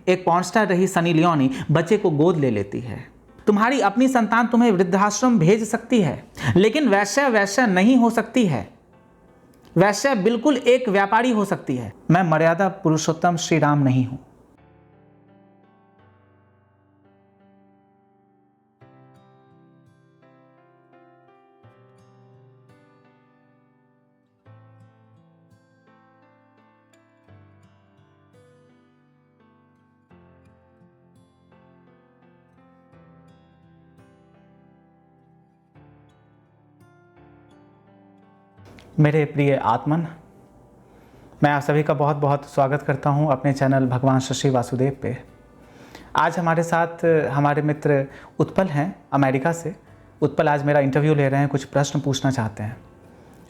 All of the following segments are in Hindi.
एक पॉर्न स्टार रही सनी लियोनी बच्चे को गोद ले लेती है। तुम्हारी अपनी संतान तुम्हें वृद्धाश्रम भेज सकती है, लेकिन वैश्या वैश्या नहीं हो सकती है। वैश्या बिल्कुल एक व्यापारी हो सकती है। मैं मर्यादा पुरुषोत्तम श्री राम नहीं हूं। मेरे प्रिय आत्मन, मैं आप सभी का बहुत बहुत स्वागत करता हूं अपने चैनल भगवान शशि वासुदेव पे। आज हमारे साथ हमारे मित्र उत्पल हैं अमेरिका से। उत्पल आज मेरा इंटरव्यू ले रहे हैं, कुछ प्रश्न पूछना चाहते हैं।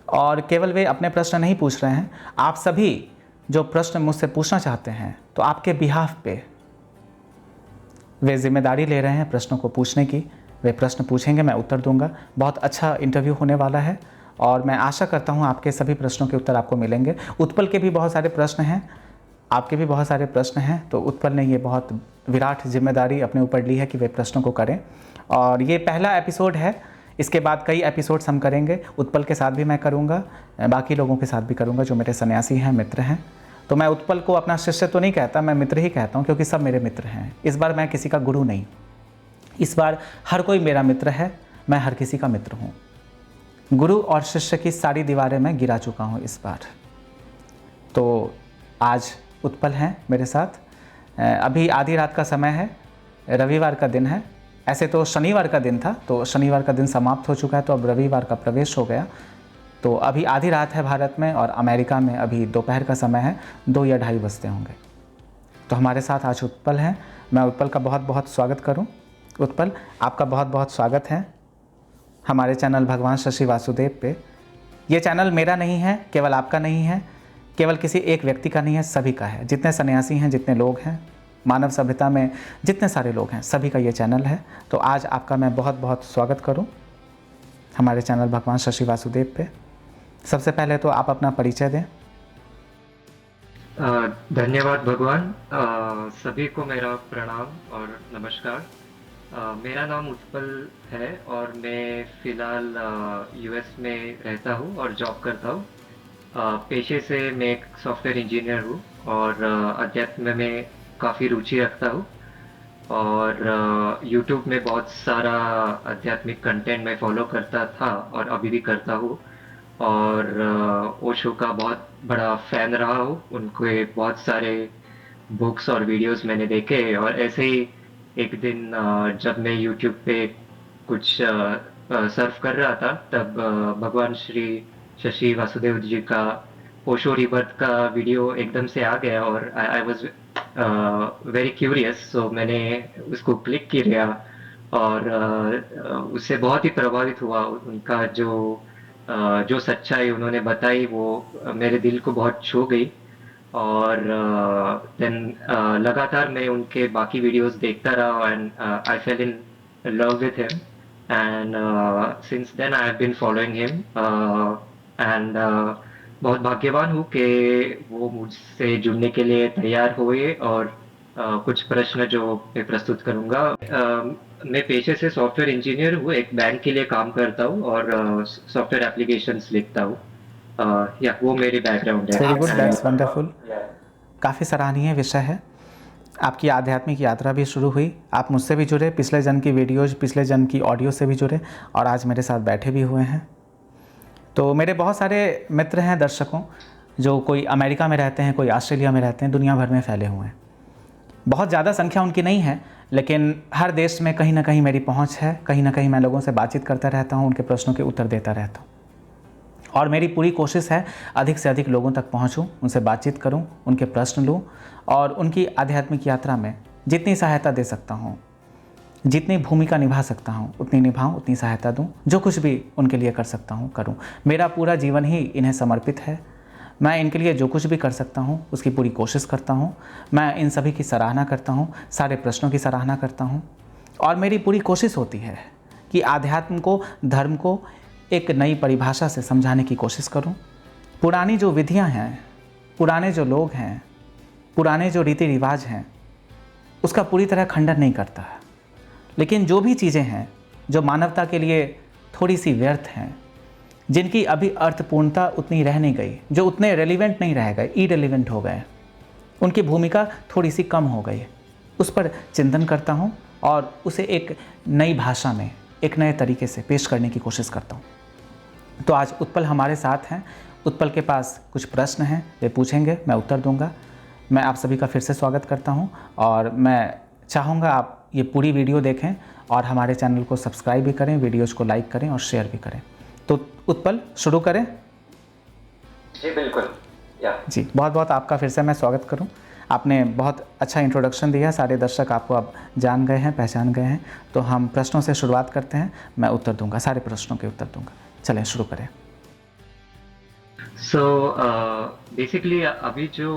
और केवल वे अपने प्रश्न नहीं पूछ रहे हैं, आप सभी जो प्रश्न मुझसे पूछना चाहते हैं तो आपके बिहाफ पे वे जिम्मेदारी ले रहे हैं प्रश्नों को पूछने की। वे प्रश्न पूछेंगे, मैं उत्तर दूंगा। बहुत अच्छा इंटरव्यू होने वाला है और मैं आशा करता हूं आपके सभी प्रश्नों के उत्तर आपको मिलेंगे। उत्पल के भी बहुत सारे प्रश्न हैं, आपके भी बहुत सारे प्रश्न हैं, तो उत्पल ने ये बहुत विराट जिम्मेदारी अपने ऊपर ली है कि वे प्रश्नों को करें। और ये पहला एपिसोड है, इसके बाद कई एपिसोड्स हम करेंगे। उत्पल के साथ भी मैं करूँगा, बाकी लोगों के साथ भी करूँगा जो मेरे सन्यासी हैं, मित्र हैं। तो मैं उत्पल को अपना शिष्य तो नहीं कहता, मैं मित्र ही कहता हूँ, क्योंकि सब मेरे मित्र हैं। इस बार मैं किसी का गुरु नहीं, इस बार हर कोई मेरा मित्र है, मैं हर किसी का मित्र हूँ। गुरु और शिष्य की सारी दीवारें मैं गिरा चुका हूँ इस बार। तो आज उत्पल हैं मेरे साथ। अभी आधी रात का समय है, रविवार का दिन है। ऐसे तो शनिवार का दिन था, तो शनिवार का दिन समाप्त हो चुका है, तो अब रविवार का प्रवेश हो गया। तो अभी आधी रात है भारत में, और अमेरिका में अभी दोपहर का समय है, 2 या 2:30 बजते होंगे। तो हमारे साथ आज उत्पल हैं। मैं उत्पल का बहुत बहुत स्वागत करूं। उत्पल, आपका बहुत बहुत स्वागत है हमारे चैनल भगवान शशि वासुदेव पे। ये चैनल मेरा नहीं है, केवल आपका नहीं है, केवल किसी एक व्यक्ति का नहीं है, सभी का है। जितने सन्यासी हैं, जितने लोग हैं, मानव सभ्यता में जितने सारे लोग हैं, सभी का ये चैनल है। तो आज आपका मैं बहुत बहुत स्वागत करूं हमारे चैनल भगवान शशि वासुदेव पे। सबसे पहले तो आप अपना परिचय दें। धन्यवाद भगवान। सभी को मेरा प्रणाम और नमस्कार। मेरा नाम उत्पल है और मैं फ़िलहाल यूएस में रहता हूँ और जॉब करता हूँ। पेशे से मैं एक सॉफ्टवेयर इंजीनियर हूँ और अध्यात्म में काफ़ी रुचि रखता हूँ। और यूट्यूब में बहुत सारा आध्यात्मिक कंटेंट मैं फॉलो करता था और अभी भी करता हूँ। और ओशो का बहुत बड़ा फ़ैन रहा हूँ। उनके बहुत सारे बुक्स और वीडियोस मैंने देखे। और ऐसे ही एक दिन जब मैं यूट्यूब पे कुछ सर्फ कर रहा था, तब भगवान श्री शशि वासुदेव जी का ओशो रिबर्थ का वीडियो एकदम से आ गया और आई वाज वेरी क्यूरियस। सो मैंने उसको क्लिक किया और उससे बहुत ही प्रभावित हुआ। उनका जो सच्चाई उन्होंने बताई वो मेरे दिल को बहुत छू गई। और देन लगातार मैं उनके बाकी वीडियोस देखता रहा and I fell in love with him. And since then I have been following him. And बहुत भाग्यवान हूँ कि वो मुझसे जुड़ने के लिए तैयार हुए। और कुछ प्रश्न जो मैं प्रस्तुत करूँगा। मैं पेशे से सॉफ्टवेयर इंजीनियर हूँ, एक बैंक के लिए काम करता हूँ और सॉफ्टवेयर एप्लीकेशंस लिखता हूँ। या वो मेरी बैकग्राउंड है। Very good, that's wonderful. काफ़ी सराहनीय विषय है। आपकी आध्यात्मिक यात्रा भी शुरू हुई, आप मुझसे भी जुड़े, पिछले जन्म की वीडियोज, पिछले जन्म की ऑडियो से भी जुड़े, और आज मेरे साथ बैठे भी हुए हैं। तो मेरे बहुत सारे मित्र हैं दर्शकों, जो कोई अमेरिका में रहते हैं, कोई ऑस्ट्रेलिया में रहते हैं, दुनिया भर में फैले हुए हैं। बहुत ज़्यादा संख्या उनकी नहीं है, लेकिन हर देश में कहीं ना कहीं मेरी पहुँच है। कहीं ना कहीं मैं लोगों से बातचीत करता रहता हूँ, उनके प्रश्नों के उत्तर देता रहता हूँ। और मेरी पूरी कोशिश है अधिक से अधिक लोगों तक पहुंचूं, उनसे बातचीत करूं, उनके प्रश्न लूं और उनकी आध्यात्मिक यात्रा में जितनी सहायता दे सकता हूं, जितनी भूमिका निभा सकता हूं, उतनी निभाऊं, उतनी सहायता दूं। जो कुछ भी उनके लिए कर सकता हूं करूं। मेरा पूरा जीवन ही इन्हें समर्पित है। मैं इनके लिए जो कुछ भी कर सकता हूं उसकी पूरी कोशिश करता हूं। मैं इन सभी की सराहना करता हूं, सारे प्रश्नों की सराहना करता हूं। और मेरी पूरी कोशिश होती है कि आध्यात्म को, धर्म को एक नई परिभाषा से समझाने की कोशिश करूं। पुरानी जो विधियां हैं, पुराने जो लोग हैं, पुराने जो रीति रिवाज हैं, उसका पूरी तरह खंडन नहीं करता है, लेकिन जो भी चीज़ें हैं जो मानवता के लिए थोड़ी सी व्यर्थ हैं, जिनकी अभी अर्थपूर्णता उतनी रह नहीं गई, जो उतने रेलिवेंट नहीं रह गए, इरेलीवेंट हो गए, उनकी भूमिका थोड़ी सी कम हो गई, उस पर चिंतन करता हूँ और उसे एक नई भाषा में, एक नए तरीके से पेश करने की कोशिश करता हूँ। तो आज उत्पल हमारे साथ हैं। उत्पल के पास कुछ प्रश्न हैं, वे पूछेंगे, मैं उत्तर दूंगा। मैं आप सभी का फिर से स्वागत करता हूं और मैं चाहूँगा आप ये पूरी वीडियो देखें और हमारे चैनल को सब्सक्राइब भी करें, वीडियोज़ को लाइक करें और शेयर भी करें। तो उत्पल शुरू करें? जी बिल्कुल। जी, बहुत बहुत आपका फिर से मैं स्वागत करूं। आपने बहुत अच्छा इंट्रोडक्शन दिया, सारे दर्शक आपको अब जान गए हैं, पहचान गए हैं। तो हम प्रश्नों से शुरुआत करते हैं, मैं उत्तर दूंगा, सारे प्रश्नों के उत्तर दूंगा। चलें शुरू करें। सो बेसिकली अभी जो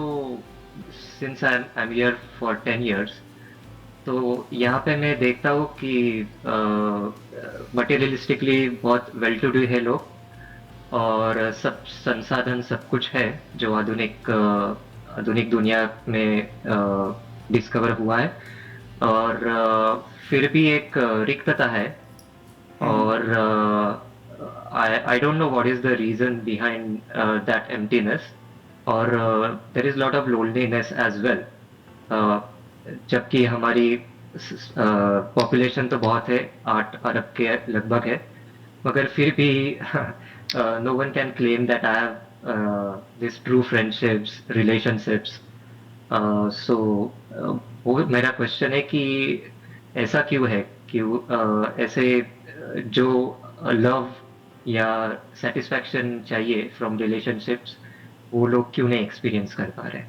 since I am here for 10 years, तो यहाँ पे मैं देखता हूँ कि मटेरियलिस्टिकली बहुत वेल टू डू है लोग और सब संसाधन सब कुछ है जो आधुनिक दुनिया में डिस्कवर हुआ है और फिर भी एक रिक्तता है और I don't know what is the reason behind that emptiness और there is lot of loneliness as well. जबकि हमारी पॉपुलेशन तो बहुत है, 8 अरब के लगभग है, मगर फिर भी no one can claim that I have this true friendships, relationships. So वो मेरा क्वेश्चन है कि ऐसा क्यों है, क्यों ऐसे जो लव या सेटिस्फैक्शन चाहिए फ्रॉम रिलेशनशिप्स वो लोग क्यों नहीं एक्सपीरियंस कर पा रहे?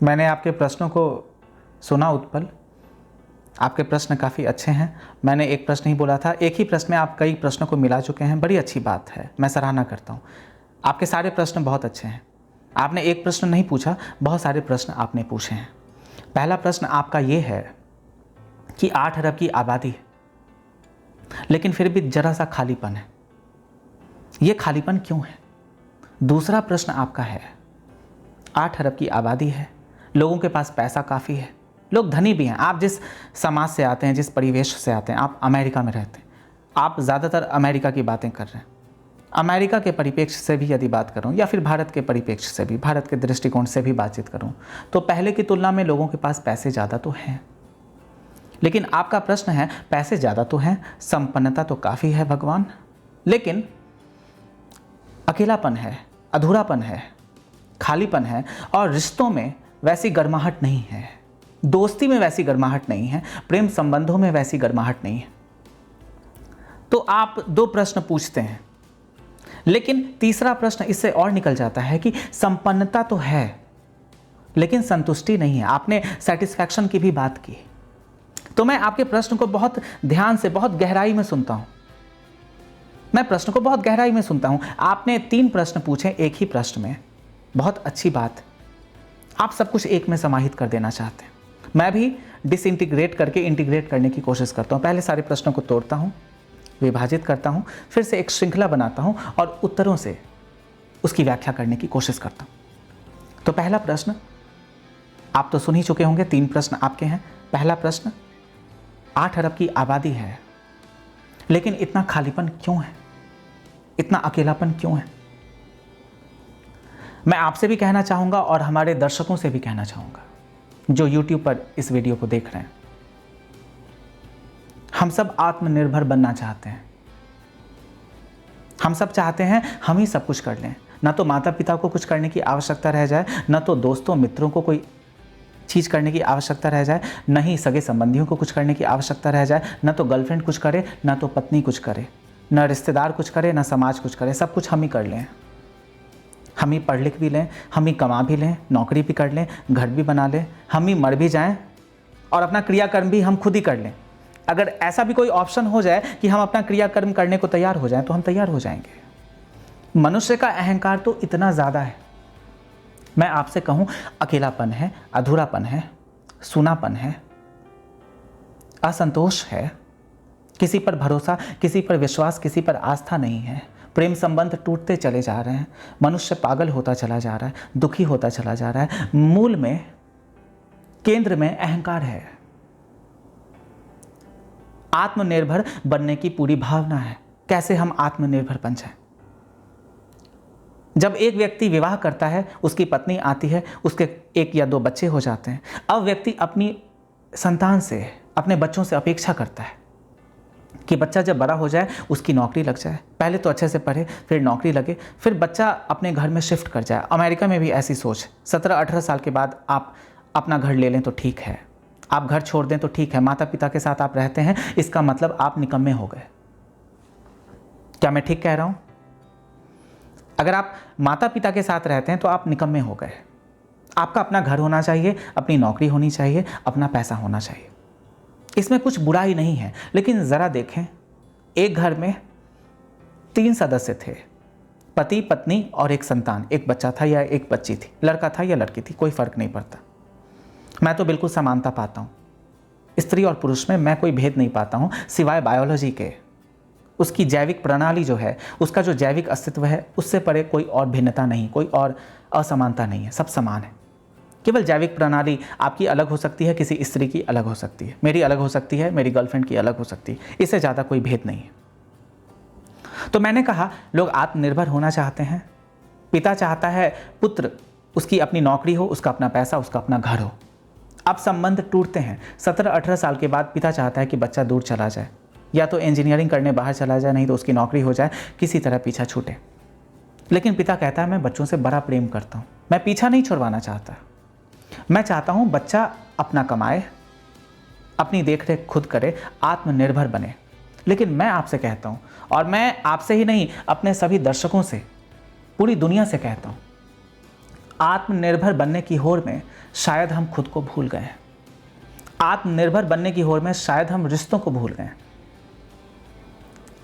मैंने आपके प्रश्नों को सुना उत्पल, आपके प्रश्न काफ़ी अच्छे हैं। मैंने एक प्रश्न ही बोला था, एक ही प्रश्न में आप कई प्रश्नों को मिला चुके हैं, बड़ी अच्छी बात है, मैं सराहना करता हूँ। आपके सारे प्रश्न बहुत अच्छे हैं। आपने एक प्रश्न नहीं पूछा, बहुत सारे प्रश्न आपने पूछे हैं। पहला प्रश्न आपका ये है कि 8 अरब की आबादी है, लेकिन फिर भी जरा सा खालीपन है, ये खालीपन क्यों है? दूसरा प्रश्न आपका है, 8 अरब की आबादी है, लोगों के पास पैसा काफ़ी है, लोग धनी भी हैं। आप जिस समाज से आते हैं, जिस परिवेश से आते हैं, आप अमेरिका में रहते हैं, आप ज़्यादातर अमेरिका की बातें कर रहे हैं। अमेरिका के परिप्रेक्ष्य से भी यदि बात करूं या फिर भारत के परिप्रेक्ष्य से भी, भारत के दृष्टिकोण से भी बातचीत करूं, तो पहले की तुलना में लोगों के पास पैसे ज़्यादा तो हैं, लेकिन आपका प्रश्न है पैसे ज़्यादा तो हैं, संपन्नता तो काफ़ी है भगवान, लेकिन अकेलापन है, अधूरापन है, खालीपन है और रिश्तों में वैसी गर्माहट नहीं है, दोस्ती में वैसी गर्माहट नहीं है, प्रेम संबंधों में वैसी गर्माहट नहीं है। तो आप 2 प्रश्न पूछते हैं, लेकिन तीसरा प्रश्न इससे और निकल जाता है कि संपन्नता तो है लेकिन संतुष्टि नहीं है। आपने सेटिस्फैक्शन की भी बात की, तो मैं आपके प्रश्न को बहुत ध्यान से, बहुत गहराई में सुनता हूं। मैं प्रश्न को बहुत गहराई में सुनता हूं। आपने 3 प्रश्न पूछे एक ही प्रश्न में, बहुत अच्छी बात। आप सब कुछ एक में समाहित कर देना चाहते हैं। मैं भी डिसइंटीग्रेट करके इंटीग्रेट करने की कोशिश करता हूं। पहले सारे प्रश्नों को तोड़ता हूं, विभाजित करता हूं, फिर से एक श्रृंखला बनाता हूं और उत्तरों से उसकी व्याख्या करने की कोशिश करता हूं। तो पहला प्रश्न आप तो सुन ही चुके होंगे, 3 प्रश्न आपके हैं। पहला प्रश्न, 8 अरब की आबादी है, लेकिन इतना खालीपन क्यों है, इतना अकेलापन क्यों है? मैं आपसे भी कहना चाहूँगा और हमारे दर्शकों से भी कहना चाहूँगा जो YouTube पर इस वीडियो को देख रहे हैं, हम सब आत्मनिर्भर बनना चाहते हैं। हम सब चाहते हैं हम ही सब कुछ कर लें, ना तो माता पिता को कुछ करने की आवश्यकता रह जाए, ना तो दोस्तों मित्रों को कोई चीज़ करने की आवश्यकता रह जाए, न ही सगे संबंधियों को कुछ करने की आवश्यकता रह जाए, न तो गर्लफ्रेंड कुछ करे, न तो पत्नी कुछ करे, न रिश्तेदार कुछ करे, न समाज कुछ करे, सब कुछ हम ही कर लें। हम ही पढ़ लिख भी लें, हम ही कमा भी लें, नौकरी भी कर लें, घर भी बना लें, हम ही मर भी जाएं और अपना क्रियाकर्म भी हम खुद ही कर लें। अगर ऐसा भी कोई ऑप्शन हो जाए कि हम अपना क्रियाकर्म करने को तैयार हो जाएं, तो हम तैयार हो जाएंगे। मनुष्य का अहंकार तो इतना ज़्यादा है। मैं आपसे कहूं, अकेलापन है, अधूरापन है, सूनापन है, असंतोष है, किसी पर भरोसा, किसी पर विश्वास, किसी पर आस्था नहीं है। प्रेम संबंध टूटते चले जा रहे हैं, मनुष्य पागल होता चला जा रहा है, दुखी होता चला जा रहा है। मूल में केंद्र में अहंकार है। आत्मनिर्भर बनने की पूरी भावना है। कैसे हम आत्मनिर्भर बन जाएं? जब एक व्यक्ति विवाह करता है, उसकी पत्नी आती है, उसके 1 या 2 बच्चे हो जाते हैं। अब व्यक्ति अपनी संतान से, अपने बच्चों से अपेक्षा करता है कि बच्चा जब बड़ा हो जाए उसकी नौकरी लग जाए। पहले तो अच्छे से पढ़े, फिर नौकरी लगे, फिर बच्चा अपने घर में शिफ्ट कर जाए। अमेरिका में भी ऐसी सोच, 17-18 साल के बाद आप अपना घर ले लें तो ठीक है, आप घर छोड़ दें तो ठीक है, माता पिता के साथ आप रहते हैं, इसका मतलब आप निकम्मे हो गए। क्या मैं ठीक कह रहा हूं? अगर आप माता पिता के साथ रहते हैं तो आप निकम्मे हो गए। आपका अपना घर होना चाहिए, अपनी नौकरी होनी चाहिए, अपना पैसा होना चाहिए। इसमें कुछ बुराई नहीं है, लेकिन ज़रा देखें, एक घर में 3 सदस्य थे, पति, पत्नी और एक संतान, एक बच्चा था या एक बच्ची थी, लड़का था या लड़की थी, कोई फर्क नहीं पड़ता। मैं तो बिल्कुल समानता पाता हूँ, स्त्री और पुरुष में मैं कोई भेद नहीं पाता हूँ, सिवाय बायोलॉजी के। उसकी जैविक प्रणाली जो है, उसका जो जैविक अस्तित्व है, उससे परे कोई और भिन्नता नहीं, कोई और असमानता नहीं है, सब समान है। केवल जैविक प्रणाली आपकी अलग हो सकती है, किसी स्त्री की अलग हो सकती है, मेरी अलग हो सकती है, मेरी गर्लफ्रेंड की अलग हो सकती है, इससे ज़्यादा कोई भेद नहीं है। तो मैंने कहा, लोग आत्मनिर्भर होना चाहते हैं। पिता चाहता है पुत्र, उसकी अपनी नौकरी हो, उसका अपना पैसा, उसका अपना घर हो। अब संबंध टूटते हैं। 17-18 साल के बाद पिता चाहता है कि बच्चा दूर चला जाए, या तो इंजीनियरिंग करने बाहर चला जाए, नहीं तो उसकी नौकरी हो जाए, किसी तरह पीछा छूटे। लेकिन पिता कहता है, मैं बच्चों से बड़ा प्रेम करता हूँ, मैं पीछा नहीं छुड़वाना चाहता, मैं चाहता हूँ बच्चा अपना कमाए, अपनी देखरेख खुद करे, आत्मनिर्भर बने। लेकिन मैं आपसे कहता हूँ, और मैं आपसे ही नहीं, अपने सभी दर्शकों से, पूरी दुनिया से कहता हूँ, आत्मनिर्भर बनने की होड़ में शायद हम खुद को भूल गए हैं। आत्मनिर्भर बनने की होड़ में शायद हम रिश्तों को भूल गए हैं।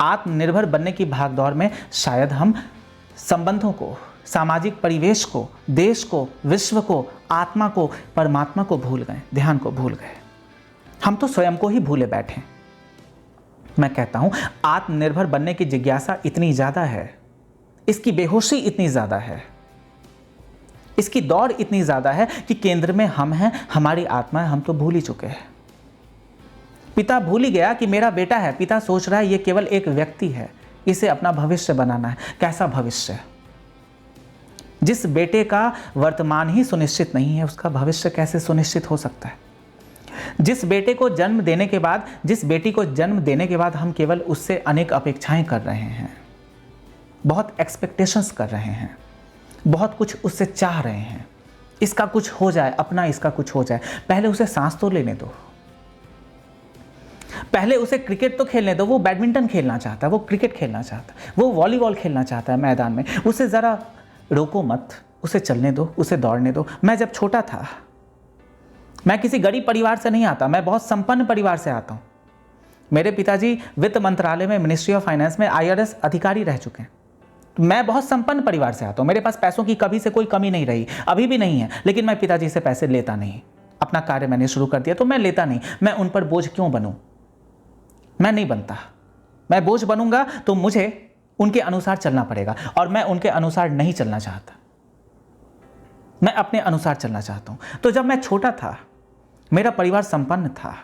आत्मनिर्भर बनने की भागदौड़ में शायद हम संबंधों को, सामाजिक परिवेश को, देश को, विश्व को, आत्मा को, परमात्मा को भूल गए, ध्यान को भूल गए। हम तो स्वयं को ही भूले बैठे। मैं कहता हूं, आत्मनिर्भर बनने की जिज्ञासा इतनी ज्यादा है, इसकी बेहोशी इतनी ज्यादा है, इसकी दौड़ इतनी ज्यादा है कि केंद्र में हम हैं, हमारी आत्मा है, हम तो भूल ही चुके हैं। पिता भूल ही गया कि मेरा बेटा है। पिता सोच रहा है ये केवल एक व्यक्ति है, इसे अपना भविष्य बनाना है। कैसा भविष्य? जिस बेटे का वर्तमान ही सुनिश्चित नहीं है, उसका भविष्य कैसे सुनिश्चित हो सकता है? जिस बेटे को जन्म देने के बाद, जिस बेटी को जन्म देने के बाद हम केवल उससे अनेक अपेक्षाएं कर रहे हैं, बहुत एक्सपेक्टेशंस कर रहे हैं, बहुत कुछ उससे चाह रहे हैं, इसका कुछ हो जाए, अपना इसका कुछ हो जाए। पहले उसे सांस तो लेने दो, पहले उसे क्रिकेट तो खेलने दो। वो बैडमिंटन खेलना चाहता है, वो क्रिकेट खेलना चाहता है, वो वॉलीबॉल खेलना चाहता है मैदान में, उसे ज़रा रोको मत, उसे चलने दो, उसे दौड़ने दो। मैं जब छोटा था, मैं किसी गरीब परिवार से नहीं आता, मैं बहुत संपन्न परिवार से आता हूँ। मेरे पिताजी वित्त मंत्रालय में, मिनिस्ट्री ऑफ फाइनेंस में IRS अधिकारी रह चुके हैं। मैं बहुत संपन्न परिवार से आता हूँ, मेरे पास पैसों की कभी से कोई कमी नहीं रही, अभी भी नहीं है। लेकिन मैं पिताजी से पैसे लेता नहीं। अपना कार्य मैंने शुरू कर दिया तो मैं लेता नहीं। मैं उन पर बोझ क्यों बनूं? मैं नहीं बनता। मैं बोझ बनूंगा तो मुझे उनके अनुसार चलना पड़ेगा, और मैं उनके अनुसार नहीं चलना चाहता। मैं अपने अनुसार चलना चाहता हूं। तो जब मैं छोटा था, मेरा परिवार संपन्न था,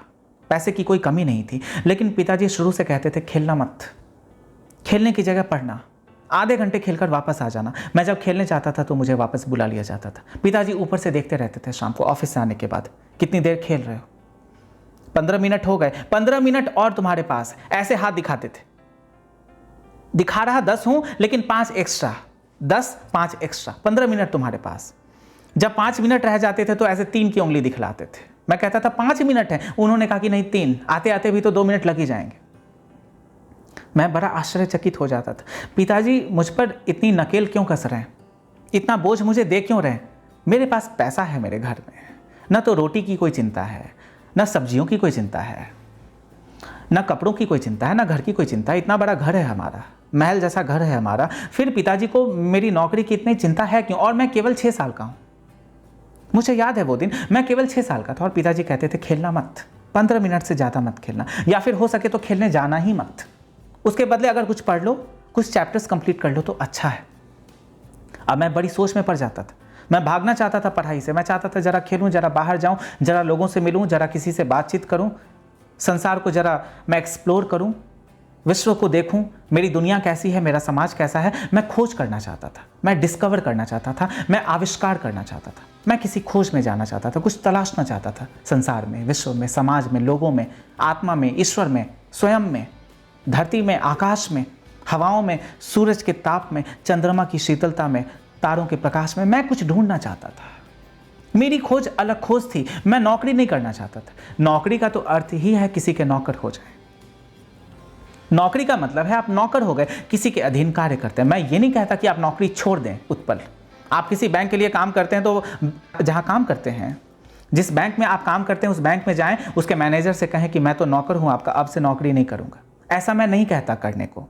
पैसे की कोई कमी नहीं थी, लेकिन पिताजी शुरू से कहते थे खेलना मत, खेलने की जगह पढ़ना, आधे घंटे खेलकर वापस आ जाना। मैं जब खेलने जाता था तो मुझे वापस बुला लिया जाता था। पिताजी ऊपर से देखते रहते थे शाम को ऑफिस से आने के बाद, कितनी देर खेल रहे हो? 15 मिनट हो गए, 15 मिनट और तुम्हारे पास, ऐसे हाथ दिखाते थे। दिखा रहा 10 हूं, लेकिन 5 एक्स्ट्रा, 10 5 एक्स्ट्रा, 15 मिनट तुम्हारे पास। जब 5 मिनट रह जाते थे तो ऐसे 3 की उंगली दिखलाते थे। मैं कहता था 5 मिनट है, उन्होंने कहा कि नहीं 3, आते आते भी तो 2 मिनट लग ही जाएंगे। मैं बड़ा आश्चर्यचकित हो जाता था, पिताजी मुझ पर इतनी नकेल क्यों कस रहे हैं, इतना बोझ मुझे दे क्यों रहे हैं? मेरे पास पैसा है मेरे घर में, न तो रोटी की कोई चिंता है, न सब्जियों की कोई चिंता है, न कपड़ों की कोई चिंता है, न घर की कोई चिंता है। इतना बड़ा घर है हमारा, महल जैसा घर है हमारा, फिर पिताजी को मेरी नौकरी की इतनी चिंता है क्यों? और मैं केवल 6 साल का हूँ। मुझे याद है वो दिन, मैं केवल 6 साल का था और पिताजी कहते थे खेलना मत, 15 मिनट से ज़्यादा मत खेलना, या फिर हो सके तो खेलने जाना ही मत। उसके बदले अगर कुछ पढ़ लो, कुछ चैप्टर्स कंप्लीट कर लो तो अच्छा है। अब मैं बड़ी सोच में पड़ जाता था। मैं भागना चाहता था पढ़ाई से, मैं चाहता था जरा खेलूं, जरा बाहर जाऊं, जरा लोगों से मिलूं, जरा किसी से बातचीत करूं, संसार को जरा मैं एक्सप्लोर करूं, विश्व को देखूं, मेरी दुनिया कैसी है, मेरा समाज कैसा है। मैं खोज करना चाहता था, मैं डिस्कवर करना चाहता था, मैं आविष्कार करना चाहता था, मैं किसी खोज में जाना चाहता था, कुछ तलाशना चाहता था संसार में, विश्व में, समाज में, लोगों में, आत्मा में, ईश्वर में, स्वयं में, धरती में, आकाश में, हवाओं में, सूरज के ताप में, चंद्रमा की शीतलता में, तारों के प्रकाश में। मैं कुछ ढूंढना चाहता था। मेरी खोज अलग खोज थी। मैं नौकरी नहीं करना चाहता था। नौकरी का तो अर्थ ही है किसी के नौकर हो जाए। नौकरी का मतलब है आप नौकर हो गए, किसी के अधीन कार्य करते हैं। मैं ये नहीं कहता कि आप नौकरी छोड़ दें। उत्पल, आप किसी बैंक के लिए काम करते हैं तो जहां काम करते हैं, जिस बैंक में आप काम करते हैं उस बैंक में जाएं, उसके मैनेजर से कहें कि मैं तो नौकर हूं आपका, अब से नौकरी नहीं करूंगा। ऐसा मैं नहीं कहता करने को।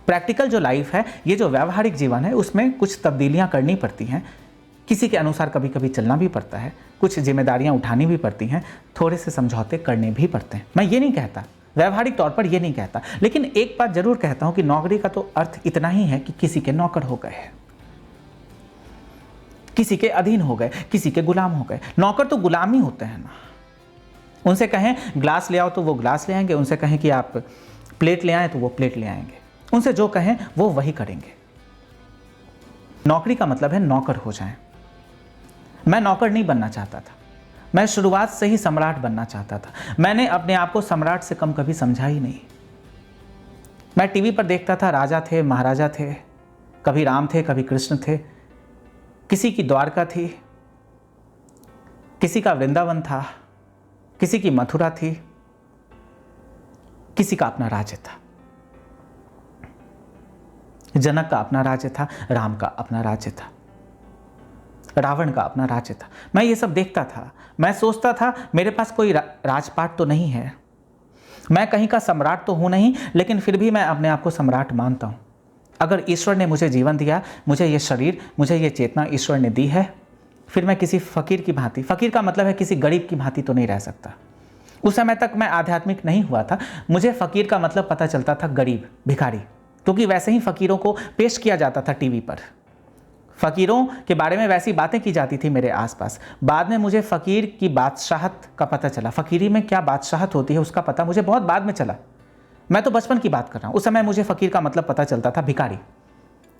प्रैक्टिकल जो लाइफ है, ये जो व्यवहारिक जीवन है, उसमें कुछ तब्दीलियां करनी पड़ती हैं। किसी के अनुसार कभी कभी चलना भी पड़ता है, कुछ जिम्मेदारियां उठानी भी पड़ती हैं, थोड़े से समझौते करने भी पड़ते हैं। मैं ये नहीं कहता, व्यवहारिक तौर पर ये नहीं कहता, लेकिन एक बात जरूर कहता हूं कि नौकरी का तो अर्थ इतना ही है कि किसी के नौकर हो गए, किसी के अधीन हो गए, किसी के गुलाम हो गए। नौकर तो गुलाम ही होते हैं ना। उनसे कहें ग्लास ले आओ तो वो ग्लास ले आएंगे, उनसे कहें कि आप प्लेट ले आए तो वो प्लेट ले आएंगे, उनसे जो कहें वो वही करेंगे। नौकरी का मतलब है नौकर हो जाएं। मैं नौकर नहीं बनना चाहता था, मैं शुरुआत से ही सम्राट बनना चाहता था। मैंने अपने आप को सम्राट से कम कभी समझा ही नहीं। मैं टीवी पर देखता था, राजा थे, महाराजा थे, कभी राम थे, कभी कृष्ण थे, किसी की द्वारका थी, किसी का वृंदावन था, किसी की मथुरा थी, किसी का अपना राज्य था। जनक का अपना राज्य था, राम का अपना राज्य था, रावण का अपना राज्य था। मैं ये सब देखता था। मैं सोचता था मेरे पास कोई राजपाट तो नहीं है, मैं कहीं का सम्राट तो हूं नहीं, लेकिन फिर भी मैं अपने आप को सम्राट मानता हूं। अगर ईश्वर ने मुझे जीवन दिया, मुझे ये शरीर, मुझे ये चेतना ईश्वर ने दी है, फिर मैं किसी फकीर की भांति, फकीर का मतलब है किसी गरीब की भांति तो नहीं रह सकता। उस समय तक मैं आध्यात्मिक नहीं हुआ था। मुझे फकीर का मतलब पता चलता था गरीब, भिखारी, क्योंकि वैसे ही फकीरों को पेश किया जाता था टीवी पर। फकीरों के बारे में वैसी बातें की जाती थी मेरे आसपास। बाद में मुझे फकीर की बादशाहत का पता चला। फकीरी में क्या बादशाहत होती है उसका पता मुझे बहुत बाद में चला। मैं तो बचपन की बात कर रहा हूँ। उस समय मुझे फकीर का मतलब पता चलता था भिखारी।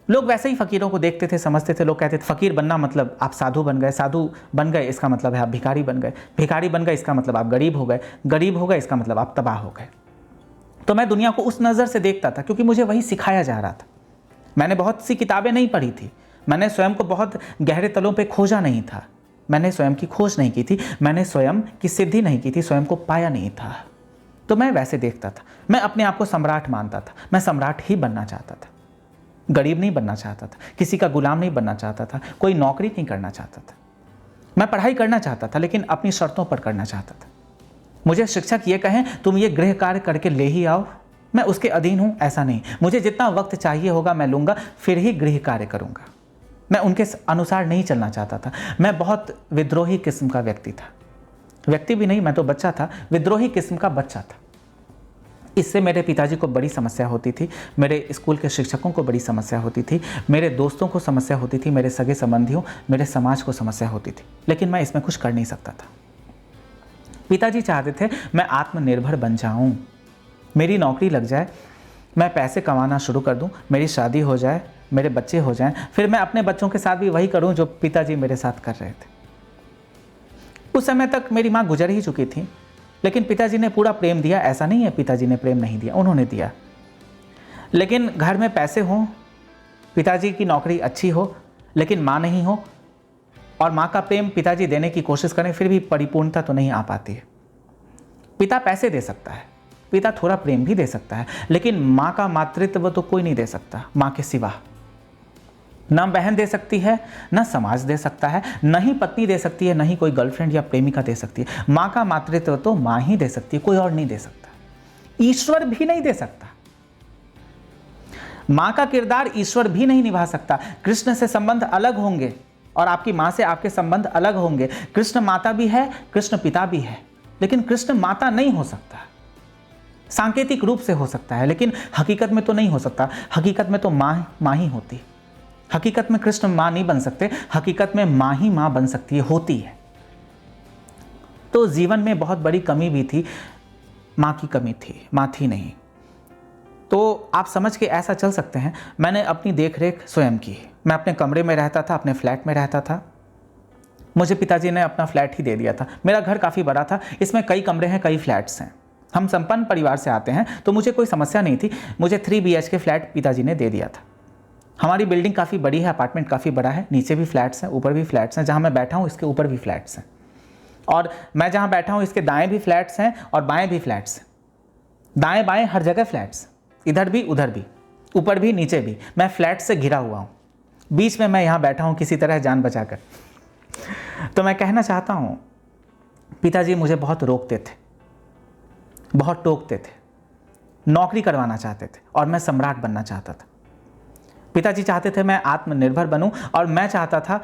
लोग वैसे ही फकीरों को देखते थे, समझते थे। लोग कहते थे फकीर बनना मतलब आप साधु बन गए, साधु बन गए इसका मतलब है आप भिखारी बन गए, भिखारी बन गए इसका मतलब आप गरीब हो गए, गरीब हो गए इसका मतलब आप तबाह हो गए। तो मैं दुनिया को उस नज़र से देखता था, क्योंकि मुझे वही सिखाया जा रहा था। मैंने बहुत सी किताबें नहीं पढ़ी थी, मैंने स्वयं को बहुत गहरे तलों पे खोजा नहीं था, मैंने स्वयं की खोज नहीं की थी, मैंने स्वयं की सिद्धि नहीं की थी, स्वयं को पाया नहीं था। तो मैं वैसे देखता था। मैं अपने आप को सम्राट मानता था। मैं सम्राट ही बनना चाहता था, गरीब नहीं बनना चाहता था, किसी का गुलाम नहीं बनना चाहता था, कोई नौकरी नहीं करना चाहता था। मैं पढ़ाई करना चाहता था, लेकिन अपनी शर्तों पर करना चाहता था। मुझे शिक्षक ये कहें तुम ये गृह कार्य करके ले ही आओ, मैं उसके अधीन हूं, ऐसा नहीं। मुझे जितना वक्त चाहिए होगा मैं लूंगा, फिर ही गृह कार्य करूंगा। मैं उनके अनुसार नहीं चलना चाहता था। मैं बहुत विद्रोही किस्म का व्यक्ति था। व्यक्ति भी नहीं, मैं तो बच्चा था, विद्रोही किस्म का बच्चा था। इससे मेरे पिताजी को बड़ी समस्या होती थी, मेरे स्कूल के शिक्षकों को बड़ी समस्या होती थी, मेरे दोस्तों को समस्या होती थी, मेरे सगे संबंधियों, मेरे समाज को समस्या होती थी। लेकिन मैं इसमें कुछ कर नहीं सकता था। पिताजी चाहते थे मैं आत्मनिर्भर बन जाऊं, मेरी नौकरी लग जाए, मैं पैसे कमाना शुरू कर दूं, मेरी शादी हो जाए, मेरे बच्चे हो जाएं, फिर मैं अपने बच्चों के साथ भी वही करूं जो पिताजी मेरे साथ कर रहे थे। उस समय तक मेरी माँ गुजर ही चुकी थी, लेकिन पिताजी ने पूरा प्रेम दिया। ऐसा नहीं है पिताजी ने प्रेम नहीं दिया, उन्होंने दिया। लेकिन घर में पैसे हों, पिताजी की नौकरी अच्छी हो, लेकिन माँ नहीं हो, और माँ का प्रेम पिताजी देने की कोशिश करें, फिर भी परिपूर्णता तो नहीं आ पाती है। पिता पैसे दे सकता है, पिता थोड़ा प्रेम भी दे सकता है, लेकिन माँ का मातृत्व तो कोई नहीं दे सकता माँ के सिवा। ना बहन दे सकती है, ना समाज दे सकता है, न ही पत्नी दे सकती है, न ही कोई गर्लफ्रेंड या प्रेमिका दे सकती है। माँ का मातृत्व तो माँ ही दे सकती है, कोई और नहीं दे सकता। ईश्वर भी नहीं दे सकता। माँ का किरदार ईश्वर भी नहीं निभा सकता। कृष्ण से संबंध अलग होंगे और आपकी माँ से आपके संबंध अलग होंगे। कृष्ण माता भी है, कृष्ण पिता भी है, लेकिन कृष्ण माता नहीं हो सकता। सांकेतिक रूप से हो सकता है, लेकिन हकीकत में तो नहीं हो सकता। हकीकत में तो माँ ही होती। हकीकत में कृष्ण माँ नहीं बन सकते, हकीकत में माँ ही माँ बन सकती है, होती है। तो जीवन में बहुत बड़ी कमी भी थी, माँ की कमी थी, माँ थी नहीं। तो आप समझ के ऐसा चल सकते हैं, मैंने अपनी देख रेख स्वयं की। मैं अपने कमरे में रहता था, अपने फ्लैट में रहता था। मुझे पिताजी ने अपना फ्लैट ही दे दिया था। मेरा घर काफ़ी बड़ा था, इसमें कई कमरे हैं, कई फ्लैट्स हैं। हम संपन्न परिवार से आते हैं, तो मुझे कोई समस्या नहीं थी। मुझे 3 BHK फ्लैट पिताजी ने दे दिया था। हमारी बिल्डिंग काफ़ी बड़ी है, अपार्टमेंट काफ़ी बड़ा है, नीचे भी फ्लैट्स हैं, ऊपर भी फ्लैट्स हैं। जहाँ मैं बैठा हूँ इसके ऊपर भी फ्लैट्स हैं, और मैं जहाँ बैठा हूँ इसके दाएँ भी फ्लैट्स हैं और बाएँ भी फ्लैट्स हैं। दाएँ बाएँ हर जगह फ्लैट्स, इधर भी उधर भी, ऊपर भी नीचे भी। मैं फ्लैट से घिरा हुआ हूँ, बीच में मैं यहाँ बैठा हूँ किसी तरह जान बचाकर। तो मैं कहना चाहता हूँ, पिताजी मुझे बहुत रोकते थे, बहुत टोकते थे, नौकरी करवाना चाहते थे और मैं सम्राट बनना चाहता था। पिताजी चाहते थे मैं आत्मनिर्भर बनूं और मैं चाहता था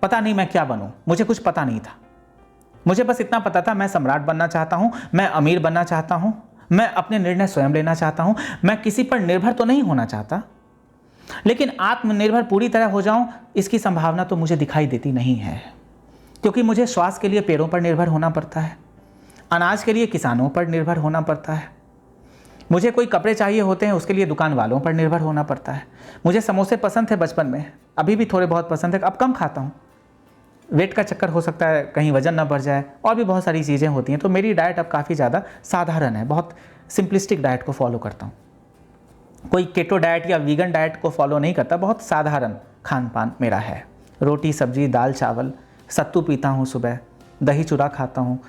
पता नहीं मैं क्या बनूं, मुझे कुछ पता नहीं था। मुझे बस इतना पता था मैं सम्राट बनना चाहता हूं, मैं अमीर बनना चाहता हूं, मैं अपने निर्णय स्वयं लेना चाहता हूं, मैं किसी पर निर्भर तो नहीं होना चाहता, लेकिन आत्मनिर्भर पूरी तरह हो जाऊं इसकी संभावना तो मुझे दिखाई देती नहीं है। क्योंकि मुझे श्वास के लिए पेड़ों पर निर्भर होना पड़ता है, अनाज के लिए किसानों पर निर्भर होना पड़ता है, मुझे कोई कपड़े चाहिए होते हैं उसके लिए दुकान वालों पर निर्भर होना पड़ता है। मुझे समोसे पसंद थे बचपन में, अभी भी थोड़े बहुत पसंद है, अब कम खाता हूँ। वेट का चक्कर हो सकता है, कहीं वजन ना बढ़ जाए, और भी बहुत सारी चीज़ें होती हैं। तो मेरी डाइट अब काफ़ी ज़्यादा साधारण है, बहुत सिंपलिस्टिक डाइट को फॉलो करता हूँ। कोई केटो डाइट या वीगन डाइट को फॉलो नहीं करता, बहुत साधारण खान पान मेरा है। रोटी सब्जी दाल चावल, सत्तू पीता हूँ, सुबह दही चूड़ा खाता हूँ,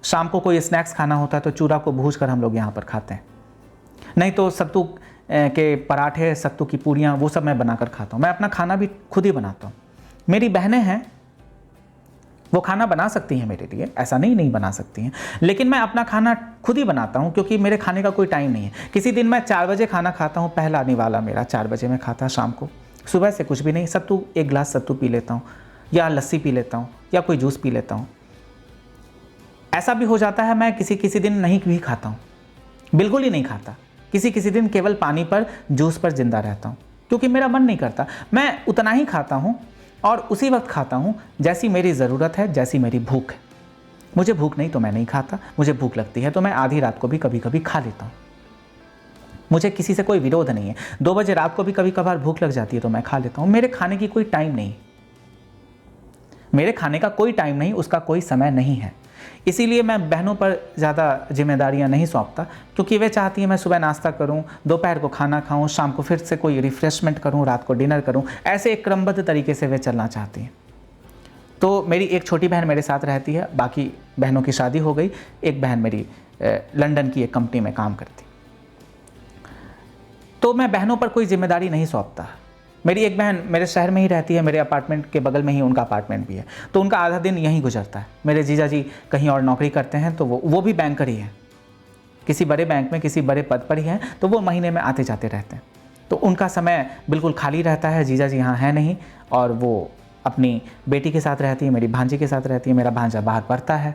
शाम को कोई स्नैक्स खाना होता है तो चूड़ा को भूज कर हम लोग यहाँ पर खाते हैं, नहीं तो सत्तू के पराठे, सत्तू की पूड़ियाँ, वो सब मैं बनाकर खाता हूँ। मैं अपना खाना भी खुद ही बनाता हूँ। मेरी बहनें हैं, वो खाना बना सकती हैं मेरे लिए, ऐसा नहीं बना सकती हैं, लेकिन मैं अपना खाना खुद ही बनाता हूँ क्योंकि मेरे खाने का कोई टाइम नहीं है। किसी दिन मैं 4 बजे खाना खाता हूँ, पहला निवाला मेरा 4 बजे मैं खाता शाम को। सुबह से कुछ भी नहीं, सत्तू, 1 गिलास सत्तू पी लेता हूँ, या लस्सी पी लेता हूँ, या कोई जूस पी लेता हूँ। ऐसा भी हो जाता है मैं किसी दिन नहीं भी खाता हूँ, बिल्कुल ही नहीं खाता। किसी दिन केवल पानी पर, जूस पर जिंदा रहता हूँ, क्योंकि मेरा मन नहीं करता। मैं उतना ही खाता हूँ और उसी वक्त खाता हूँ जैसी मेरी ज़रूरत है, जैसी मेरी भूख है। मुझे भूख नहीं तो मैं नहीं खाता, मुझे भूख लगती है तो मैं आधी रात को भी कभी कभी खा लेता हूँ। मुझे किसी से कोई विरोध नहीं है, 2 बजे रात को भी कभी कभार भूख लग जाती है तो मैं खा लेता हूँ। मेरे खाने की कोई टाइम नहीं, मेरे खाने का कोई टाइम नहीं, उसका कोई समय नहीं है। इसीलिए मैं बहनों पर ज़्यादा जिम्मेदारियां नहीं सौंपता, क्योंकि वे चाहती हैं मैं सुबह नाश्ता करूं, दोपहर को खाना खाऊं, शाम को फिर से कोई रिफ्रेशमेंट करूं, रात को डिनर करूं। ऐसे एक क्रमबद्ध तरीके से वे चलना चाहती हैं। तो मेरी एक छोटी बहन मेरे साथ रहती है, बाकी बहनों की शादी हो गई। एक बहन मेरी लंदन की एक कंपनी में काम करती। तो मैं बहनों पर कोई जिम्मेदारी नहीं सौंपता। मेरी एक बहन मेरे शहर में ही रहती है, मेरे अपार्टमेंट के बगल में ही उनका अपार्टमेंट भी है, तो उनका आधा दिन यहीं गुजरता है। मेरे जीजा जी कहीं और नौकरी करते हैं, तो वो भी बैंकर ही है, किसी बड़े बैंक में किसी बड़े पद पर ही हैं, तो वो महीने में आते जाते रहते हैं। तो उनका समय बिल्कुल खाली रहता है। जीजा जी यहाँ है नहीं, और वो अपनी बेटी के साथ रहती है, मेरी भांजी के साथ रहती है। मेरा भांजा बाहर पढ़ता है,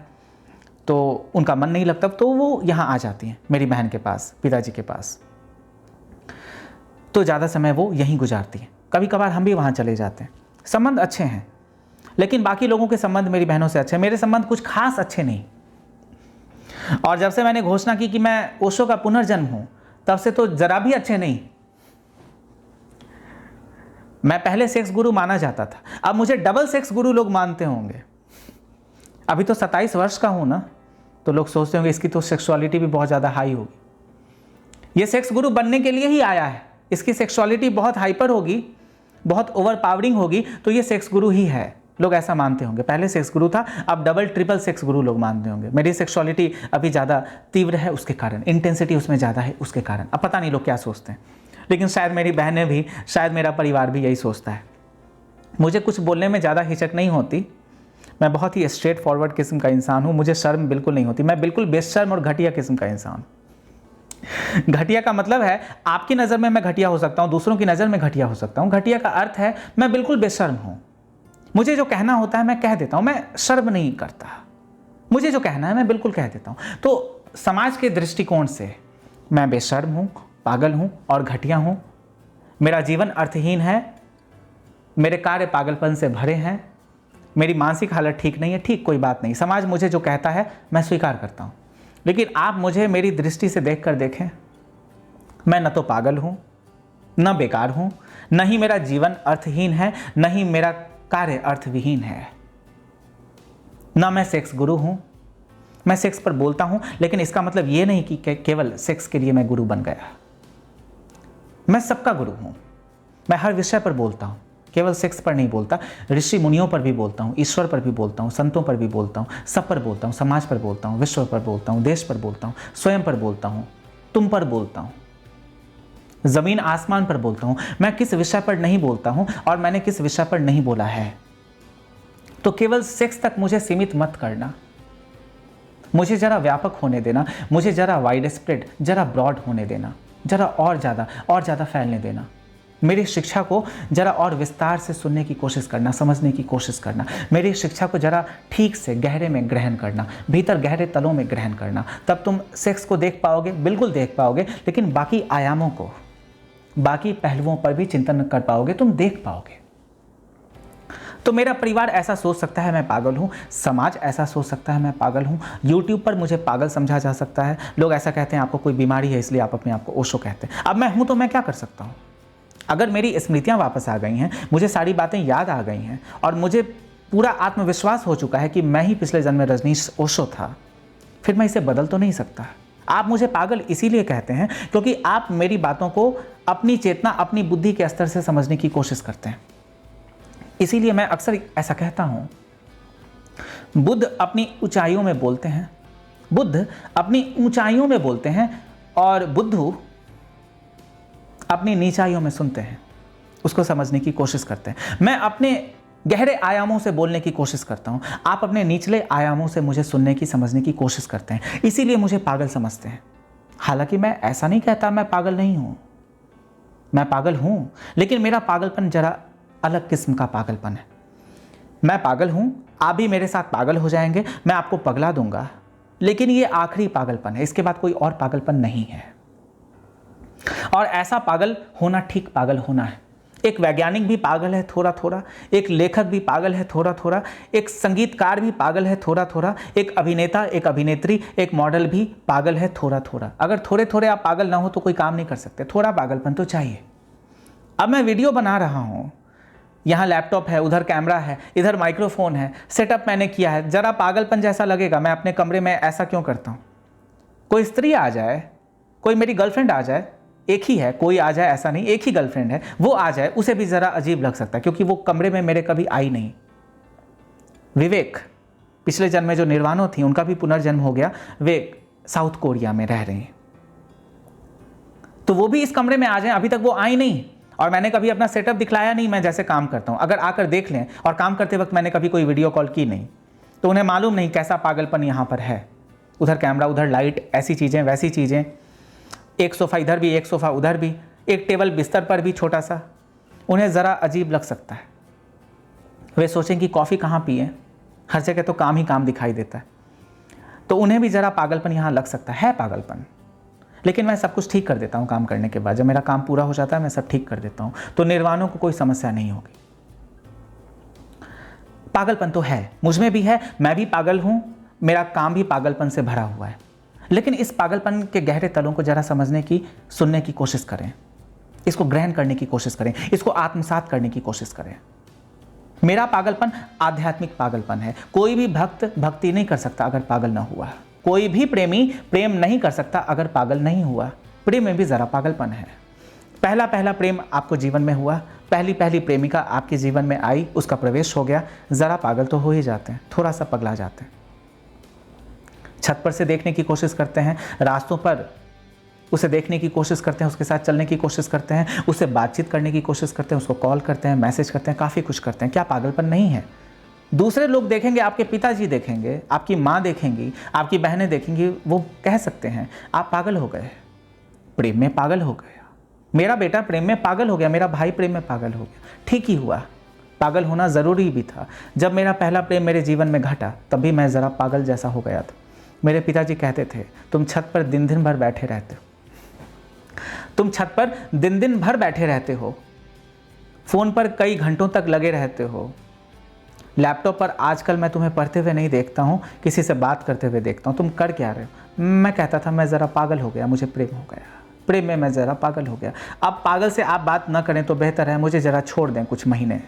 तो उनका मन नहीं लगता, तो वो यहाँ आ जाती हैं मेरी बहन के पास, पिताजी के पास। तो ज़्यादा समय वो यहीं गुजारती हैं। कभी कभार हम भी वहाँ चले जाते हैं। संबंध अच्छे हैं, लेकिन बाकी लोगों के संबंध मेरी बहनों से अच्छे हैं, मेरे संबंध कुछ खास अच्छे नहीं। और जब से मैंने घोषणा की कि मैं ओशो का पुनर्जन्म हूं, तब से तो जरा भी अच्छे नहीं। मैं पहले सेक्स गुरु माना जाता था, अब मुझे डबल सेक्स गुरु लोग मानते होंगे। अभी तो 27 वर्ष का हूं ना, तो लोग सोचते होंगे इसकी तो सेक्सुअलिटी भी बहुत ज़्यादा हाई होगी। ये सेक्स गुरु बनने के लिए ही आया है, इसकी सेक्सुअलिटी बहुत हाइपर होगी, बहुत ओवर पावरिंग होगी, तो ये सेक्स गुरु ही है, लोग ऐसा मानते होंगे। पहले सेक्स गुरु था, अब डबल ट्रिपल सेक्स गुरु लोग मानते होंगे। मेरी सेक्सुअलिटी अभी ज़्यादा तीव्र है, उसके कारण इंटेंसिटी उसमें ज़्यादा है, उसके कारण। अब पता नहीं लोग क्या सोचते हैं, लेकिन शायद मेरी बहनें भी, शायद मेरा परिवार भी यही सोचता है। मुझे कुछ बोलने में ज़्यादा हिचक नहीं होती, मैं बहुत ही स्ट्रेट फॉरवर्ड किस्म का इंसान हूँ, मुझे शर्म बिल्कुल नहीं होती। मैं बिल्कुल बेशर्म और घटिया किस्म का इंसान। घटिया का मतलब है आपकी नज़र में मैं घटिया हो सकता हूं, दूसरों की नज़र में घटिया हो सकता हूं। घटिया का अर्थ है मैं बिल्कुल बेशर्म हूं। मुझे जो कहना होता है मैं कह देता हूं, मैं शर्म नहीं करता। मुझे जो कहना है मैं बिल्कुल कह देता हूं। तो समाज के दृष्टिकोण से मैं बेशर्म हूं, पागल हूं और घटिया हूं। मेरा जीवन अर्थहीन है, मेरे कार्य पागलपन से भरे हैं, मेरी मानसिक हालत ठीक नहीं है, ठीक कोई बात नहीं, समाज मुझे जो कहता है मैं स्वीकार करता हूँ। लेकिन आप मुझे मेरी दृष्टि से देख कर देखें, मैं न तो पागल हूँ, न बेकार हूँ, न ही मेरा जीवन अर्थहीन है, न ही मेरा कार्य अर्थविहीन है। न मैं सेक्स गुरु हूँ, मैं सेक्स पर बोलता हूँ, लेकिन इसका मतलब ये नहीं कि केवल सेक्स के लिए मैं गुरु बन गया। मैं सबका गुरु हूँ, मैं हर विषय पर बोलता हूँ, केवल सेक्स पर नहीं बोलता, ऋषि मुनियों पर भी बोलता हूँ, ईश्वर पर भी बोलता हूँ, संतों पर भी बोलता हूँ, सब पर बोलता हूँ, समाज पर बोलता हूँ, विश्व पर बोलता हूँ, देश पर बोलता हूँ, स्वयं पर बोलता हूँ, तुम पर बोलता हूँ, जमीन आसमान पर बोलता हूँ। मैं किस विषय पर नहीं बोलता हूँ और मैंने किस विषय पर नहीं बोला है। तो केवल सेक्स तक मुझे सीमित मत करना, मुझे जरा व्यापक होने देना, मुझे जरा वाइड स्प्रेड, जरा ब्रॉड होने देना, जरा और ज़्यादा फैलने देना। मेरी शिक्षा को जरा और विस्तार से सुनने की कोशिश करना, समझने की कोशिश करना, मेरी शिक्षा को जरा ठीक से गहरे में ग्रहण करना, भीतर गहरे तलों में ग्रहण करना। तब तुम सेक्स को देख पाओगे, बिल्कुल देख पाओगे, लेकिन बाकी आयामों को, बाकी पहलुओं पर भी चिंतन कर पाओगे, तुम देख पाओगे। तो मेरा परिवार ऐसा सोच सकता है मैं पागल हूँ, समाज ऐसा सोच सकता है मैं पागल हूँ, यूट्यूब पर मुझे पागल समझा जा सकता है, लोग ऐसा कहते हैं आपको कोई बीमारी है इसलिए आप अपने आप को ओशो कहते हैं। अब मैं हूँ तो मैं क्या कर सकता हूँ? अगर मेरी स्मृतियाँ वापस आ गई हैं, मुझे सारी बातें याद आ गई हैं और मुझे पूरा आत्मविश्वास हो चुका है कि मैं ही पिछले जन्म में रजनीश ओशो था, फिर मैं इसे बदल तो नहीं सकता। आप मुझे पागल इसीलिए कहते हैं क्योंकि आप मेरी बातों को अपनी चेतना, अपनी बुद्धि के स्तर से समझने की कोशिश करते हैं। इसीलिए मैं अक्सर ऐसा कहता हूं, बुद्ध अपनी ऊंचाइयों में बोलते हैं, बुद्ध अपनी ऊंचाइयों में बोलते हैं और बुद्धू अपनी नीचाइयों में सुनते हैं, उसको समझने की कोशिश करते हैं। मैं अपने गहरे आयामों से बोलने की कोशिश करता हूं, आप अपने निचले आयामों से मुझे सुनने की, समझने की कोशिश करते हैं, इसीलिए मुझे पागल समझते हैं। हालांकि मैं ऐसा नहीं कहता मैं पागल नहीं हूं, मैं पागल हूं, लेकिन मेरा पागलपन जरा अलग किस्म का पागलपन है। मैं पागल हूं, आप भी मेरे साथ पागल हो जाएंगे, मैं आपको पगला दूंगा, लेकिन ये आखिरी पागलपन है, इसके बाद कोई और पागलपन नहीं है। और ऐसा पागल होना ठीक पागल होना है। एक वैज्ञानिक भी पागल है थोड़ा थोड़ा, एक लेखक भी पागल है थोड़ा थोड़ा, एक संगीतकार भी पागल है थोड़ा थोड़ा, एक अभिनेता, एक अभिनेत्री, एक मॉडल भी पागल है थोड़ा थोड़ा। अगर थोड़े थोड़े आप पागल ना हो तो कोई काम नहीं कर सकते, थोड़ा पागलपन तो चाहिए। अब मैं वीडियो बना रहा हूं, यहाँ लैपटॉप है, उधर कैमरा है, इधर माइक्रोफोन है, सेटअप मैंने किया है, जरा पागलपन जैसा लगेगा। मैं अपने कमरे में ऐसा क्यों करता हूँ? कोई स्त्री आ जाए, कोई मेरी गर्लफ्रेंड आ जाए, एक ही है, कोई आ जाए ऐसा नहीं, एक ही गर्लफ्रेंड है, वो आ जाए, उसे भी जरा अजीब लग सकता है क्योंकि वो कमरे में मेरे कभी आई नहीं। विवेक पिछले जन्म में जो निर्वाणों थी उनका भी पुनर्जन्म हो गया, वे साउथ कोरिया में रह रही हैं, तो वो भी इस कमरे में आ जाए, अभी तक वो आई नहीं और मैंने कभी अपना सेटअप दिखलाया नहीं, मैं जैसे काम करता हूं। अगर आकर देख लें, और काम करते वक्त मैंने कभी कोई वीडियो कॉल की नहीं, तो उन्हें मालूम नहीं कैसा पागलपन यहां पर है। उधर कैमरा, उधर लाइट, ऐसी चीजें वैसी चीजें, एक सोफा इधर भी, एक सोफा उधर भी, एक टेबल बिस्तर पर भी छोटा सा, उन्हें जरा अजीब लग सकता है। वे सोचें कि कॉफी कहाँ पिए, हर जगह तो काम ही काम दिखाई देता है, तो उन्हें भी जरा पागलपन यहां लग सकता है पागलपन। लेकिन मैं सब कुछ ठीक कर देता हूं काम करने के बाद, जब मेरा काम पूरा हो जाता है मैं सब ठीक कर देता हूं, तो निर्वाणों को कोई समस्या नहीं होगी। पागलपन तो है, मुझ में भी है, मैं भी पागल हूं, मेरा काम भी पागलपन से भरा हुआ है। लेकिन इस पागलपन के गहरे तलों को जरा समझने की, सुनने की कोशिश करें, इसको ग्रहण करने की कोशिश करें, इसको आत्मसात करने की कोशिश करें। मेरा पागलपन आध्यात्मिक पागलपन है। कोई भी भक्त भक्ति नहीं कर सकता अगर पागल ना हुआ, कोई भी प्रेमी प्रेम नहीं कर सकता अगर पागल नहीं हुआ। प्रेम में भी जरा पागलपन है। पहला पहला प्रेम आपको जीवन में हुआ, पहली पहली प्रेमिका आपके जीवन में आई, उसका प्रवेश हो गया, जरा पागल तो हो ही जाते हैं, थोड़ा सा पगला जाते हैं। छत पर से देखने की कोशिश करते हैं, रास्तों पर उसे देखने की कोशिश करते हैं, उसके साथ चलने की कोशिश करते हैं, उससे बातचीत करने की कोशिश करते हैं, उसको कॉल करते हैं, मैसेज करते हैं, काफ़ी कुछ करते हैं। क्या पागलपन नहीं है? दूसरे लोग देखेंगे, आपके पिताजी देखेंगे, आपकी माँ देखेंगी, आपकी बहनें देखेंगी, वो कह सकते हैं आप पागल हो गए, प्रेम में पागल हो गया, मेरा बेटा प्रेम में पागल हो गया, मेरा भाई प्रेम में पागल हो गया। ठीक ही हुआ, पागल होना ज़रूरी भी था। जब मेरा पहला प्रेम मेरे जीवन में घटा तब भी मैं ज़रा पागल जैसा हो गया था। मेरे पिताजी कहते थे तुम छत पर दिन दिन भर बैठे रहते हो, तुम छत पर दिन दिन भर बैठे रहते हो, फ़ोन पर कई घंटों तक लगे रहते हो। लैपटॉप पर आजकल मैं तुम्हें पढ़ते हुए नहीं देखता हूँ, किसी से बात करते हुए देखता हूँ। तुम कर क्या रहे हो? मैं कहता था मैं ज़रा पागल हो गया, मुझे प्रेम हो गया, प्रेम में मैं ज़रा पागल हो गया। अब पागल से आप बात ना करें तो बेहतर है, मुझे ज़रा छोड़ दें कुछ महीने,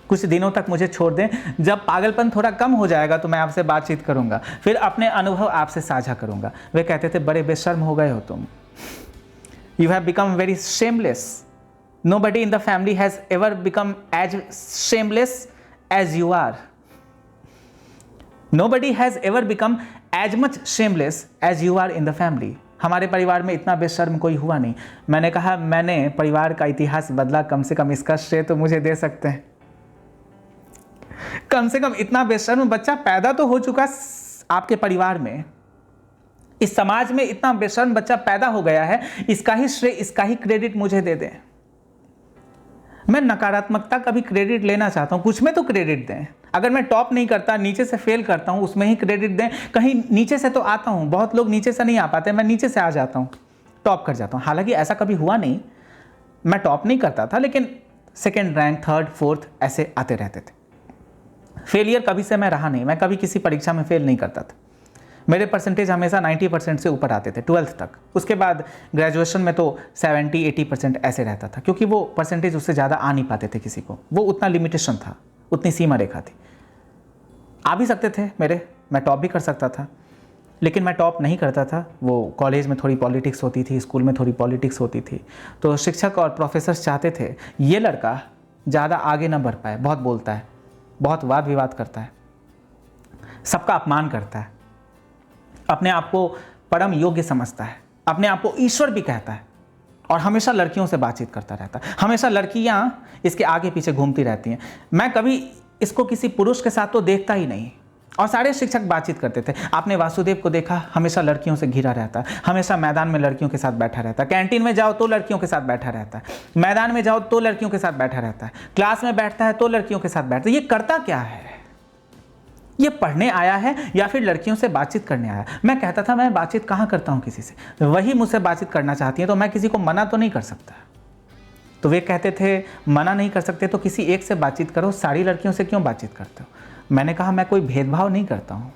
कुछ दिनों तक मुझे छोड़ दें। जब पागलपन थोड़ा कम हो जाएगा तो मैं आपसे बातचीत करूँगा, फिर अपने अनुभव आपसे साझा करूँगा। वे कहते थे बड़े बेशर्म हो गए हो तुम, you have become very shameless. Nobody in the family has ever become as shameless as you are. Nobody has ever become as much shameless as you are in the family. हमारे परिवार में इतना बेशर्म कोई हुआ नहीं। मैंने कहा मैंने परिवार का इतिहास बदला, कम से कम इसका श्रेय तो मुझे दे सकते हैं। कम से कम इतना बेशर्म बच्चा पैदा तो हो चुका आपके परिवार में, इस समाज में इतना बेशर्म बच्चा पैदा हो गया है, इसका ही श्रेय, इसका ही क्रेडिट मुझे दे दें। मैं नकारात्मकता का भी क्रेडिट लेना चाहता हूं, कुछ में तो क्रेडिट दें। अगर मैं टॉप नहीं करता, नीचे से फेल करता हूं, उसमें ही क्रेडिट दें। कहीं नीचे से तो आता हूं, बहुत लोग नीचे से नहीं आ पाते, मैं नीचे से आ जाता हूं, टॉप कर जाता हूं। हालांकि ऐसा कभी हुआ नहीं, मैं टॉप नहीं करता था, लेकिन सेकेंड रैंक, थर्ड, फोर्थ ऐसे आते रहते थे। फेलियर कभी से मैं रहा नहीं, मैं कभी किसी परीक्षा में फेल नहीं करता था। मेरे परसेंटेज हमेशा 90% से ऊपर आते थे 12th तक। उसके बाद ग्रेजुएशन में तो 70-80% ऐसे रहता था, क्योंकि वो परसेंटेज उससे ज़्यादा आ नहीं पाते थे किसी को, वो उतना लिमिटेशन था, उतनी सीमा रेखा थी। आ भी सकते थे मेरे, मैं टॉप भी कर सकता था, लेकिन मैं टॉप नहीं करता था। वो कॉलेज में थोड़ी पॉलिटिक्स होती थी, स्कूल में थोड़ी पॉलिटिक्स होती थी, तो शिक्षक और प्रोफेसर्स चाहते थे ये लड़का ज़्यादा आगे ना बढ़ पाए, बहुत बोलता है, बहुत वाद विवाद करता है, सबका अपमान करता है, अपने आप को परम योग्य समझता है, अपने आप को ईश्वर भी कहता है, और हमेशा लड़कियों से बातचीत करता रहता है। हमेशा लड़कियां इसके आगे पीछे घूमती रहती हैं। मैं कभी इसको किसी पुरुष के साथ तो देखता ही नहीं, और सारे शिक्षक बातचीत करते थे। आपने वासुदेव को देखा, हमेशा लड़कियों से घिरा रहता है, हमेशा मैदान में लड़कियों के साथ बैठा रहता है, कैंटीन में जाओ तो लड़कियों के साथ बैठा रहता है, मैदान में जाओ तो लड़कियों के साथ बैठा रहता है, क्लास में बैठता है तो लड़कियों के साथ बैठता है। ये करता क्या है? ये पढ़ने आया है या फिर लड़कियों से बातचीत करने आया? मैं कहता था मैं बातचीत कहाँ करता हूँ किसी से, वही मुझसे बातचीत करना चाहती है, तो मैं किसी को मना तो नहीं कर सकता। तो वे कहते थे मना नहीं कर सकते तो किसी एक से बातचीत करो, सारी लड़कियों से क्यों बातचीत करते हो? मैंने कहा मैं कोई भेदभाव नहीं करता हूँ,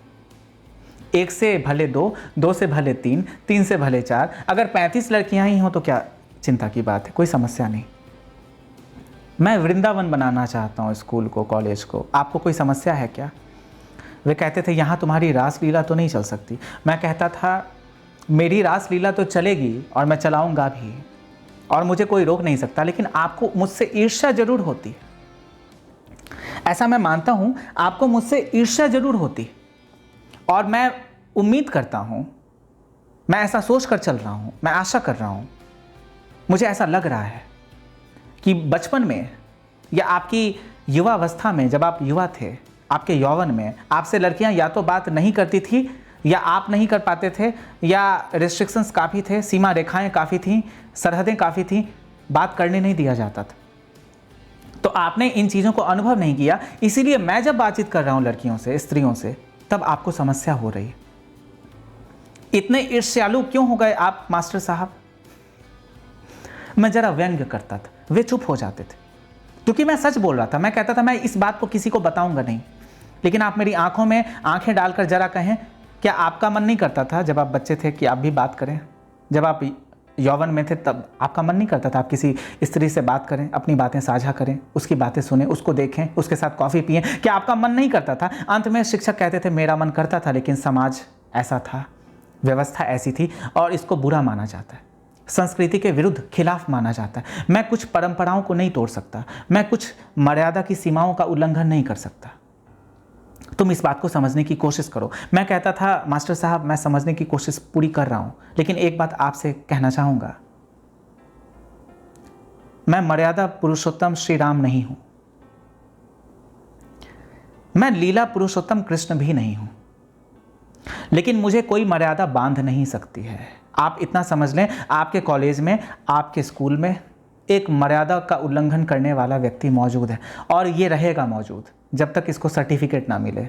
एक से भले दो, दो से भले तीन, तीन से भले चार, अगर 35 लड़कियाँ ही हों तो क्या चिंता की बात है, कोई समस्या नहीं। मैं वृंदावन बनाना चाहता हूँ स्कूल को, कॉलेज को, आपको कोई समस्या है क्या? वे कहते थे यहाँ तुम्हारी रासलीला तो नहीं चल सकती। मैं कहता था मेरी रासलीला तो चलेगी और मैं चलाऊंगा भी, और मुझे कोई रोक नहीं सकता, लेकिन आपको मुझसे ईर्ष्या जरूर होती। ऐसा मैं मानता हूँ, आपको मुझसे ईर्ष्या जरूर होती, और मैं उम्मीद करता हूँ, मैं ऐसा सोच कर चल रहा हूँ, मैं आशा कर रहा हूँ, मुझे ऐसा लग रहा है कि बचपन में या आपकी युवावस्था में, जब आप युवा थे, आपके यौवन में आपसे लड़कियां या तो बात नहीं करती थी, या आप नहीं कर पाते थे, या रिस्ट्रिक्शंस काफ़ी थे, सीमा रेखाएं काफ़ी थीं, सरहदें काफ़ी थीं, बात करने नहीं दिया जाता था। तो आपने इन चीज़ों को अनुभव नहीं किया, इसीलिए मैं जब बातचीत कर रहा हूं लड़कियों से, स्त्रियों से, तब आपको समस्या हो रही है। इतने ईर्ष्यालु क्यों हो गए आप मास्टर साहब? मैं जरा व्यंग्य करता था, वे चुप हो जाते थे, क्योंकि मैं सच बोल रहा था। मैं कहता था मैं इस बात को किसी को बताऊंगा नहीं, लेकिन आप मेरी आंखों में आंखें डालकर जरा कहें, क्या आपका मन नहीं करता था जब आप बच्चे थे कि आप भी बात करें? जब आप यौवन में थे तब आपका मन नहीं करता था आप किसी स्त्री से बात करें, अपनी बातें साझा करें, उसकी बातें सुनें, उसको देखें, उसके साथ कॉफ़ी पिएं? क्या आपका मन नहीं करता था? अंत में शिक्षक कहते थे मेरा मन करता था, लेकिन समाज ऐसा था, व्यवस्था ऐसी थी, और इसको बुरा माना जाता है, संस्कृति के विरुद्ध, खिलाफ माना जाता है। मैं कुछ परंपराओं को नहीं तोड़ सकता, मैं कुछ मर्यादा की सीमाओं का उल्लंघन नहीं कर सकता। तुम इस बात को समझने की कोशिश करो। मैं कहता था मास्टर साहब मैं समझने की कोशिश पूरी कर रहा हूं, लेकिन एक बात आपसे कहना चाहूंगा, मैं मर्यादा पुरुषोत्तम श्री राम नहीं हूं, मैं लीला पुरुषोत्तम कृष्ण भी नहीं हूं, लेकिन मुझे कोई मर्यादा बांध नहीं सकती है। आप इतना समझ लें, आपके कॉलेज में, आपके स्कूल में एक मर्यादा का उल्लंघन करने वाला व्यक्ति मौजूद है, और ये रहेगा मौजूद जब तक इसको सर्टिफिकेट ना मिले,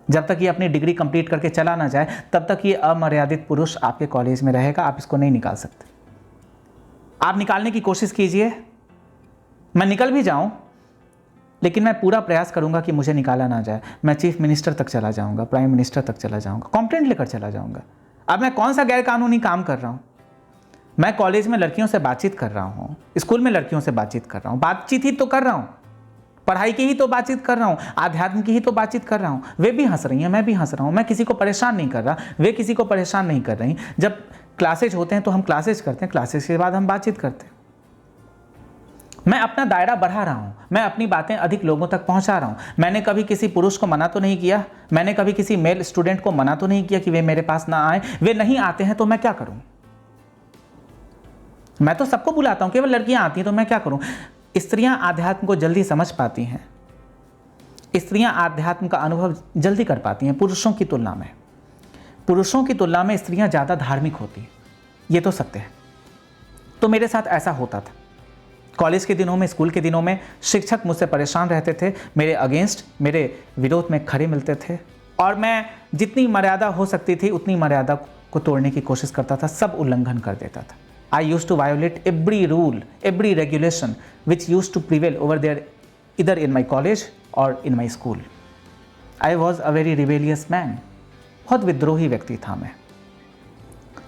जब तक ये अपनी डिग्री कंप्लीट करके चला ना जाए, तब तक ये अमर्यादित पुरुष आपके कॉलेज में रहेगा। आप इसको नहीं निकाल सकते। आप निकालने की कोशिश कीजिए, मैं निकल भी जाऊं, लेकिन मैं पूरा प्रयास करूंगा कि मुझे निकाला ना जाए। मैं चीफ मिनिस्टर तक चला जाऊंगा, प्राइम मिनिस्टर तक चला जाऊंगा, कॉम्प्लेंट लेकर चला जाऊंगा। अब मैं कौन सा गैरकानूनी काम कर रहा हूं? मैं कॉलेज में लड़कियों से बातचीत कर रहा हूं, स्कूल में लड़कियों से बातचीत कर रहा हूं, बातचीत ही तो कर रहा हूं, पढ़ाई की ही तो बातचीत कर रहा हूं, आध्यात्म की ही तो बातचीत कर रहा हूं। वे भी हंस रही हैं, मैं भी हंस रहा हूं, मैं किसी को परेशान नहीं कर रहा, वे किसी को परेशान नहीं कर रही। जब क्लासेज होते हैं तो हम क्लासेज करते हैं, क्लासेज के बाद हम बातचीत करते हैं। मैं अपना दायरा बढ़ा रहा हूं, मैं अपनी बातें अधिक लोगों तक पहुंचा रहा हूं। मैंने कभी किसी पुरुष को मना तो नहीं किया, मैंने कभी किसी मेल स्टूडेंट को मना तो नहीं किया कि वे मेरे पास ना आए। वे नहीं आते हैं तो मैं क्या करूं? मैं तो सबको बुलाता हूं, केवल लड़कियां आती हैं तो मैं क्या करूं? स्त्रियां आध्यात्म को जल्दी समझ पाती हैं, स्त्रियां आध्यात्म का अनुभव जल्दी कर पाती हैं पुरुषों की तुलना में। पुरुषों की तुलना में स्त्रियां ज़्यादा धार्मिक होती हैं, ये तो सत्य है। तो मेरे साथ ऐसा होता था। कॉलेज के दिनों में, स्कूल के दिनों में शिक्षक मुझसे परेशान रहते थे, मेरे अगेंस्ट, मेरे विरोध में खड़े मिलते थे, और मैं जितनी मर्यादा हो सकती थी उतनी मर्यादा को तोड़ने की कोशिश करता था, सब उल्लंघन कर देता था। I used to violate every rule, every regulation which used to prevail over there, either in my college or in my school. I was a very rebellious man. बहुत विद्रोही व्यक्ति था मैं।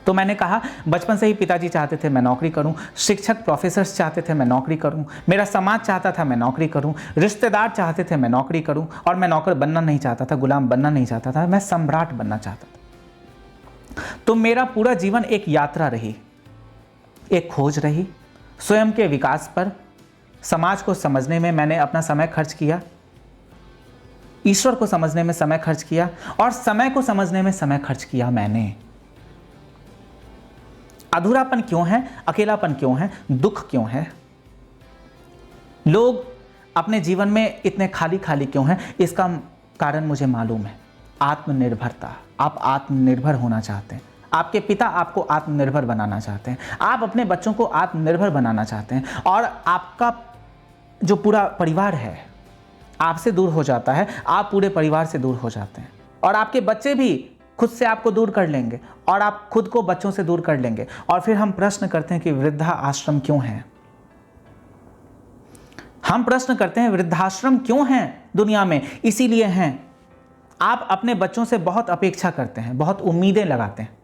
तो मैंने कहा, बचपन से ही पिताजी चाहते थे मैं नौकरी करूं, शिक्षक प्रोफेसर्स चाहते थे मैं नौकरी करूं, मेरा समाज चाहता था मैं नौकरी करूं, रिश्तेदार चाहते थे मैं नौकरी करूं, और मैं नौकर बनना नहीं चाहता था, गुलाम बनना नहीं चाहता था, मैं सम्राट बनना चाहता था। तो मेरा पूरा जीवन एक यात्रा रही, एक खोज रही। स्वयं के विकास पर, समाज को समझने में मैंने अपना समय खर्च किया, ईश्वर को समझने में समय खर्च किया, और समय को समझने में समय खर्च किया मैंने। अधूरापन क्यों है, अकेलापन क्यों है, दुख क्यों है, लोग अपने जीवन में इतने खाली खाली क्यों हैं, इसका कारण मुझे मालूम है। आत्मनिर्भरता। आप आत्मनिर्भर होना चाहते हैं, आपके पिता आपको आत्मनिर्भर बनाना चाहते हैं, आप अपने बच्चों को आत्मनिर्भर बनाना चाहते हैं, और आपका जो पूरा परिवार है आपसे दूर हो जाता है, आप पूरे परिवार से दूर हो जाते हैं, और आपके बच्चे भी खुद से आपको दूर कर लेंगे, और आप खुद को बच्चों से दूर कर लेंगे। और फिर हम प्रश्न करते हैं कि वृद्धा आश्रम क्यों है? हम प्रश्न करते हैं वृद्धाश्रम क्यों हैं दुनिया में? इसीलिए हैं, आप अपने बच्चों से बहुत अपेक्षा करते हैं, बहुत उम्मीदें लगाते हैं,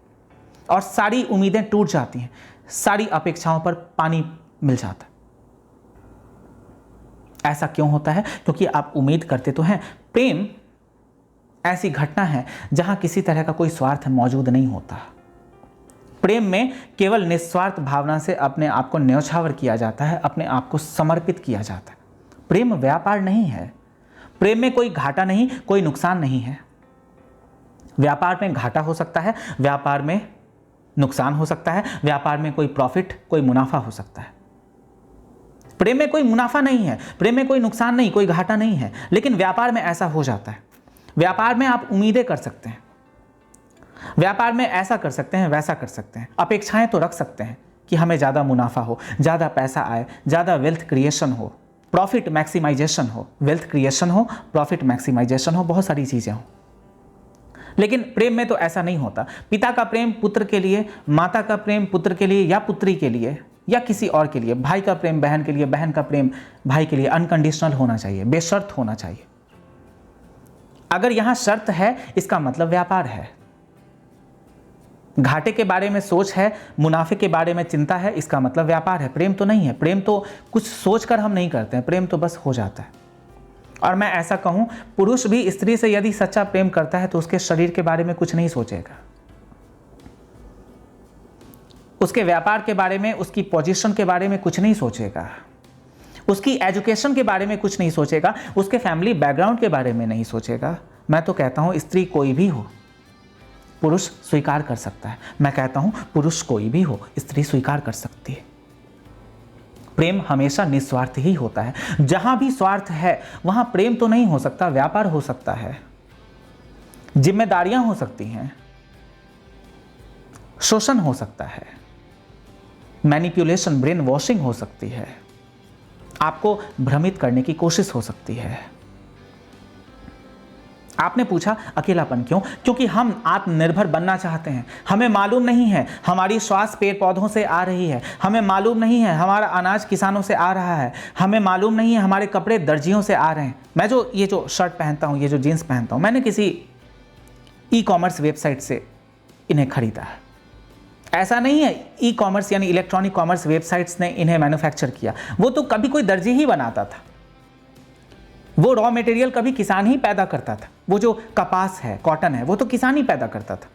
और सारी उम्मीदें टूट जाती हैं, सारी अपेक्षाओं पर पानी मिल जाता है। ऐसा क्यों होता है? क्योंकि आप उम्मीद करते तो हैं। प्रेम ऐसी घटना है जहां किसी तरह का कोई स्वार्थ मौजूद नहीं होता। प्रेम में केवल निस्वार्थ भावना से अपने आप को न्यौछावर किया जाता है, अपने आप को समर्पित किया जाता है। प्रेम व्यापार नहीं है। प्रेम में कोई घाटा नहीं, कोई नुकसान नहीं है। व्यापार में घाटा हो सकता है, व्यापार में नुकसान हो सकता है, व्यापार में कोई प्रॉफिट, कोई मुनाफा हो सकता है। प्रेम में कोई मुनाफा नहीं है, प्रेम में कोई नुकसान नहीं, कोई घाटा नहीं है, लेकिन व्यापार में ऐसा हो जाता है। व्यापार में आप उम्मीदें कर सकते हैं, व्यापार में ऐसा कर सकते हैं, वैसा कर सकते हैं, अपेक्षाएं तो रख सकते हैं कि हमें ज़्यादा मुनाफा हो, ज़्यादा पैसा आए, ज़्यादा वेल्थ क्रिएशन हो, प्रॉफिट मैक्सिमाइजेशन हो, वेल्थ क्रिएशन हो, प्रॉफिट मैक्सिमाइजेशन हो, बहुत सारी चीज़ें हों। लेकिन प्रेम में तो ऐसा नहीं होता। पिता का प्रेम पुत्र के लिए, माता का प्रेम पुत्र के लिए या पुत्री के लिए या किसी और के लिए, भाई का प्रेम बहन के लिए, बहन का प्रेम भाई के लिए अनकंडीशनल होना चाहिए, बेशर्त होना चाहिए। अगर यहां शर्त है, इसका मतलब व्यापार है। घाटे के बारे में सोच है, मुनाफे के बारे में चिंता है, इसका मतलब व्यापार है। प्रेम तो नहीं है। प्रेम तो कुछ सोचकर हम नहीं करते हैं, प्रेम तो बस हो जाता है। और मैं ऐसा कहूं, पुरुष भी स्त्री से यदि सच्चा प्रेम करता है तो उसके शरीर के बारे में कुछ नहीं सोचेगा, उसके व्यापार के बारे में, उसकी पोजीशन के बारे में कुछ नहीं सोचेगा, उसकी एजुकेशन के बारे में कुछ नहीं सोचेगा, उसके फैमिली बैकग्राउंड के बारे में नहीं सोचेगा। मैं तो कहता हूं स्त्री कोई भी हो, पुरुष स्वीकार कर सकता है। मैं कहता हूं पुरुष कोई भी हो, स्त्री स्वीकार कर सकती है। प्रेम हमेशा निस्वार्थ ही होता है। जहां भी स्वार्थ है वहां प्रेम तो नहीं हो सकता, व्यापार हो सकता है, जिम्मेदारियां हो सकती हैं, शोषण हो सकता है, मैनिपुलेशन, ब्रेन वॉशिंग हो सकती है, आपको भ्रमित करने की कोशिश हो सकती है, आपने पूछा अकेलापन क्यों? क्योंकि हम आत्मनिर्भर बनना चाहते हैं। हमें मालूम नहीं है हमारी श्वास पेड़ पौधों से आ रही है, हमें मालूम नहीं है हमारा अनाज किसानों से आ रहा है, हमें मालूम नहीं है हमारे कपड़े दर्जियों से आ रहे हैं। मैं ये जो शर्ट पहनता हूँ, ये जो जीन्स पहनता हूँ, मैंने किसी ई कॉमर्स वेबसाइट से इन्हें खरीदा है। ऐसा नहीं है ई कॉमर्स यानी इलेक्ट्रॉनिक कॉमर्स वेबसाइट्स ने इन्हें मैन्युफैक्चर किया। वो तो कभी कोई दर्जी ही बनाता था, वो रॉ मटेरियल कभी किसान ही पैदा करता था। वो जो कपास है, कॉटन है, वो तो किसान ही पैदा करता था।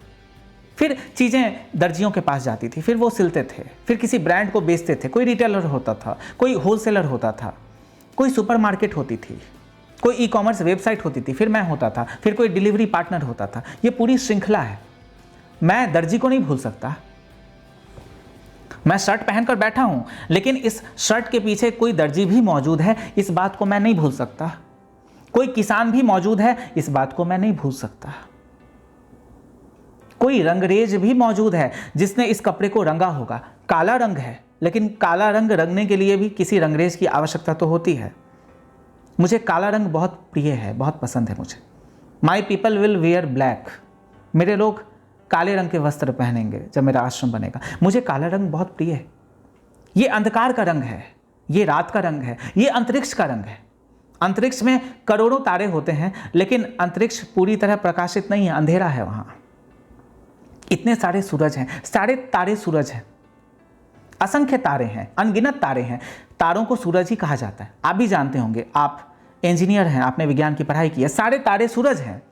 फिर चीज़ें दर्जियों के पास जाती थी, फिर वो सिलते थे, फिर किसी ब्रांड को बेचते थे। कोई रिटेलर होता था, कोई होलसेलर होता था, कोई सुपरमार्केट होती थी, कोई ई कॉमर्स वेबसाइट होती थी, फिर मैं होता था, फिर कोई डिलीवरी पार्टनर होता था। ये पूरी श्रृंखला है। मैं दर्जी को नहीं भूल सकता। मैं शर्ट पहनकर बैठा हूं, लेकिन इस शर्ट के पीछे कोई दर्जी भी मौजूद है, इस बात को मैं नहीं भूल सकता। कोई किसान भी मौजूद है, इस बात को मैं नहीं भूल सकता। कोई रंगरेज भी मौजूद है जिसने इस कपड़े को रंगा होगा। काला रंग है, लेकिन काला रंग रंगने के लिए भी किसी रंगरेज की आवश्यकता तो होती है। मुझे काला रंग बहुत प्रिय है, बहुत पसंद है मुझे। My people will wear black. मेरे लोग काले रंग के वस्त्र पहनेंगे जब मेरा आश्रम बनेगा। मुझे काला रंग बहुत प्रिय है। ये अंधकार का रंग है, ये रात का रंग है, ये अंतरिक्ष का रंग है। अंतरिक्ष में करोड़ों तारे होते हैं, लेकिन अंतरिक्ष पूरी तरह प्रकाशित नहीं है, अंधेरा है वहां। इतने सारे सूरज हैं, सारे तारे सूरज हैं, असंख्य तारे हैं, अनगिनत तारे हैं। तारों को सूरज ही कहा जाता है। आप भी जानते होंगे, आप इंजीनियर हैं, आपने विज्ञान की पढ़ाई की है। सारे तारे सूरज हैं।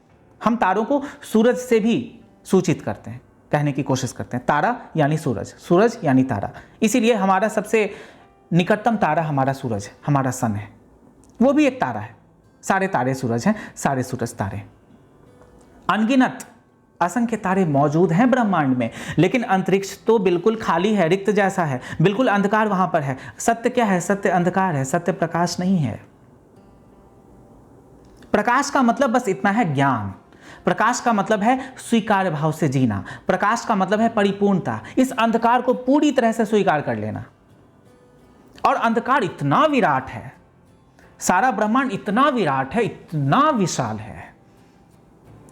हम तारों को सूरज से भी सूचित करते हैं, कहने की कोशिश करते हैं। तारा यानी सूरज, सूरज यानी तारा। इसीलिए हमारा सबसे निकटतम तारा हमारा सूरज है, हमारा सन है। वो भी एक तारा है। सारे तारे सूरज हैं, सारे सूरज तारे। अनगिनत असंख्य तारे मौजूद हैं ब्रह्मांड में, लेकिन अंतरिक्ष तो बिल्कुल खाली है, रिक्त जैसा है, बिल्कुल अंधकार वहां पर है। सत्य क्या है? सत्य अंधकार है, सत्य प्रकाश नहीं है। प्रकाश का मतलब बस इतना है, ज्ञान। प्रकाश का मतलब है स्वीकार भाव से जीना। प्रकाश का मतलब है परिपूर्णता। इस अंधकार को पूरी तरह से स्वीकार कर लेना। और अंधकार इतना विराट है, सारा ब्रह्मांड इतना विराट है, इतना विशाल है,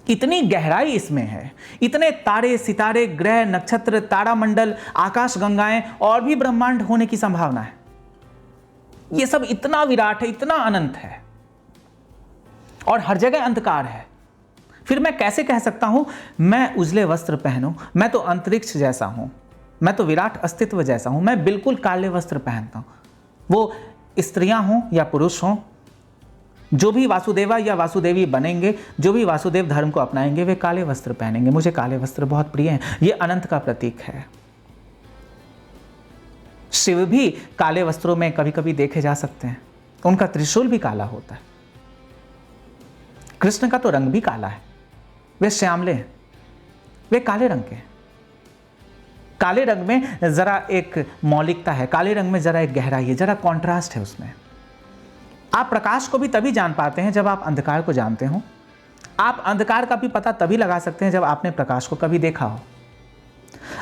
इतनी गहराई इसमें है, इतने तारे, सितारे, ग्रह, नक्षत्र, तारामंडल, आकाश गंगाएं और भी ब्रह्मांड होने की संभावना है। यह सब इतना विराट है, इतना अनंत है, और हर जगह अंधकार है। फिर मैं कैसे कह सकता हूं मैं उजले वस्त्र पहनूं? मैं तो अंतरिक्ष जैसा हूं, मैं तो विराट अस्तित्व जैसा हूं। मैं बिल्कुल काले वस्त्र पहनता हूं। वो स्त्रियां हों या पुरुष हों, जो भी वासुदेवा या वासुदेवी बनेंगे, जो भी वासुदेव धर्म को अपनाएंगे, वे काले वस्त्र पहनेंगे। मुझे काले वस्त्र बहुत प्रिय हैं। ये अनंत का प्रतीक है। शिव भी काले वस्त्रों में कभी कभी देखे जा सकते हैं। उनका त्रिशूल भी काला होता है। कृष्ण का तो रंग भी काला है। वे श्यामले हैं, वे काले रंग के हैं। काले रंग में जरा एक मौलिकता है, काले रंग में जरा एक गहराई है, जरा कॉन्ट्रास्ट है उसमें। आप प्रकाश को भी तभी जान पाते हैं जब आप अंधकार को जानते हो। आप अंधकार का भी पता तभी लगा सकते हैं जब आपने प्रकाश को कभी देखा हो।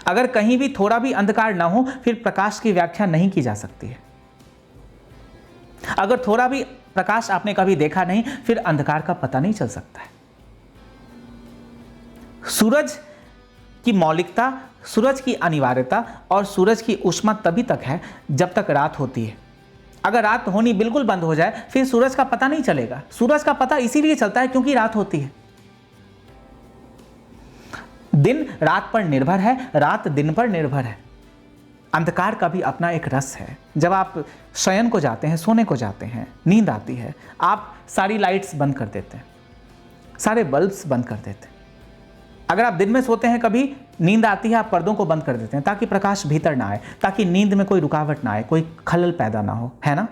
अगर कहीं भी थोड़ा भी अंधकार ना हो, फिर प्रकाश की व्याख्या नहीं की जा सकती है। अगर थोड़ा भी प्रकाश आपने कभी देखा नहीं, फिर अंधकार का पता नहीं चल सकता है। सूरज की मौलिकता, सूरज की अनिवार्यता और सूरज की ऊष्मा तभी तक है जब तक रात होती है। अगर रात होनी बिल्कुल बंद हो जाए, फिर सूरज का पता नहीं चलेगा। सूरज का पता इसीलिए चलता है क्योंकि रात होती है। दिन रात पर निर्भर है, रात दिन पर निर्भर है। अंधकार का भी अपना एक रस है। जब आप शयन को जाते हैं, सोने को जाते हैं, नींद आती है, आप सारी लाइट्स बंद कर देते हैं, सारे बल्ब्स बंद कर देते हैं। अगर आप दिन में सोते हैं, कभी नींद आती है, आप पर्दों को बंद कर देते हैं ताकि प्रकाश भीतर ना आए, ताकि नींद में कोई रुकावट ना आए, कोई खलल पैदा ना हो, है ना?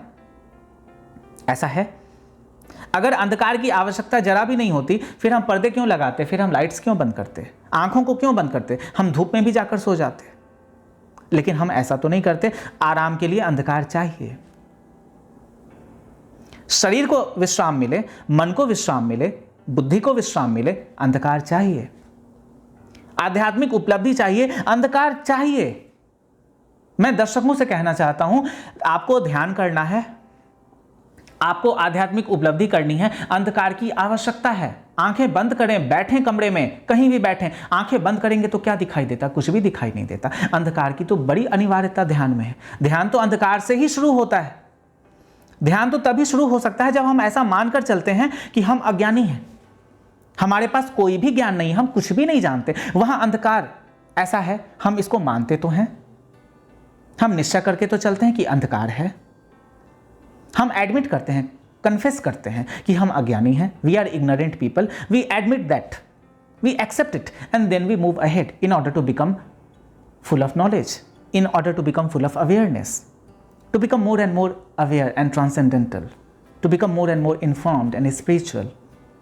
ऐसा है। अगर अंधकार की आवश्यकता जरा भी नहीं होती, फिर हम पर्दे क्यों लगाते? फिर हम लाइट्स क्यों बंद करते? आंखों को क्यों बंद करते? हम धूप में भी जाकर सो जाते। लेकिन हम ऐसा तो नहीं करते। आराम के लिए अंधकार चाहिए। शरीर को विश्राम मिले, मन को विश्राम मिले, बुद्धि को विश्राम मिले, अंधकार चाहिए। आध्यात्मिक उपलब्धि चाहिए, अंधकार चाहिए। मैं दर्शकों से कहना चाहता हूं, आपको ध्यान करना है, आपको आध्यात्मिक उपलब्धि करनी है, अंधकार की आवश्यकता है। आंखें बंद करें, बैठें कमरे में, कहीं भी बैठें, आंखें बंद करेंगे तो क्या दिखाई देता? कुछ भी दिखाई नहीं देता। अंधकार की तो बड़ी अनिवार्यता ध्यान में है। ध्यान तो अंधकार से ही शुरू होता है। ध्यान तो तभी शुरू हो सकता है जब हम ऐसा मानकर चलते हैं कि हम अज्ञानी हैं, हमारे पास कोई भी ज्ञान नहीं, हम कुछ भी नहीं जानते। वहां अंधकार ऐसा है, हम इसको मानते तो हैं, हम निश्चय करके तो चलते हैं कि अंधकार है, हम एडमिट करते हैं, कन्फेस करते हैं कि हम अज्ञानी हैं। We are ignorant people, we admit that, we accept it and then we move ahead in order to become full of knowledge, in order to become full of awareness, to become more and more aware and transcendental, to become more and more informed and spiritual.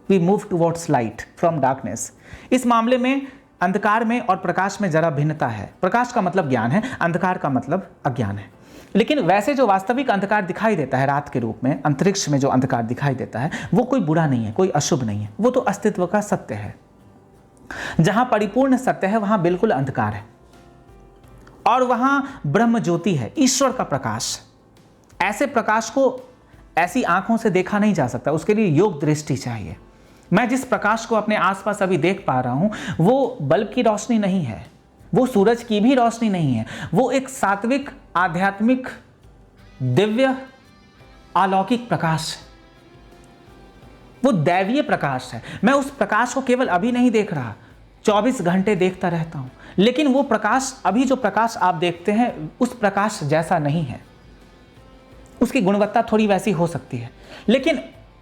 We move towards light from darkness. इस मामले में अंधकार में और प्रकाश में जरा भिन्नता है। प्रकाश का मतलब ज्ञान है, अंधकार का मतलब अज्ञान है। लेकिन वैसे जो वास्तविक अंधकार दिखाई देता है रात के रूप में, अंतरिक्ष में जो अंधकार दिखाई देता है, वो कोई बुरा नहीं है, कोई अशुभ नहीं है, वो तो अस्तित्व का सत्य है। जहां परिपूर्ण सत्य है वहां बिल्कुल अंधकार है, और वहां ब्रह्म ज्योति है, ईश्वर का प्रकाश। ऐसे प्रकाश को ऐसी आंखों से देखा नहीं जा सकता, उसके लिए योग दृष्टि चाहिए। मैं जिस प्रकाश को अपने आसपास अभी देख पा रहा हूं वो बल्ब की रोशनी नहीं है, वो सूरज की भी रोशनी नहीं है, वो एक सात्विक, आध्यात्मिक, दिव्य, अलौकिक प्रकाश है, वो दैवीय प्रकाश है। मैं उस प्रकाश को केवल अभी नहीं देख रहा, 24 घंटे देखता रहता हूं। लेकिन वो प्रकाश, अभी जो प्रकाश आप देखते हैं, उस प्रकाश जैसा नहीं है। उसकी गुणवत्ता थोड़ी वैसी हो सकती है, लेकिन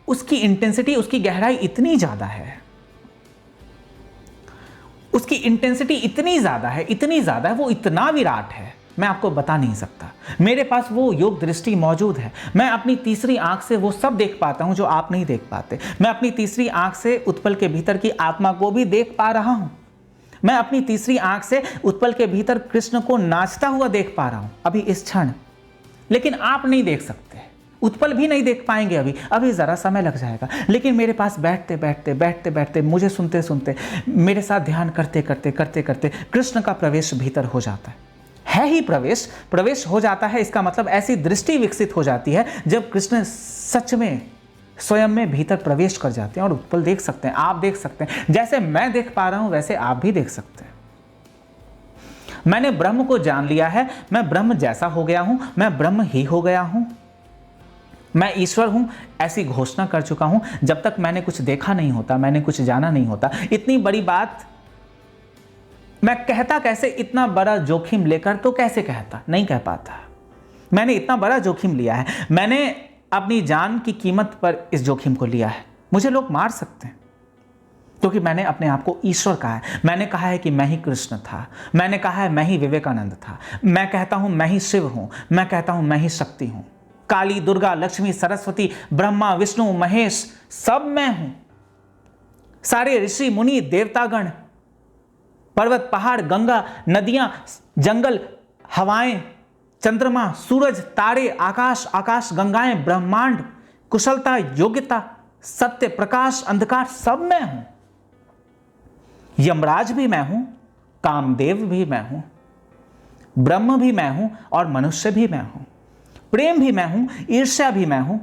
उसकी इंटेंसिटी, उसकी गहराई इतनी ज्यादा है, उसकी इंटेंसिटी इतनी ज्यादा है, इतनी ज्यादा है, वो इतना विराट है, मैं आपको बता नहीं सकता। मेरे पास वो योग दृष्टि मौजूद है। मैं अपनी तीसरी आंख से वो सब देख पाता हूं जो आप नहीं देख पाते। मैं अपनी तीसरी आंख से उत्पल के भीतर की आत्मा को भी देख पा रहा हूं। मैं अपनी तीसरी आंख से उत्पल के भीतर कृष्ण को नाचता हुआ देख पा रहा हूं अभी इस क्षण। लेकिन आप नहीं देख सकते, उत्पल भी नहीं देख पाएंगे अभी जरा समय लग जाएगा। लेकिन मेरे पास बैठते बैठते मुझे सुनते सुनते, मेरे साथ ध्यान करते करते कृष्ण का प्रवेश भीतर हो जाता है ही प्रवेश हो जाता है। इसका मतलब ऐसी दृष्टि विकसित हो जाती है जब कृष्ण सच में स्वयं में भीतर प्रवेश कर जाते हैं और उत्पल देख सकते हैं, आप देख सकते हैं। जैसे मैं देख पा रहा हूं वैसे आप भी देख सकते हैं। मैंने ब्रह्म को जान लिया है, मैं ब्रह्म जैसा हो गया हूं, मैं ब्रह्म ही हो गया हूं, मैं ईश्वर हूं, ऐसी घोषणा कर चुका हूं। जब तक मैंने कुछ देखा नहीं होता, मैंने कुछ जाना नहीं होता। इतनी बड़ी बात मैं कहता कैसे, इतना बड़ा जोखिम लेकर तो कैसे कहता, नहीं कह पाता। मैंने इतना बड़ा जोखिम लिया है, मैंने अपनी जान की कीमत पर इस जोखिम को लिया है। मुझे लोग मार सकते हैं क्योंकि मैंने अपने आप को ईश्वर कहा है। मैंने कहा है कि मैं ही कृष्ण था, मैंने कहा है मैं ही विवेकानंद था, मैं कहता हूं मैं ही शिव हूं, मैं कहता हूं मैं ही शक्ति हूं। काली, दुर्गा, लक्ष्मी, सरस्वती, ब्रह्मा, विष्णु, महेश, सब मैं हूं। सारे ऋषि, मुनि, देवतागण, पर्वत, पहाड़, गंगा, नदियां, जंगल, हवाएं, चंद्रमा, सूरज, तारे, आकाश गंगाएं, ब्रह्मांड, कुशलता, योग्यता, सत्य, प्रकाश, अंधकार, सब मैं हूं। यमराज भी मैं हूं, कामदेव भी मैं हूं, ब्रह्म भी मैं हूं और मनुष्य भी मैं हूं। प्रेम भी मैं हूं, ईर्ष्या भी मैं हूं,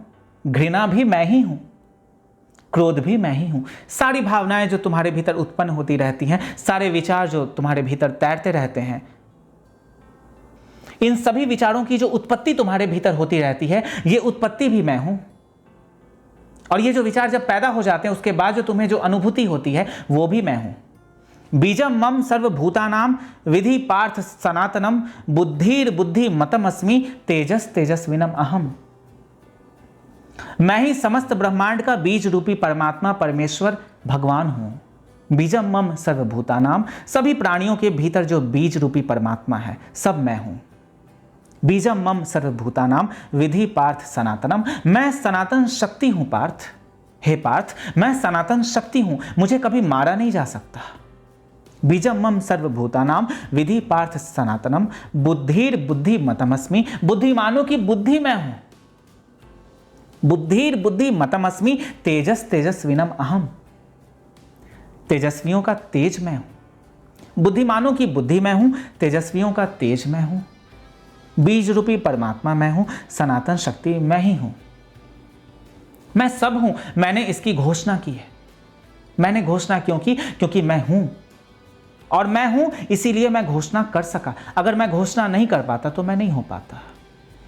घृणा भी मैं ही हूं, क्रोध भी मैं ही हूं। सारी भावनाएं जो तुम्हारे भीतर उत्पन्न होती रहती हैं, सारे विचार जो तुम्हारे भीतर तैरते रहते हैं, इन सभी विचारों की जो उत्पत्ति तुम्हारे भीतर होती रहती है, ये उत्पत्ति भी मैं हूं। और ये जो विचार जब पैदा हो जाते हैं उसके बाद जो तुम्हें जो अनुभूति होती है वो भी मैं हूं। बीजम मम सर्वभूतानाम विधि पार्थ सनातनम बुद्धि मतमस्मि तेजस तेजस्विनम अहम। मैं ही समस्त ब्रह्मांड का बीज रूपी परमात्मा, परमेश्वर, भगवान हूं। बीजम मम सर्वभूतानाम, सभी प्राणियों के भीतर जो बीज रूपी परमात्मा है, सब मैं हूं। बीजम मम सर्वभूतानाम विधि पार्थ सनातनम, मैं सनातन शक्ति हूं पार्थ। हे पार्थ, मैं सनातन शक्ति हूं, मुझे कभी मारा नहीं जा सकता। बीजम मम सर्वभूतानाम विधि पार्थ सनातनम बुद्धि मतमस्मि, बुद्धिमानों की बुद्धि मैं हूं। बुद्धि मतमस्मि तेजस तेजस्विनम अहम, तेजस्वियों का तेज मैं हूं। बुद्धिमानों की बुद्धि मैं हूं, तेजस्वियों का तेज मैं हूं। बीज रूपी परमात्मा मैं हूं, सनातन शक्ति मैं ही हूं। मैं सब हूं, मैंने इसकी घोषणा की है। मैंने घोषणा क्यों की? क्योंकि मैं हूं, और मैं हूं इसीलिए मैं घोषणा कर सका। अगर मैं घोषणा नहीं कर पाता तो मैं नहीं हो पाता,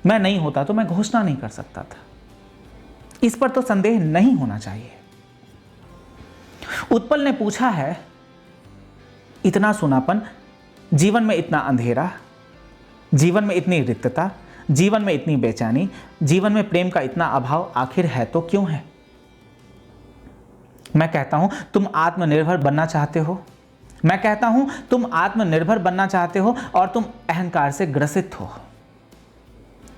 मैं नहीं होता तो मैं घोषणा नहीं कर सकता था। इस पर तो संदेह नहीं होना चाहिए। उत्पल ने पूछा है, इतना सुनापन, जीवन में इतना अंधेरा, जीवन में इतनी रिक्तता, जीवन में इतनी बेचैनी, जीवन में प्रेम का इतना अभाव आखिर है तो क्यों है? मैं कहता हूं तुम आत्मनिर्भर बनना चाहते हो। मैं कहता हूं तुम आत्मनिर्भर बनना चाहते हो और तुम अहंकार से ग्रसित हो।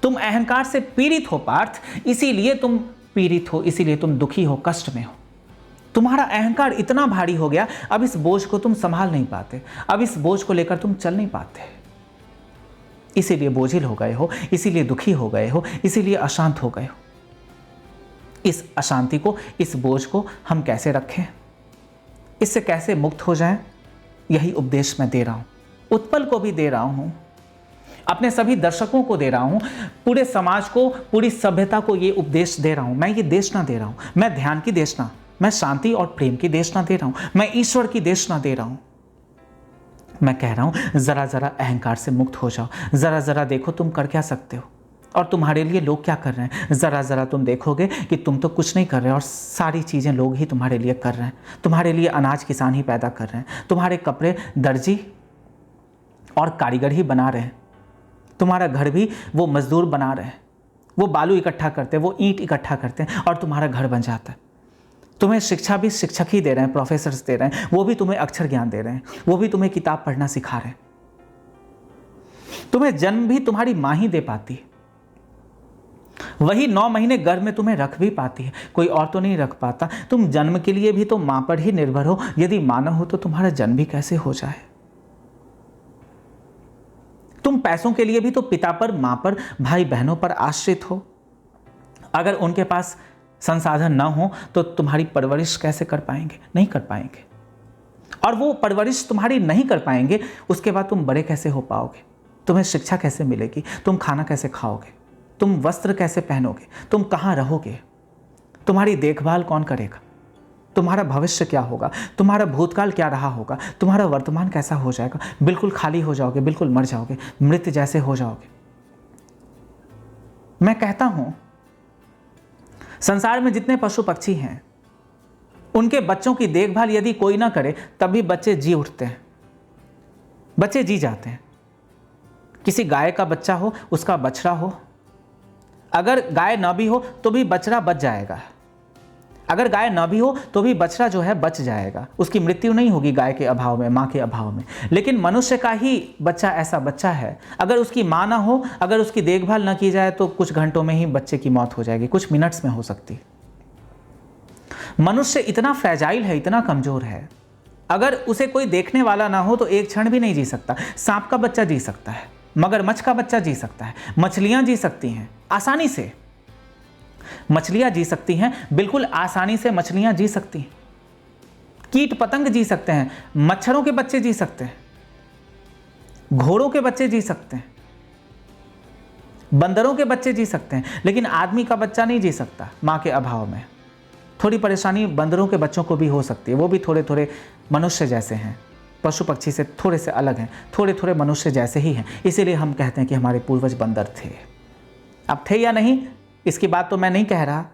तुम अहंकार से पीड़ित हो पार्थ, इसीलिए तुम पीड़ित हो, इसीलिए तुम दुखी हो, कष्ट में हो। तुम्हारा अहंकार इतना भारी हो गया, अब इस बोझ को तुम संभाल नहीं पाते, अब इस बोझ को लेकर तुम चल नहीं पाते, इसीलिए बोझिल हो गए हो, इसीलिए दुखी हो गए हो, इसीलिए अशांत हो गए हो। इस अशांति को, इस बोझ को हम कैसे रखें, इससे कैसे मुक्त हो जाएं, यही उपदेश मैं दे रहा हूं। उत्पल को भी दे रहा हूं, अपने सभी दर्शकों को दे रहा हूं, पूरे समाज को, पूरी सभ्यता को ये उपदेश दे रहा हूं। मैं ये देशना दे रहा हूं, मैं ध्यान की देशना, मैं शांति और प्रेम की देशना दे रहा हूं, मैं ईश्वर की देशना दे रहा हूं। मैं कह रहा हूं जरा जरा अहंकार से मुक्त हो जाओ, जरा जरा देखो तुम कर क्या सकते हो और तुम्हारे लिए लोग क्या कर रहे हैं। जरा जरा तुम देखोगे कि तुम तो कुछ नहीं कर रहे और सारी चीजें लोग ही तुम्हारे लिए कर रहे हैं। तुम्हारे लिए अनाज किसान ही पैदा कर रहे हैं, तुम्हारे कपड़े दर्जी और कारीगर ही बना रहे हैं, तुम्हारा घर भी वो मजदूर बना रहे हैं, वो बालू इकट्ठा करते हैं, वो ईंट इकट्ठा करते हैं और तुम्हारा घर बन जाता है। तुम्हें शिक्षा भी शिक्षक ही दे रहे हैं, प्रोफेसर्स दे रहे हैं, वो भी तुम्हें अक्षर ज्ञान दे रहे हैं, वो भी तुम्हें किताब पढ़ना सिखा रहे हैं। तुम्हें जन्म भी तुम्हारी मां ही दे पाती है, वही 9 महीने गर्भ में तुम्हें रख भी पाती है, कोई और तो नहीं रख पाता। तुम जन्म के लिए भी तो मां पर ही निर्भर हो, यदि मां न हो तो तुम्हारा जन्म भी कैसे हो जाए। तुम पैसों के लिए भी तो पिता पर, मां पर, भाई बहनों पर आश्रित हो। अगर उनके पास संसाधन ना हो तो तुम्हारी परवरिश कैसे कर पाएंगे? नहीं कर पाएंगे। और वो परवरिश तुम्हारी नहीं कर पाएंगे, उसके बाद तुम बड़े कैसे हो पाओगे? तुम्हें शिक्षा कैसे मिलेगी? तुम खाना कैसे खाओगे? तुम वस्त्र कैसे पहनोगे? तुम कहाँ रहोगे? तुम्हारी देखभाल कौन करेगा? तुम्हारा भविष्य क्या होगा? तुम्हारा भूतकाल क्या रहा होगा? तुम्हारा वर्तमान कैसा हो जाएगा? बिल्कुल खाली हो जाओगे, बिल्कुल मर जाओगे, मृत जैसे हो जाओगे। मैं कहता हूं संसार में जितने पशु पक्षी हैं, उनके बच्चों की देखभाल यदि कोई ना करे तब भी बच्चे जी उठते हैं, बच्चे जी जाते हैं। किसी गाय का बच्चा हो, उसका बछड़ा हो, अगर गाय ना भी हो तो भी बछड़ा बच जाएगा, अगर गाय ना भी हो तो भी बछड़ा जो है बच जाएगा, उसकी मृत्यु नहीं होगी गाय के अभाव में, मां के अभाव में। लेकिन मनुष्य का ही बच्चा ऐसा बच्चा है, अगर उसकी मां ना हो, अगर उसकी देखभाल ना की जाए तो कुछ घंटों में ही बच्चे की मौत हो जाएगी, कुछ मिनट्स में हो सकती है। मनुष्य इतना फ्रैजाइल है, इतना कमजोर है, अगर उसे कोई देखने वाला ना हो तो एक क्षण भी नहीं जी सकता। सांप का बच्चा जी सकता है, मगरमच्छ का बच्चा जी सकता है, मछलियां जी सकती हैं आसानी से, मछलियां जी सकती हैं, बिल्कुल आसानी से मछलियां जी सकती हैं। कीट पतंग जी सकते हैं, मच्छरों के बच्चे जी सकते हैं, घोड़ों के बच्चे जी सकते हैं, बंदरों के बच्चे जी सकते हैं, लेकिन आदमी का बच्चा नहीं जी सकता मां के अभाव में। थोड़ी परेशानी बंदरों के बच्चों को भी हो सकती है, वो भी थोड़े थोड़े मनुष्य जैसे हैं, पशु पक्षी से थोड़े से अलग हैं, थोड़े थोड़े मनुष्य जैसे ही हैं। इसीलिए हम कहते हैं कि हमारे पूर्वज बंदर थे। अब थे या नहीं इसकी बात तो मैं नहीं कह रहा,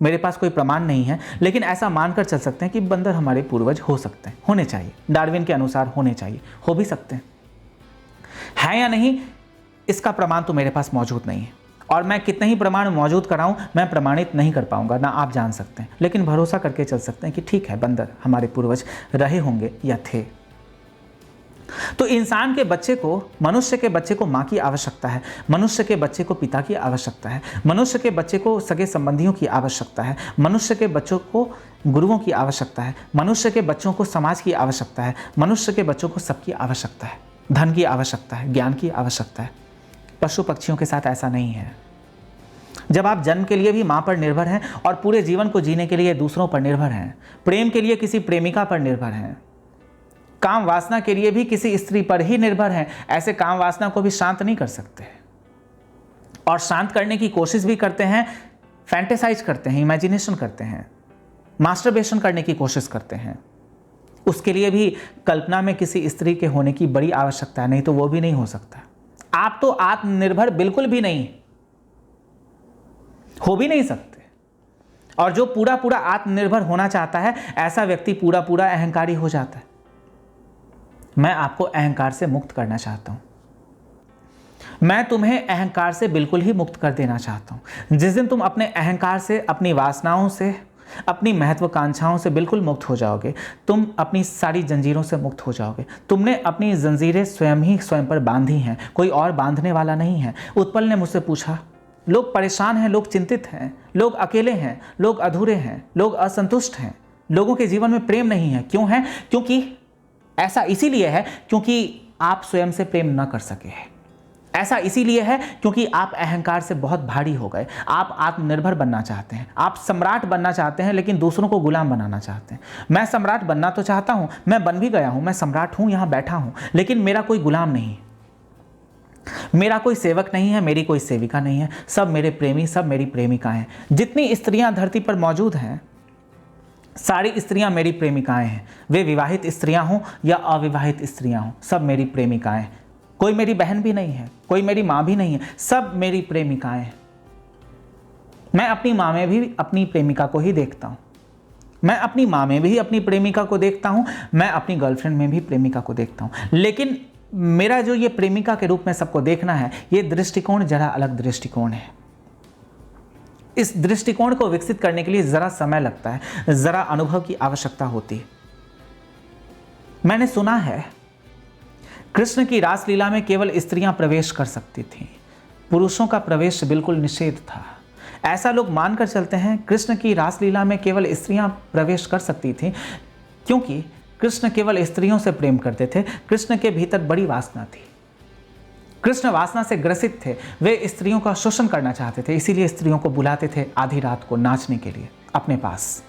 मेरे पास कोई प्रमाण नहीं है, लेकिन ऐसा मानकर चल सकते हैं कि बंदर हमारे पूर्वज हो सकते हैं, होने चाहिए, डार्विन के अनुसार होने चाहिए, हो भी सकते हैं। है या नहीं इसका प्रमाण तो मेरे पास मौजूद नहीं है, और मैं कितने ही प्रमाण मौजूद कराऊं मैं प्रमाणित नहीं कर पाऊंगा, ना आप जान सकते हैं। लेकिन भरोसा करके चल सकते हैं कि ठीक है, बंदर हमारे पूर्वज रहे होंगे या थे। तो इंसान के बच्चे को, मनुष्य के बच्चे को माँ की आवश्यकता है, मनुष्य के बच्चे को पिता की आवश्यकता है, मनुष्य के बच्चे को सगे संबंधियों की आवश्यकता है, मनुष्य के बच्चों को गुरुओं की आवश्यकता है, मनुष्य के बच्चों को समाज की आवश्यकता है, मनुष्य के बच्चों को सबकी आवश्यकता है, धन की आवश्यकता है, ज्ञान की आवश्यकता है। पशु पक्षियों के साथ ऐसा नहीं है। जब आप जन्म के लिए भी माँ पर निर्भर हैं और पूरे जीवन को जीने के लिए दूसरों पर निर्भर हैं, प्रेम के लिए किसी प्रेमिका पर निर्भर हैं, काम वासना के लिए भी किसी स्त्री पर ही निर्भर हैं, ऐसे काम वासना को भी शांत नहीं कर सकते और शांत करने की कोशिश भी करते हैं फैंटेसाइज करते हैं, इमेजिनेशन करते हैं, मास्टरबेशन करने की कोशिश करते हैं, उसके लिए भी कल्पना में किसी स्त्री के होने की बड़ी आवश्यकता है, नहीं तो वो भी नहीं हो सकता। आप तो आत्मनिर्भर बिल्कुल भी नहीं हो भी नहीं सकते। और जो पूरा पूरा आत्मनिर्भर होना चाहता है, ऐसा व्यक्ति पूरा पूरा अहंकारी हो जाता है। मैं आपको अहंकार से मुक्त करना चाहता हूं। मैं तुम्हें अहंकार से बिल्कुल ही मुक्त कर देना चाहता हूं। जिस दिन तुम अपने अहंकार से, अपनी वासनाओं से, अपनी महत्वाकांक्षाओं से बिल्कुल मुक्त हो जाओगे, तुम अपनी सारी जंजीरों से मुक्त हो जाओगे। तुमने अपनी जंजीरें स्वयं ही स्वयं पर बांधी हैं, कोई और बांधने वाला नहीं है। उत्पल ने मुझसे पूछा, लोग परेशान हैं, लोग चिंतित हैं, लोग अकेले हैं, लोग अधूरे हैं, लोग असंतुष्ट हैं, लोगों के जीवन में प्रेम नहीं है। क्यों है? क्योंकि ऐसा इसीलिए है क्योंकि आप स्वयं से प्रेम न कर सके हैं। ऐसा इसीलिए है क्योंकि आप अहंकार से बहुत भारी हो गए। आप आत्मनिर्भर बनना चाहते हैं, आप सम्राट बनना चाहते हैं, लेकिन दूसरों को गुलाम बनाना चाहते हैं। मैं सम्राट बनना तो चाहता हूं, मैं बन भी गया हूं, मैं सम्राट हूं, यहां बैठा हूं, लेकिन मेरा कोई गुलाम नहीं, मेरा कोई सेवक नहीं है, मेरी कोई सेविका नहीं है। सब मेरे प्रेमी, सब मेरी प्रेमिकाएं हैं। जितनी स्त्रियां धरती पर मौजूद हैं, सारी स्त्रियां मेरी प्रेमिकाएं हैं। वे विवाहित स्त्रियां हों या अविवाहित स्त्रियां हों, सब मेरी प्रेमिकाएं हैं। कोई मेरी बहन भी नहीं है, कोई मेरी माँ भी नहीं है, सब मेरी प्रेमिकाएं हैं। मैं अपनी माँ में भी अपनी प्रेमिका को ही देखता हूँ, मैं अपनी माँ में भी अपनी प्रेमिका को देखता हूँ, मैं अपनी गर्लफ्रेंड में भी प्रेमिका को देखता हूँ। लेकिन मेरा जो ये प्रेमिका के रूप में सबको देखना है, ये दृष्टिकोण जरा अलग दृष्टिकोण है। इस दृष्टिकोण को विकसित करने के लिए जरा समय लगता है, जरा अनुभव की आवश्यकता होती है। मैंने सुना है कृष्ण की रासलीला में केवल स्त्रियां प्रवेश कर सकती थीं, पुरुषों का प्रवेश बिल्कुल निषेध था। ऐसा लोग मानकर चलते हैं कृष्ण की रासलीला में केवल स्त्रियां प्रवेश कर सकती थीं क्योंकि कृष्ण केवल स्त्रियों से प्रेम करते थे। कृष्ण के भीतर बड़ी वासना थी, कृष्ण वासना से ग्रसित थे, वे स्त्रियों का शोषण करना चाहते थे, इसीलिए स्त्रियों को बुलाते थे आधी रात को नाचने के लिए अपने पास।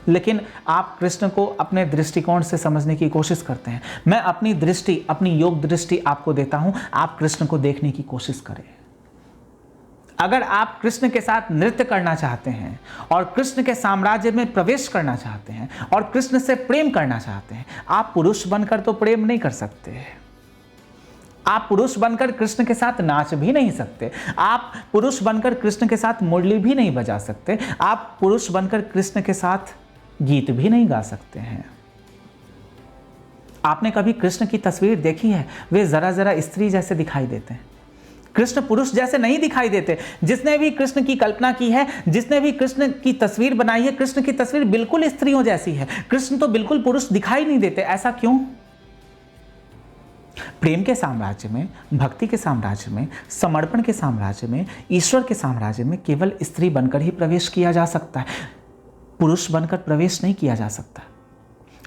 लेकिन आप कृष्ण को अपने दृष्टिकोण से समझने की कोशिश करते हैं। मैं अपनी दृष्टि, अपनी योग दृष्टि आपको देता हूं, आप कृष्ण को देखने की कोशिश करें। अगर आप कृष्ण के साथ नृत्य करना चाहते हैं और कृष्ण के साम्राज्य में प्रवेश करना चाहते हैं और कृष्ण से प्रेम करना चाहते हैं, आप पुरुष बनकर तो प्रेम नहीं कर सकते, आप पुरुष बनकर कृष्ण के साथ नाच भी नहीं सकते, आप पुरुष बनकर कृष्ण के साथ मुरली भी नहीं बजा सकते, आप पुरुष बनकर कृष्ण के साथ गीत भी नहीं गा सकते हैं। आपने कभी कृष्ण की तस्वीर देखी है? वे जरा जरा स्त्री जैसे दिखाई देते हैं, कृष्ण पुरुष जैसे नहीं दिखाई देते। जिसने भी कृष्ण की कल्पना की है, जिसने भी कृष्ण की तस्वीर बनाई है, कृष्ण की तस्वीर बिल्कुल स्त्रियों जैसी है। कृष्ण तो बिल्कुल पुरुष दिखाई नहीं देते। ऐसा क्यों? प्रेम के साम्राज्य में, भक्ति के साम्राज्य में, समर्पण के साम्राज्य में, ईश्वर के साम्राज्य में केवल स्त्री बनकर ही प्रवेश किया जा सकता है, पुरुष बनकर प्रवेश नहीं किया जा सकता।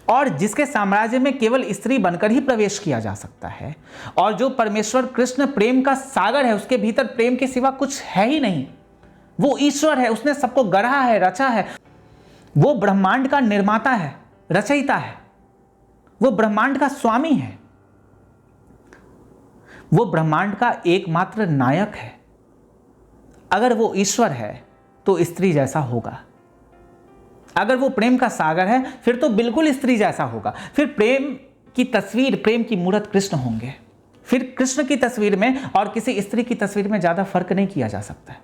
और जिसके साम्राज्य में केवल स्त्री बनकर ही प्रवेश किया जा सकता है, और जो परमेश्वर कृष्ण प्रेम का सागर है, उसके भीतर प्रेम के सिवा कुछ है ही नहीं, वो ईश्वर है, उसने सबको गढ़ा है, रचा है, वो ब्रह्मांड का निर्माता है, रचयिता है, वो ब्रह्मांड का स्वामी है, वो ब्रह्मांड का एकमात्र नायक है। अगर वो ईश्वर है तो स्त्री जैसा होगा, अगर वो प्रेम का सागर है फिर तो बिल्कुल स्त्री जैसा होगा। फिर प्रेम की तस्वीर, प्रेम की मूर्त कृष्ण होंगे। फिर कृष्ण की तस्वीर में और किसी स्त्री की तस्वीर में ज्यादा फर्क नहीं किया जा सकता है,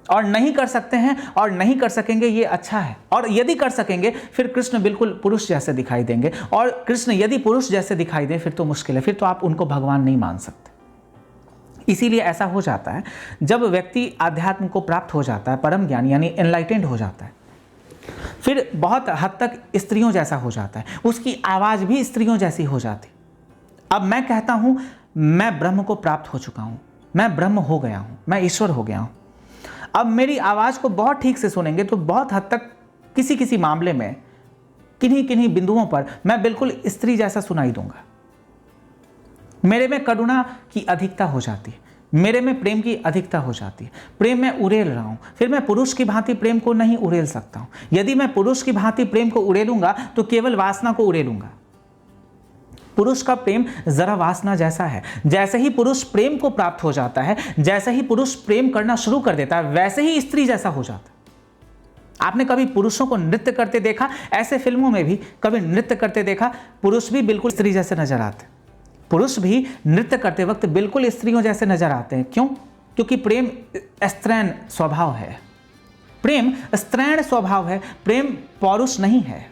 और नहीं कर सकते हैं और नहीं कर सकेंगे, ये अच्छा है। और यदि कर सकेंगे फिर कृष्ण बिल्कुल पुरुष जैसे दिखाई देंगे, और कृष्ण यदि पुरुष जैसे दिखाई दे फिर तो मुश्किल है, फिर तो आप उनको भगवान नहीं मान सकते। इसीलिए ऐसा हो जाता है जब व्यक्ति आध्यात्म को प्राप्त हो जाता है, परम ज्ञान यानी एनलाइटेंड हो जाता है, फिर बहुत हद तक स्त्रियों जैसा हो जाता है, उसकी आवाज भी स्त्रियों जैसी हो जाती। अब मैं कहता हूं मैं ब्रह्म को प्राप्त हो चुका हूं, मैं ब्रह्म हो गया हूं, मैं ईश्वर हो गया हूं। अब मेरी आवाज को बहुत ठीक से सुनेंगे तो बहुत हद तक किसी किसी मामले में, किन्हीं किन्हीं बिंदुओं पर मैं बिल्कुल स्त्री जैसा सुनाई दूंगा। मेरे में करुणा की अधिकता हो जाती है, मेरे में प्रेम की अधिकता हो जाती है, प्रेम में उड़ेल रहा हूं। फिर मैं पुरुष की भांति प्रेम को नहीं उड़ेल सकता हूं। यदि मैं पुरुष की भांति प्रेम को उड़ेलूंगा तो केवल वासना को उड़ेलूंगा। पुरुष का प्रेम जरा वासना जैसा है। जैसे ही पुरुष प्रेम को प्राप्त हो जाता है, जैसे ही पुरुष प्रेम करना शुरू कर देता है, वैसे ही स्त्री जैसा हो जाता है। आपने कभी पुरुषों को नृत्य करते देखा? ऐसे फिल्मों में भी कभी नृत्य करते देखा? पुरुष भी बिल्कुल स्त्री जैसे नजर आते हैं। पुरुष भी नृत्य करते वक्त बिल्कुल स्त्रियों जैसे नजर आते हैं। क्यों? क्योंकि प्रेम स्त्रैण स्वभाव है। प्रेम स्त्रैण स्वभाव है, प्रेम पौरुष नहीं है।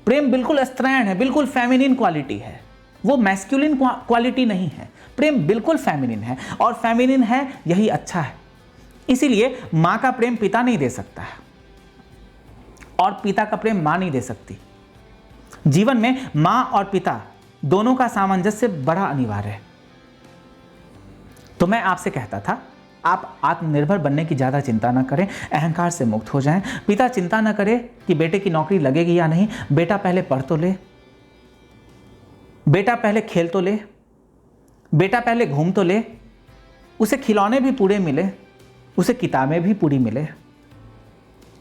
प्रेम बिल्कुल स्त्रैण है, बिल्कुल फेमिनिन क्वालिटी है, वो मैस्कुलिन क्वालिटी नहीं है। प्रेम बिल्कुल फेमिनिन है, और फेमिनिन है यही अच्छा है। इसीलिए मां का प्रेम पिता नहीं दे सकता है, और पिता का प्रेम मां नहीं दे सकती। जीवन में मां और पिता दोनों का सामंजस्य बड़ा अनिवार्य है। तो मैं आपसे कहता था, आप आत्मनिर्भर बनने की ज़्यादा चिंता ना करें, अहंकार से मुक्त हो जाएं। पिता चिंता ना करे कि बेटे की नौकरी लगेगी या नहीं। बेटा पहले पढ़ तो ले, बेटा पहले खेल तो ले, बेटा पहले घूम तो ले, उसे खिलौने भी पूरे मिले, उसे किताबें भी पूरी मिले,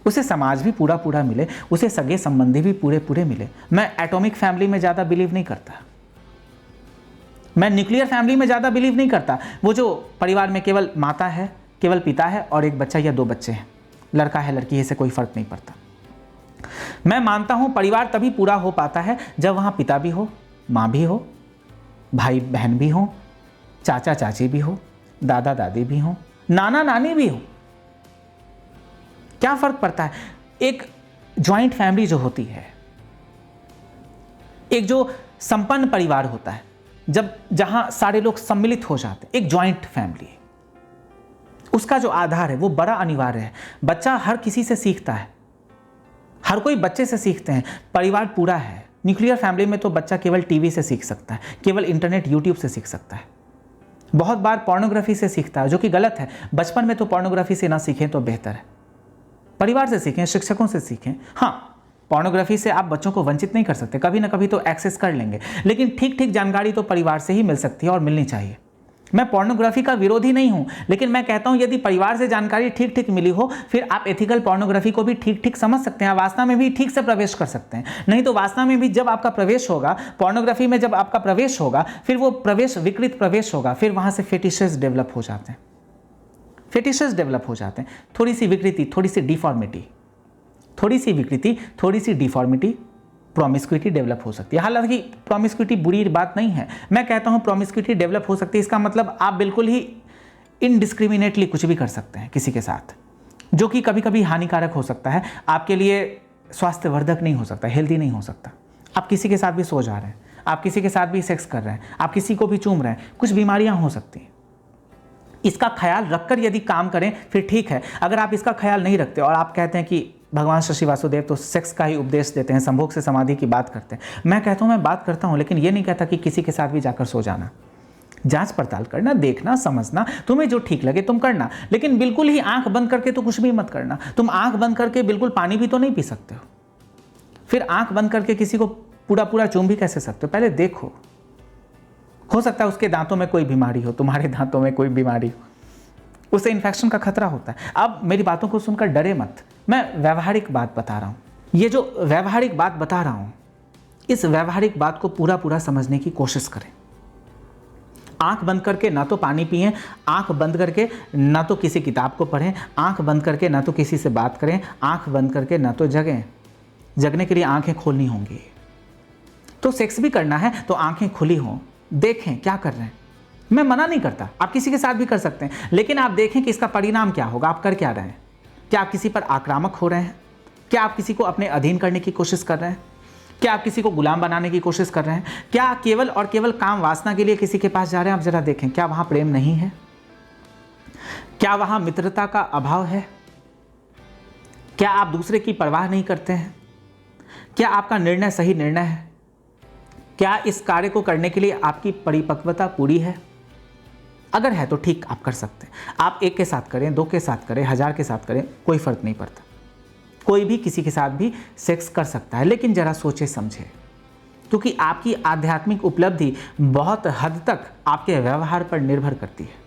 उसे समाज भी पूरा पूरा मिले, उसे सगे संबंधी भी पूरे पूरे मिले। मैं एटॉमिक फैमिली में ज़्यादा बिलीव नहीं करता, मैं न्यूक्लियर फैमिली में ज़्यादा बिलीव नहीं करता। वो जो परिवार में केवल माता है, केवल पिता है और एक बच्चा या दो बच्चे हैं, लड़का है लड़की है, इससे कोई फर्क नहीं पड़ता। मैं मानता हूं परिवार तभी पूरा हो पाता है जब वहां पिता भी हो, मां भी हो, भाई बहन भी हो, चाचा चाची भी हो, दादा दादी भी हो, नाना नानी भी हो। क्या फर्क पड़ता है? एक ज्वाइंट फैमिली जो होती है, एक जो संपन्न परिवार होता है, जहां सारे लोग सम्मिलित हो जाते हैं, एक ज्वाइंट फैमिली, उसका जो आधार है वो बड़ा अनिवार्य है। बच्चा हर किसी से सीखता है, हर कोई बच्चे से सीखते हैं। परिवार पूरा है। न्यूक्लियर फैमिली में तो बच्चा केवल टीवी से सीख सकता है, केवल इंटरनेट यूट्यूब से सीख सकता है, बहुत बार पोर्नोग्राफी से सीखता है, जो कि गलत है। बचपन में तो पोर्नोग्राफी से ना सीखें तो बेहतर है। परिवार से सीखें, शिक्षकों से सीखें। हाँ, पोर्नोग्राफी से आप बच्चों को वंचित नहीं कर सकते, कभी ना कभी तो एक्सेस कर लेंगे, लेकिन ठीक ठीक जानकारी तो परिवार से ही मिल सकती है और मिलनी चाहिए। मैं पोर्नोग्राफी का विरोधी नहीं हूं, लेकिन मैं कहता हूं यदि परिवार से जानकारी ठीक ठीक मिली हो, फिर आप एथिकल पोर्नोग्राफी को भी ठीक ठीक समझ सकते हैं, वासना में भी ठीक से प्रवेश कर सकते हैं। नहीं तो वासना में भी जब आपका प्रवेश होगा, पोर्नोग्राफी में जब आपका प्रवेश होगा, फिर वो प्रवेश विकृत प्रवेश होगा, फिर वहां से फेटिशेस डेवलप हो जाते हैं, फेटिशेस डेवलप हो जाते हैं। थोड़ी सी विकृति, थोड़ी सी डिफॉर्मिटी, थोड़ी सी विकृति, थोड़ी सी डिफॉर्मिटी, प्रोमिस्क्यूटी डेवलप हो सकती है। हालांकि प्रोमिस्क्यूटी बुरी बात नहीं है, मैं कहता हूं प्रोमिस्क्यूटी डेवलप हो सकती है। इसका मतलब आप बिल्कुल ही इनडिस्क्रिमिनेटली कुछ भी कर सकते हैं किसी के साथ, जो कि कभी कभी हानिकारक हो सकता है, आपके लिए स्वास्थ्यवर्धक नहीं हो सकता, हेल्दी नहीं हो सकता। आप किसी के साथ भी सो जा रहे हैं, आप किसी के साथ भी सेक्स कर रहे हैं, आप किसी को भी चूम रहे हैं, कुछ बीमारियां हो सकती हैं। इसका ख्याल रखकर यदि काम करें फिर ठीक है। अगर आप इसका ख्याल नहीं रखते और आप कहते हैं कि भगवान शशि वासुदेव तो सेक्स का ही उपदेश देते हैं, संभोग से समाधि की बात करते हैं, मैं कहता हूं मैं बात करता हूं, लेकिन ये नहीं कहता कि किसी के साथ भी जाकर सो जाना। जांच पड़ताल करना, देखना, समझना, तुम्हें जो ठीक लगे तुम करना, लेकिन बिल्कुल ही आंख बंद करके तो कुछ भी मत करना। तुम आंख बंद करके बिल्कुल पानी भी तो नहीं पी सकते हो, फिर आंख बंद करके किसी को पूरा पूरा चूम भी कैसे सकते हो? पहले देखो, हो सकता है उसके दांतों में कोई बीमारी हो, तुम्हारे दांतों में कोई बीमारी हो, उससे इन्फेक्शन का खतरा होता है। अब मेरी बातों को सुनकर डरे मत, मैं व्यवहारिक बात बता रहा हूं। ये जो व्यवहारिक बात बता रहा हूं, इस व्यवहारिक बात को पूरा पूरा समझने की कोशिश करें। आंख बंद करके ना तो पानी पिएं, आंख बंद करके ना तो किसी किताब को पढ़ें, आंख बंद करके ना तो किसी से बात करें, आंख बंद करके ना तो जगें। जगने के लिए आंखें खोलनी होंगी। तो सेक्स भी करना है तो आंखें खुली हों, देखें क्या कर रहे हैं। मैं मना नहीं करता, आप किसी के साथ भी कर सकते हैं, लेकिन आप देखें कि इसका परिणाम क्या होगा, आप कर क्या रहे हैं। क्या आप किसी पर आक्रामक हो रहे हैं? क्या आप किसी को अपने अधीन करने की कोशिश कर रहे हैं? क्या आप किसी को गुलाम बनाने की कोशिश कर रहे हैं? क्या केवल और केवल काम वासना के लिए किसी के पास जा रहे हैं? आप जरा देखें, क्या वहां प्रेम नहीं है? क्या वहां मित्रता का अभाव है? क्या आप दूसरे की परवाह नहीं करते हैं? क्या आपका निर्णय सही निर्णय है? क्या इस कार्य को करने के लिए आपकी परिपक्वता पूरी है? अगर है तो ठीक, आप कर सकते हैं। आप एक के साथ करें, दो के साथ करें, 1000 के साथ करें, कोई फर्क नहीं पड़ता। कोई भी किसी के साथ भी सेक्स कर सकता है, लेकिन जरा सोचे समझे, क्योंकि आपकी आध्यात्मिक उपलब्धि बहुत हद तक आपके व्यवहार पर निर्भर करती है।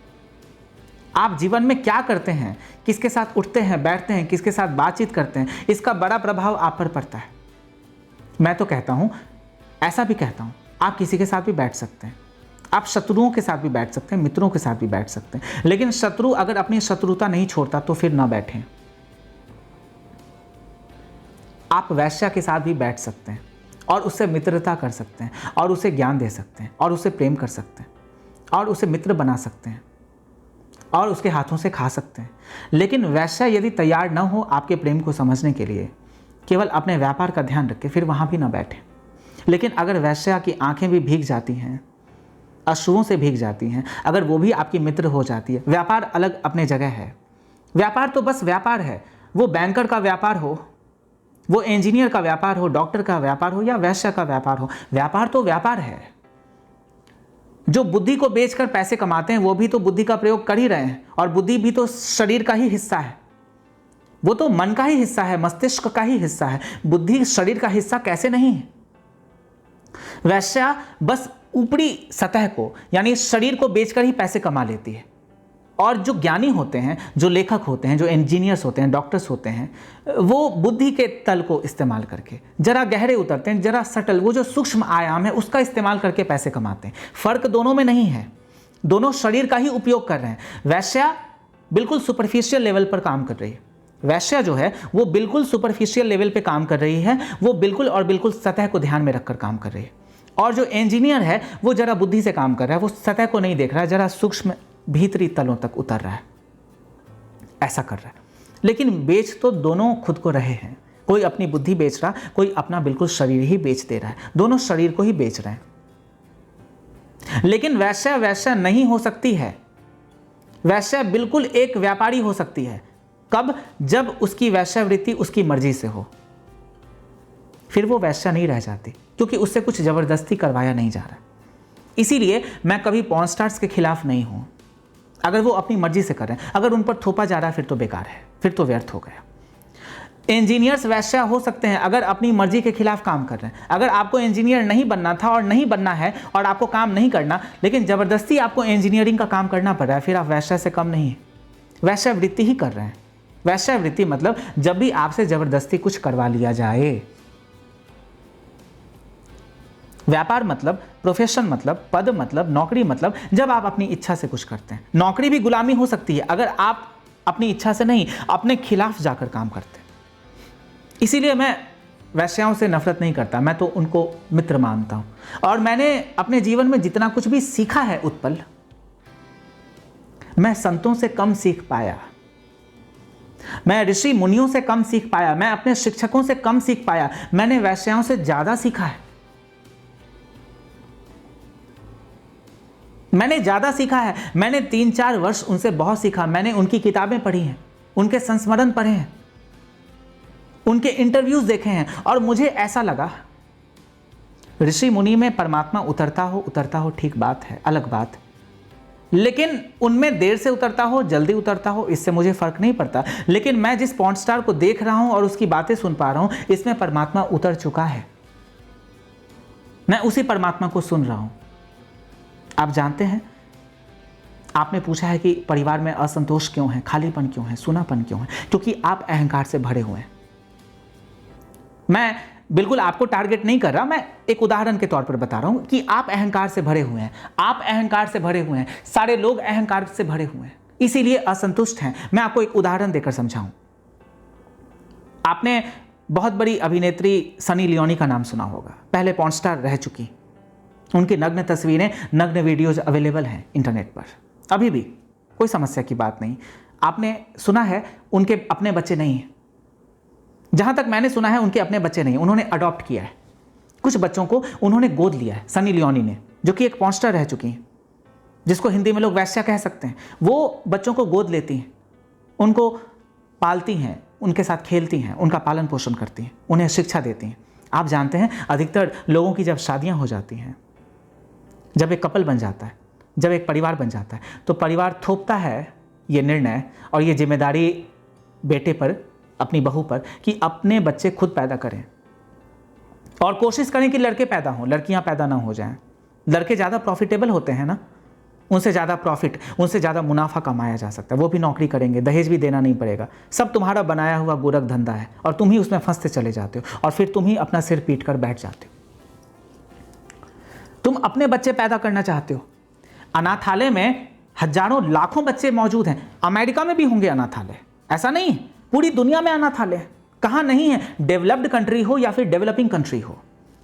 आप जीवन में क्या करते हैं, किसके साथ उठते हैं, बैठते हैं, किसके साथ बातचीत करते हैं, इसका बड़ा प्रभाव आप पर पड़ता है। मैं तो कहता हूं, ऐसा भी कहता हूं, आप किसी के साथ भी बैठ सकते हैं, आप शत्रुओं के साथ भी बैठ सकते हैं, मित्रों के साथ भी बैठ सकते हैं, लेकिन शत्रु अगर अपनी शत्रुता नहीं छोड़ता तो फिर ना बैठें। आप वैश्या के साथ भी बैठ सकते हैं और उससे मित्रता कर सकते हैं और उसे ज्ञान दे सकते हैं और उसे प्रेम कर सकते हैं और उसे मित्र बना सकते हैं और उसके हाथों से खा सकते हैं। लेकिन वैश्या यदि तैयार न हो आपके प्रेम को समझने के लिए, केवल अपने व्यापार का ध्यान रखे, फिर वहाँ भी ना बैठे। लेकिन अगर वैश्या की आंखें भी भीग जाती हैं, अश्रुओं से भीग जाती हैं, अगर वो भी आपकी मित्र हो जाती है, व्यापार अलग अपने जगह है। व्यापार तो बस व्यापार है, वो बैंकर का व्यापार हो, वो इंजीनियर का व्यापार हो, डॉक्टर का व्यापार हो या वैश्य का व्यापार हो, व्यापार तो व्यापार है। जो बुद्धि को बेचकर पैसे कमाते हैं वो भी तो बुद्धि का प्रयोग कर ही रहे हैं, और बुद्धि भी तो शरीर का ही हिस्सा है, वो तो मन का ही हिस्सा है, मस्तिष्क का ही हिस्सा है। बुद्धि शरीर का हिस्सा कैसे नहीं है? वैश्या बस ऊपरी सतह को यानी शरीर को बेचकर ही पैसे कमा लेती है, और जो ज्ञानी होते हैं, जो लेखक होते हैं, जो इंजीनियर्स होते हैं, डॉक्टर्स होते हैं, वो बुद्धि के तल को इस्तेमाल करके जरा गहरे उतरते हैं, जरा सटल, वो जो सूक्ष्म आयाम है उसका इस्तेमाल करके पैसे कमाते हैं। फर्क दोनों में नहीं है, दोनों शरीर का ही उपयोग कर रहे हैं। वैश्या बिल्कुल सुपरफिशियल लेवल पर काम कर रही है, वैश्या जो है वो बिल्कुल सुपरफिशियल लेवल पे काम कर रही है, वो बिल्कुल और बिल्कुल सतह को ध्यान में रखकर काम कर रही है। और जो इंजीनियर है वो जरा बुद्धि से काम कर रहा है, वो सतह को नहीं देख रहा है, जरा सूक्ष्म भीतरी तलों तक उतर रहा है, ऐसा कर रहा है। लेकिन बेच तो दोनों खुद को रहे हैं, कोई अपनी बुद्धि बेच रहा, कोई अपना बिल्कुल शरीर ही बेच दे रहा है, दोनों शरीर को ही बेच रहे हैं। लेकिन वैश्या वैश्या नहीं हो सकती है, वैश्या बिल्कुल एक व्यापारी हो सकती है। कब? जब उसकी वैश्यावृत्ति उसकी मर्जी से हो, फिर वो वैश्या नहीं रह जाती, क्योंकि उससे कुछ जबरदस्ती करवाया नहीं जा रहा। इसीलिए मैं कभी पॉर्न स्टार्स के खिलाफ नहीं हूं। अगर वो अपनी मर्जी से कर रहे हैं, अगर उन पर थोपा जा रहा है, फिर तो बेकार है, फिर तो व्यर्थ हो गया। इंजीनियर्स वैश्या हो सकते हैं अगर अपनी मर्जी के खिलाफ काम कर रहे हैं। अगर आपको इंजीनियर नहीं बनना था और नहीं बनना है और आपको काम नहीं करना, लेकिन जबरदस्ती आपको इंजीनियरिंग का काम करना पड़ रहा है, फिर आप वैश्या से कम नहीं है, वैश्यावृत्ति ही कर रहे हैं। वैश्यावृत्ति मतलब जब भी आपसे जबरदस्ती कुछ करवा लिया जाए। व्यापार मतलब, प्रोफेशन मतलब, पद मतलब, नौकरी मतलब जब आप अपनी इच्छा से कुछ करते हैं। नौकरी भी गुलामी हो सकती है अगर आप अपनी इच्छा से नहीं, अपने खिलाफ जाकर काम करते हैं। इसीलिए मैं वैश्याओं से नफरत नहीं करता, मैं तो उनको मित्र मानता हूं। और मैंने अपने जीवन में जितना कुछ भी सीखा है उत्पल, मैं संतों से कम सीख पाया, मैं ऋषि मुनियों से कम सीख पाया, मैं अपने शिक्षकों से कम सीख पाया, मैंने वैश्याओं से ज्यादा सीखा है। मैंने ज़्यादा सीखा है, मैंने 3-4 वर्ष उनसे बहुत सीखा। मैंने उनकी किताबें पढ़ी हैं, उनके संस्मरण पढ़े हैं, उनके इंटरव्यूज देखे हैं, और मुझे ऐसा लगा ऋषि मुनि में परमात्मा उतरता हो ठीक बात है, अलग बात, लेकिन उनमें देर से उतरता हो, जल्दी उतरता हो, इससे मुझे फर्क नहीं पड़ता। लेकिन मैं जिस पॉर्न स्टार को देख रहा हूं और उसकी बातें सुन पा रहा हूं, इसमें परमात्मा उतर चुका है, मैं उसी परमात्मा को सुन रहा हूं। आप जानते हैं, आपने पूछा है कि परिवार में असंतोष क्यों है, खालीपन क्यों है, सूनापन क्यों है? क्योंकि आप अहंकार से भरे हुए हैं। मैं बिल्कुल आपको टारगेट नहीं कर रहा, मैं एक उदाहरण के तौर पर बता रहा हूं कि आप अहंकार से भरे हुए हैं, आप अहंकार से भरे हुए हैं, सारे लोग अहंकार से भरे हुए हैं, इसीलिए असंतुष्ट हैं। मैं आपको एक उदाहरण देकर समझाऊं। आपने बहुत बड़ी अभिनेत्री सनी लियोनी का नाम सुना होगा, पहले पॉर्न स्टार रह चुकी। उनकी नग्न तस्वीरें, नग्न वीडियोज अवेलेबल हैं इंटरनेट पर, अभी भी, कोई समस्या की बात नहीं। आपने सुना है उनके अपने बच्चे नहीं हैं, जहां तक मैंने सुना है उनके अपने बच्चे नहीं, उन्होंने अडॉप्ट किया है। कुछ बच्चों को उन्होंने गोद लिया है, सनी लियोनी ने, जो कि एक पॉर्न स्टार रह चुकी हैं, जिसको हिंदी में लोग वैश्या कह सकते हैं। वो बच्चों को गोद लेती हैं, उनको पालती हैं, उनके साथ खेलती हैं, उनका पालन पोषण करती हैं, उन्हें शिक्षा देती हैं। आप जानते हैं अधिकतर लोगों की जब शादियां हो जाती हैं, जब एक कपल बन जाता है, जब एक परिवार बन जाता है, तो परिवार थोपता है ये निर्णय और ये जिम्मेदारी बेटे पर, अपनी बहू पर, कि अपने बच्चे खुद पैदा करें और कोशिश करें कि लड़के पैदा हों, लड़कियां पैदा ना हो जाएं। लड़के ज़्यादा प्रॉफिटेबल होते हैं ना, उनसे ज़्यादा प्रॉफिट, उनसे ज़्यादा मुनाफा कमाया जा सकता है। वो भी नौकरी करेंगे, दहेज भी देना नहीं पड़ेगा, सब तुम्हारा बनाया हुआ गोरख धंधा है और तुम ही उसमें फंसते चले जाते हो और फिर तुम ही अपना सिर पीट कर बैठ जाते हो। तुम अपने बच्चे पैदा करना चाहते हो। अनाथालय में हजारों लाखों बच्चे मौजूद हैं, अमेरिका में भी होंगे अनाथालय, ऐसा नहीं है, पूरी दुनिया में अनाथालय है। कहाँ नहीं है, डेवलप्ड कंट्री हो या फिर डेवलपिंग कंट्री हो,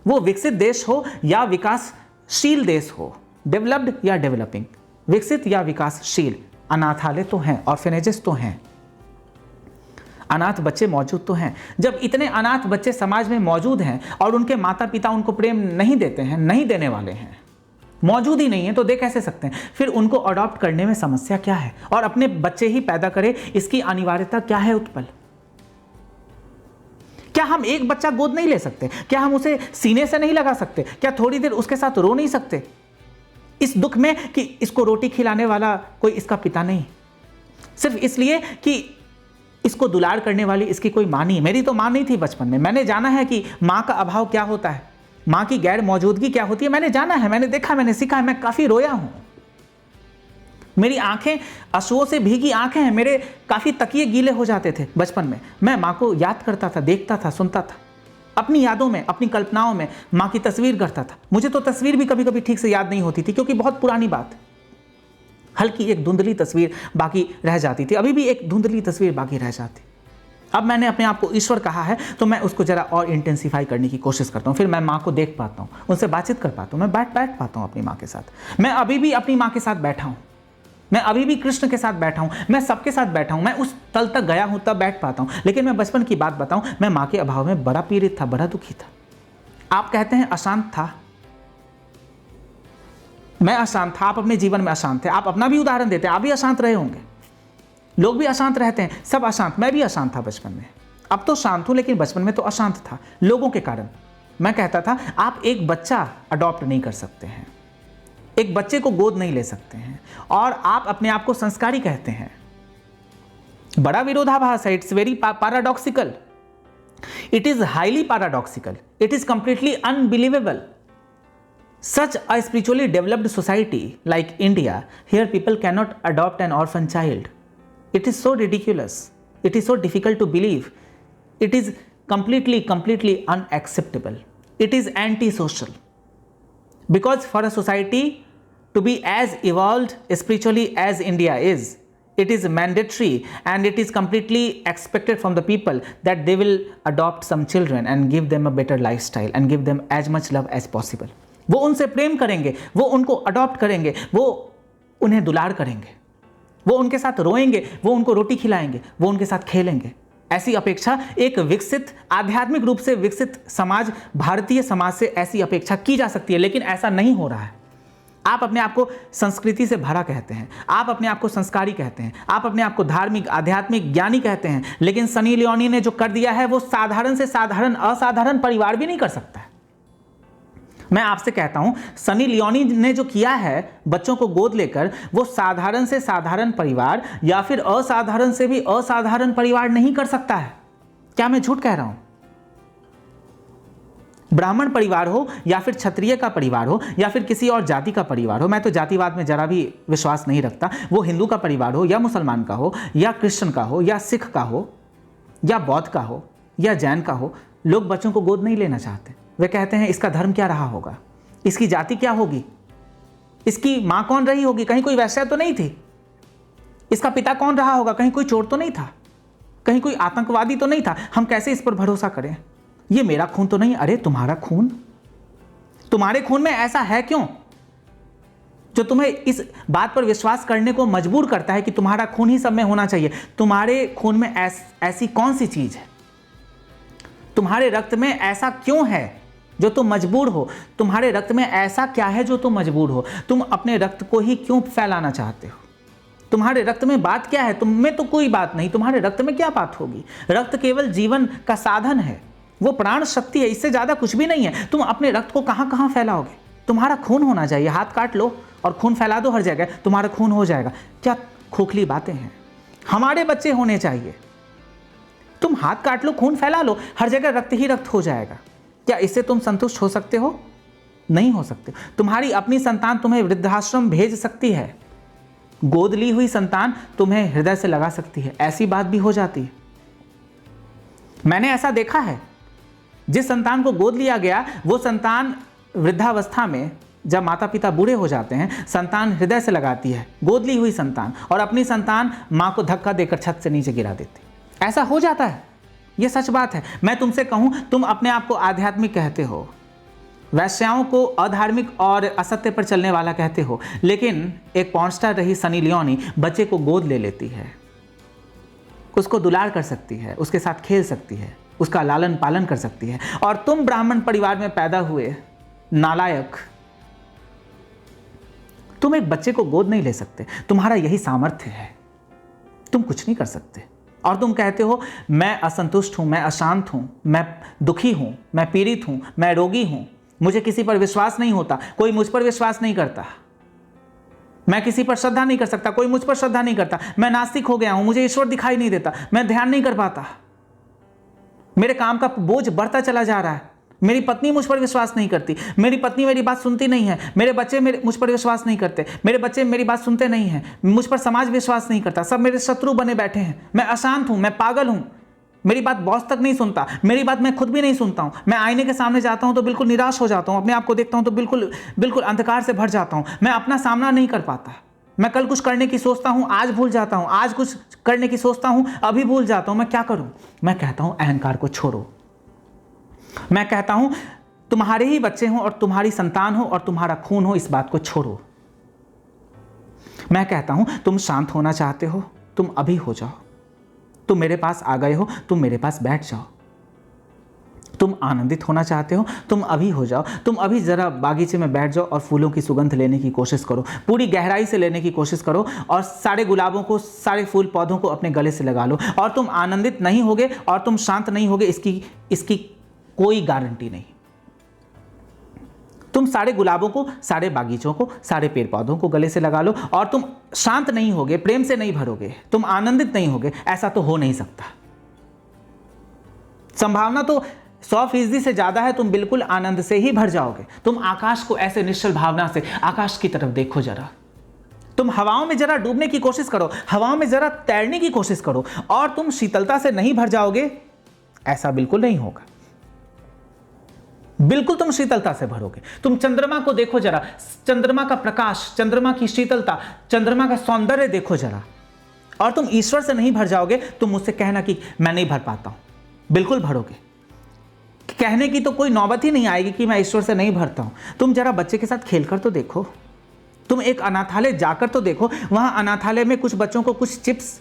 वो विकसित देश हो या विकासशील देश हो, डेवलप्ड या डेवलपिंग, विकसित या विकासशील, अनाथालय तो हैं, ऑर्फेनेजेस तो हैं, अनाथ बच्चे मौजूद तो हैं। जब इतने अनाथ बच्चे समाज में मौजूद हैं और उनके माता पिता उनको प्रेम नहीं देते हैं, नहीं देने वाले हैं, मौजूद ही नहीं है, तो दे कैसे सकते हैं? फिर उनको अडॉप्ट करने में समस्या क्या है? और अपने बच्चे ही पैदा करे, इसकी अनिवार्यता क्या है उत्पल? क्या हम एक बच्चा गोद नहीं ले सकते? क्या हम उसे सीने से नहीं लगा सकते? क्या थोड़ी देर उसके साथ रो नहीं सकते इस दुख में कि इसको रोटी खिलाने वाला कोई इसका पिता नहीं, सिर्फ इसलिए कि इसको दुलार करने वाली इसकी कोई मां नहीं? मेरी तो मां नहीं थी बचपन में, मैंने जाना है कि मां का अभाव क्या होता है, मां की गैर मौजूदगी क्या होती है, मैंने जाना है, मैंने देखा, मैंने सीखा है, मैं काफी रोया हूं। मेरी आंखें आंसुओं से भीगी आंखें हैं, मेरे काफी तकिए गीले हो जाते थे बचपन में। मैं मां को याद करता था, देखता था, सुनता था, अपनी यादों में, अपनी कल्पनाओं में मां की तस्वीर करता था। मुझे तो तस्वीर भी कभी कभी ठीक से याद नहीं होती थी, क्योंकि बहुत पुरानी बात, हल्की एक धुंधली तस्वीर बाकी रह जाती थी, अभी भी एक धुंधली तस्वीर बाकी रह जाती। अब मैंने अपने आप को ईश्वर कहा है, तो मैं उसको जरा और इंटेंसिफाई करने की कोशिश करता हूँ। फिर मैं माँ को देख पाता हूँ, उनसे बातचीत कर पाता हूँ, मैं बैठ पाता हूँ अपनी माँ के साथ। मैं अभी भी अपनी माँ के साथ बैठा हूँ, मैं अभी भी कृष्ण के साथ बैठा हूँ, मैं सबके साथ बैठा हूँ, मैं उस तल तक गया हूँ तब बैठ पाता हूँ। लेकिन मैं बचपन की बात बताऊँ, मैं माँ के अभाव में बड़ा पीड़ित था, बड़ा दुखी था। आप कहते हैं अशांत था, मैं अशांत था, आप अपने जीवन में अशांत थे। आप अपना भी उदाहरण देते हैं, आप भी अशांत रहे होंगे, लोग भी अशांत रहते हैं, सब अशांत। मैं भी अशांत था बचपन में, अब तो शांत हूं, लेकिन बचपन में तो अशांत था लोगों के कारण। मैं कहता था आप एक बच्चा अडॉप्ट नहीं कर सकते हैं, एक बच्चे को गोद नहीं ले सकते हैं, और आप अपने आप को संस्कारी कहते हैं। बड़ा विरोधाभास है, it's very paradoxical, it is highly paradoxical, it is completely unbelievable. Such a spiritually developed society like India, here people cannot adopt an orphan child. It is so ridiculous. It is so difficult to believe. It is completely unacceptable. It is anti-social. Because for a society to be as evolved spiritually as India is, it is mandatory and it is completely expected from the people that they will adopt some children and give them a better lifestyle and give them as much love as possible. वो उनसे प्रेम करेंगे, वो उनको अडॉप्ट करेंगे, वो उन्हें दुलार करेंगे, वो उनके साथ रोएंगे, वो उनको रोटी खिलाएंगे, वो उनके साथ खेलेंगे। ऐसी अपेक्षा एक विकसित, आध्यात्मिक रूप से विकसित समाज, भारतीय समाज से ऐसी अपेक्षा की जा सकती है, लेकिन ऐसा नहीं हो रहा है। आप अपने आप को संस्कृति से भरा कहते हैं, आप अपने आप को संस्कारी कहते हैं, आप अपने आप को धार्मिक, आध्यात्मिक, ज्ञानी कहते हैं, लेकिन सनी लियोनी ने जो कर दिया है वो साधारण से साधारण, असाधारण परिवार भी नहीं कर सकता है। मैं आपसे कहता हूं, सनी लियोनी ने जो किया है बच्चों को गोद लेकर, वो साधारण से साधारण परिवार या फिर असाधारण से भी असाधारण परिवार नहीं कर सकता है। क्या मैं झूठ कह रहा हूं? ब्राह्मण परिवार हो या फिर क्षत्रिय का परिवार हो या फिर किसी और जाति का परिवार हो, मैं तो जातिवाद में जरा भी विश्वास नहीं रखता, वो हिंदू का परिवार हो या मुसलमान का हो या क्रिश्चियन का हो या सिख का हो या बौद्ध का हो या जैन का हो, लोग बच्चों को गोद नहीं लेना चाहते। वे कहते हैं इसका धर्म क्या रहा होगा, इसकी जाति क्या होगी, इसकी मां कौन रही होगी, कहीं कोई वैश्या तो नहीं थी, इसका पिता कौन रहा होगा, कहीं कोई चोर तो नहीं था, कहीं कोई आतंकवादी तो नहीं था, हम कैसे इस पर भरोसा करें, ये मेरा खून तो नहीं। अरे तुम्हारा खून, तुम्हारे खून में ऐसा है क्यों जो तुम्हें इस बात पर विश्वास करने को मजबूर करता है कि तुम्हारा खून ही सब में होना चाहिए? तुम्हारे खून में ऐसी कौन सी चीज है, तुम्हारे रक्त में ऐसा क्यों है जो तुम मजबूर हो? तुम्हारे रक्त में ऐसा क्या है जो तुम मजबूर हो? तुम अपने रक्त को ही क्यों फैलाना चाहते हो? तुम्हारे रक्त में बात क्या है? तुम में तो कोई बात नहीं, तुम्हारे रक्त में क्या बात होगी? रक्त केवल जीवन का साधन है, वो प्राण शक्ति है, इससे ज्यादा कुछ भी नहीं है। तुम अपने रक्त को कहां कहां फैलाओगे? तुम्हारा खून होना चाहिए, हाथ काट लो और खून फैला दो हर जगह, तुम्हारा खून हो जाएगा। क्या खोखली बातें हैं। हमारे बच्चे होने चाहिए, तुम हाथ काट लो, खून फैला लो, हर जगह रक्त ही रक्त हो जाएगा। क्या इससे तुम संतुष्ट हो सकते हो? नहीं हो सकते। तुम्हारी अपनी संतान तुम्हें वृद्धाश्रम भेज सकती है, गोद ली हुई संतान तुम्हें हृदय से लगा सकती है, ऐसी बात भी हो जाती है। मैंने ऐसा देखा है, जिस संतान को गोद लिया गया वो संतान वृद्धावस्था में, जब माता पिता बूढ़े हो जाते हैं, संतान हृदय से लगाती है, गोद ली हुई संतान, और अपनी संतान मां को धक्का देकर छत से नीचे गिरा देती। ऐसा हो जाता है। ये सच बात है। मैं तुमसे कहूं, तुम अपने आप को आध्यात्मिक कहते हो, वैश्याओं को अधार्मिक और असत्य पर चलने वाला कहते हो, लेकिन एक पॉर्न स्टार रही सनी लियोनी बच्चे को गोद ले लेती है, उसको दुलार कर सकती है, उसके साथ खेल सकती है, उसका लालन पालन कर सकती है। और तुम ब्राह्मण परिवार में पैदा हुए नालायक, तुम एक बच्चे को गोद नहीं ले सकते। तुम्हारा यही सामर्थ्य है, तुम कुछ नहीं कर सकते। और तुम कहते हो मैं असंतुष्ट हूं, मैं अशांत हूं, मैं दुखी हूं, मैं पीड़ित हूं, मैं रोगी हूं, मुझे किसी पर विश्वास नहीं होता, कोई मुझ पर विश्वास नहीं करता, मैं किसी पर श्रद्धा नहीं कर सकता, कोई मुझ पर श्रद्धा नहीं करता, मैं नास्तिक हो गया हूं, मुझे ईश्वर दिखाई नहीं देता, मैं ध्यान नहीं कर पाता, मेरे काम का बोझ बढ़ता चला जा रहा है, मेरी पत्नी मुझ पर विश्वास नहीं करती, मेरी पत्नी मेरी बात सुनती नहीं है, मेरे बच्चे मुझ पर विश्वास नहीं करते, मेरे बच्चे मेरी बात सुनते नहीं हैं, मुझ पर समाज विश्वास नहीं करता, सब मेरे शत्रु बने बैठे हैं, मैं अशांत हूं, मैं पागल हूं, मेरी बात बॉस तक नहीं सुनता, मेरी बात मैं खुद भी नहीं सुनता हूं, मैं आईने के सामने जाता हूं तो बिल्कुल निराश हो जाता हूं, अपने आप को देखता हूं तो बिल्कुल अंधकार से भर जाता हूं, मैं अपना सामना नहीं कर पाता, मैं कल कुछ करने की सोचता हूं, आज भूल जाता हूं, आज कुछ करने की सोचता हूं, अभी भूल जाता हूं, मैं क्या करूं? मैं कहता हूं अहंकार को छोड़ो। मैं कहता हूं तुम्हारे ही बच्चे हो और तुम्हारी संतान हो और तुम्हारा खून हो, इस बात को छोड़ो। मैं कहता हूं तुम शांत होना चाहते हो, तुम अभी हो जाओ, तुम मेरे पास आ गए हो, तुम मेरे पास बैठ जाओ। तुम आनंदित होना चाहते हो, तुम अभी हो जाओ, तुम अभी जरा बागीचे में बैठ जाओ और फूलों की सुगंध लेने की कोशिश करो, पूरी गहराई से लेने की कोशिश करो और सारे गुलाबों को, सारे फूल पौधों को अपने गले से लगा लो। और तुम आनंदित नहीं होगे और तुम शांत नहीं होगे, इसकी कोई गारंटी नहीं। तुम सारे गुलाबों को, सारे बागीचों को, सारे पेड़ पौधों को गले से लगा लो और तुम शांत नहीं होगे, प्रेम से नहीं भरोगे, तुम आनंदित नहीं होगे, ऐसा तो हो नहीं सकता। संभावना तो 100% से ज्यादा है तुम बिल्कुल आनंद से ही भर जाओगे। तुम आकाश को ऐसे निश्चल भावना से, आकाश की तरफ देखो जरा, तुम हवाओं में जरा डूबने की कोशिश करो, हवाओं में जरा तैरने की कोशिश करो और तुम शीतलता से नहीं भर जाओगे, ऐसा बिल्कुल नहीं होगा। बिल्कुल तुम शीतलता से भरोगे। तुम चंद्रमा को देखो जरा, चंद्रमा का प्रकाश, चंद्रमा की शीतलता, चंद्रमा का सौंदर्य देखो जरा, और तुम ईश्वर से नहीं भर जाओगे। तुम मुझसे कहना कि मैं नहीं भर पाता हूं, बिल्कुल भरोगे। कहने की तो कोई नौबत ही नहीं आएगी कि मैं ईश्वर से नहीं भरता हूं। तुम जरा बच्चे के साथ खेलकर तो देखो, तुम एक अनाथालय जाकर तो देखो, वहां अनाथालय में कुछ बच्चों को कुछ चिप्स,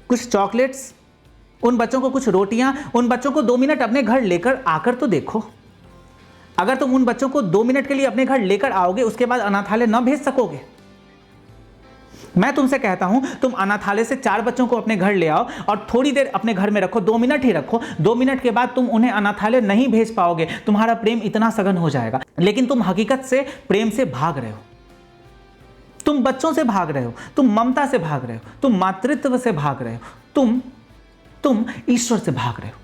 कुछ चॉकलेट्स, उन बच्चों को कुछ रोटियां, उन बच्चों को 2 मिनट अपने घर लेकर आकर तो देखो। अगर तुम उन बच्चों को 2 मिनट के लिए अपने घर लेकर आओगे, उसके बाद अनाथालय न भेज सकोगे। मैं तुमसे कहता हूं तुम अनाथालय से 4 बच्चों को अपने घर ले आओ और थोड़ी देर अपने घर में रखो, 2 मिनट ही रखो। 2 मिनट के बाद तुम उन्हें अनाथालय नहीं भेज पाओगे, तुम्हारा प्रेम इतना सघन हो जाएगा। लेकिन तुम हकीकत से प्रेम से भाग रहे हो, तुम बच्चों से भाग रहे हो, तुम ममता से भाग रहे हो, तुम मातृत्व से भाग रहे हो, तुम ईश्वर से भाग रहे हो,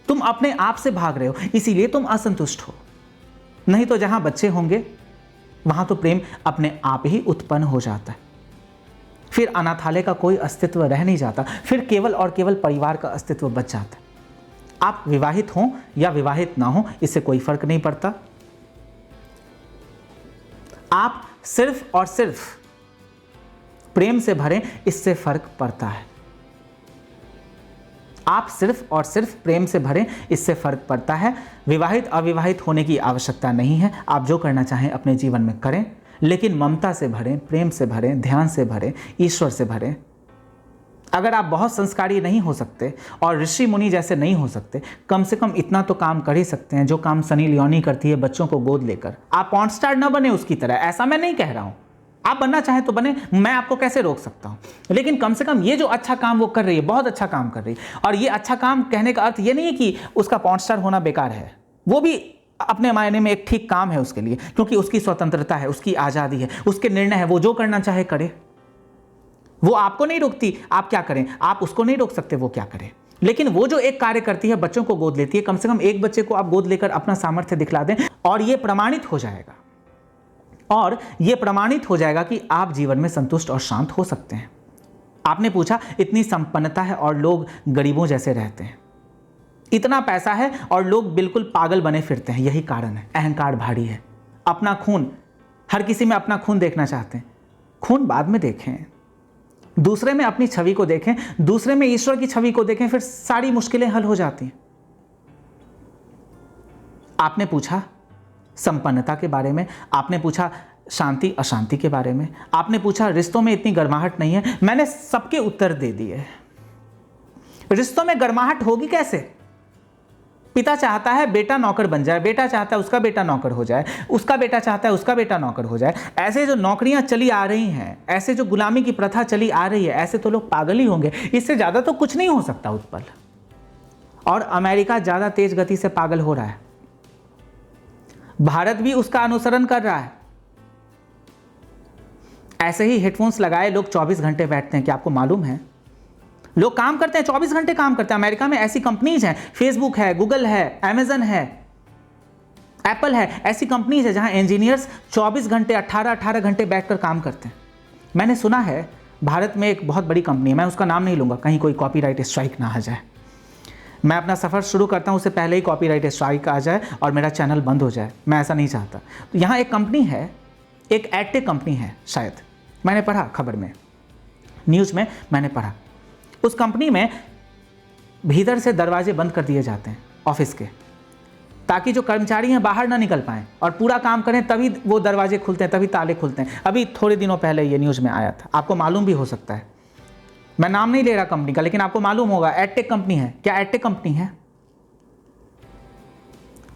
तुम अपने आप से भाग रहे हो, इसीलिए तुम असंतुष्ट हो। नहीं तो जहां बच्चे होंगे वहां तो प्रेम अपने आप ही उत्पन्न हो जाता है। फिर अनाथालय का कोई अस्तित्व रह नहीं जाता, फिर केवल और केवल परिवार का अस्तित्व बच जाता है। आप विवाहित हों या विवाहित ना हो, इससे कोई फर्क नहीं पड़ता। आप सिर्फ और सिर्फ प्रेम से भरें, इससे फर्क पड़ता है। आप सिर्फ और सिर्फ प्रेम से भरें, इससे फर्क पड़ता है। विवाहित अविवाहित होने की आवश्यकता नहीं है। आप जो करना चाहें अपने जीवन में करें, लेकिन ममता से भरें, प्रेम से भरें, ध्यान से भरें, ईश्वर से भरें। अगर आप बहुत संस्कारी नहीं हो सकते और ऋषि मुनि जैसे नहीं हो सकते, कम से कम इतना तो काम कर ही सकते हैं जो काम सनी लियोनी करती है बच्चों को गोद लेकर। आप पॉर्न स्टार न बने उसकी तरह, ऐसा मैं नहीं कह रहा हूं। आप बनना चाहें तो बने, मैं आपको कैसे रोक सकता हूं। लेकिन कम से कम ये जो अच्छा काम वो कर रही है, बहुत अच्छा काम कर रही है। और ये अच्छा काम कहने का अर्थ ये नहीं है कि उसका पॉर्न स्टार होना बेकार है, वो भी अपने मायने में एक ठीक काम है उसके लिए, क्योंकि उसकी स्वतंत्रता है, उसकी आज़ादी है, उसके निर्णय है, वो जो करना चाहे करे। वो आपको नहीं रोकती, आप क्या करें, आप उसको नहीं रोक सकते वो क्या करे। लेकिन वो जो एक कार्य करती है, बच्चों को गोद लेती है, कम से कम एक बच्चे को आप गोद लेकर अपना सामर्थ्य दिखला दें और ये प्रमाणित हो जाएगा, और ये प्रमाणित हो जाएगा कि आप जीवन में संतुष्ट और शांत हो सकते हैं। आपने पूछा इतनी संपन्नता है और लोग गरीबों जैसे रहते हैं, इतना पैसा है और लोग बिल्कुल पागल बने फिरते हैं। यही कारण है, अहंकार भारी है। अपना खून, हर किसी में अपना खून देखना चाहते हैं। खून बाद में देखें, दूसरे में अपनी छवि को देखें, दूसरे में ईश्वर की छवि को देखें, फिर सारी मुश्किलें हल हो जाती हैं। आपने पूछा संपन्नता के बारे में, आपने पूछा शांति अशांति के बारे में, आपने पूछा रिश्तों में इतनी गर्माहट नहीं है। मैंने सबके उत्तर दे दिए। रिश्तों में गर्माहट होगी कैसे? पिता चाहता है बेटा नौकर बन जाए, बेटा चाहता है उसका बेटा नौकर हो जाए, उसका बेटा चाहता है उसका बेटा नौकर हो जाए। ऐसे जो नौकरियां चली आ रही हैं, ऐसे जो गुलामी की प्रथा चली आ रही है, ऐसे तो लोग पागल ही होंगे। इससे ज़्यादा तो कुछ नहीं हो सकता उत्पल। और अमेरिका ज़्यादा तेज गति से पागल हो रहा है, भारत भी उसका अनुसरण कर रहा है। ऐसे ही हेडफोन्स लगाए लोग 24 घंटे बैठते हैं, क्या आपको मालूम है? लोग काम करते हैं, 24 घंटे काम करते हैं। अमेरिका में ऐसी कंपनीज हैं, फेसबुक है, गूगल है, अमेजन है, एप्पल है, ऐसी कंपनीज है जहां इंजीनियर्स 24 घंटे 18 घंटे बैठकर काम करते हैं। मैंने सुना है भारत में एक बहुत बड़ी कंपनी है, मैं उसका नाम नहीं लूंगा, कहीं कोई कॉपीराइट स्ट्राइक ना आ जाए। मैं अपना सफ़र शुरू करता हूं उससे पहले ही कॉपीराइट स्ट्राइक आ जाए और मेरा चैनल बंद हो जाए, मैं ऐसा नहीं चाहता। तो यहाँ एक कंपनी है, एक एडटेक कंपनी है, शायद मैंने पढ़ा खबर में, न्यूज़ में मैंने पढ़ा। उस कंपनी में भीतर से दरवाजे बंद कर दिए जाते हैं ऑफिस के, ताकि जो कर्मचारी हैं बाहर ना निकल पाएं और पूरा काम करें, तभी वो दरवाजे खुलते हैं, तभी ताले खुलते हैं। अभी थोड़े दिनों पहले ये न्यूज़ में आया था, आपको मालूम भी हो सकता है। मैं नाम नहीं ले रहा कंपनी का, लेकिन आपको मालूम होगा एडटेक कंपनी है। क्या एडटेक कंपनी है?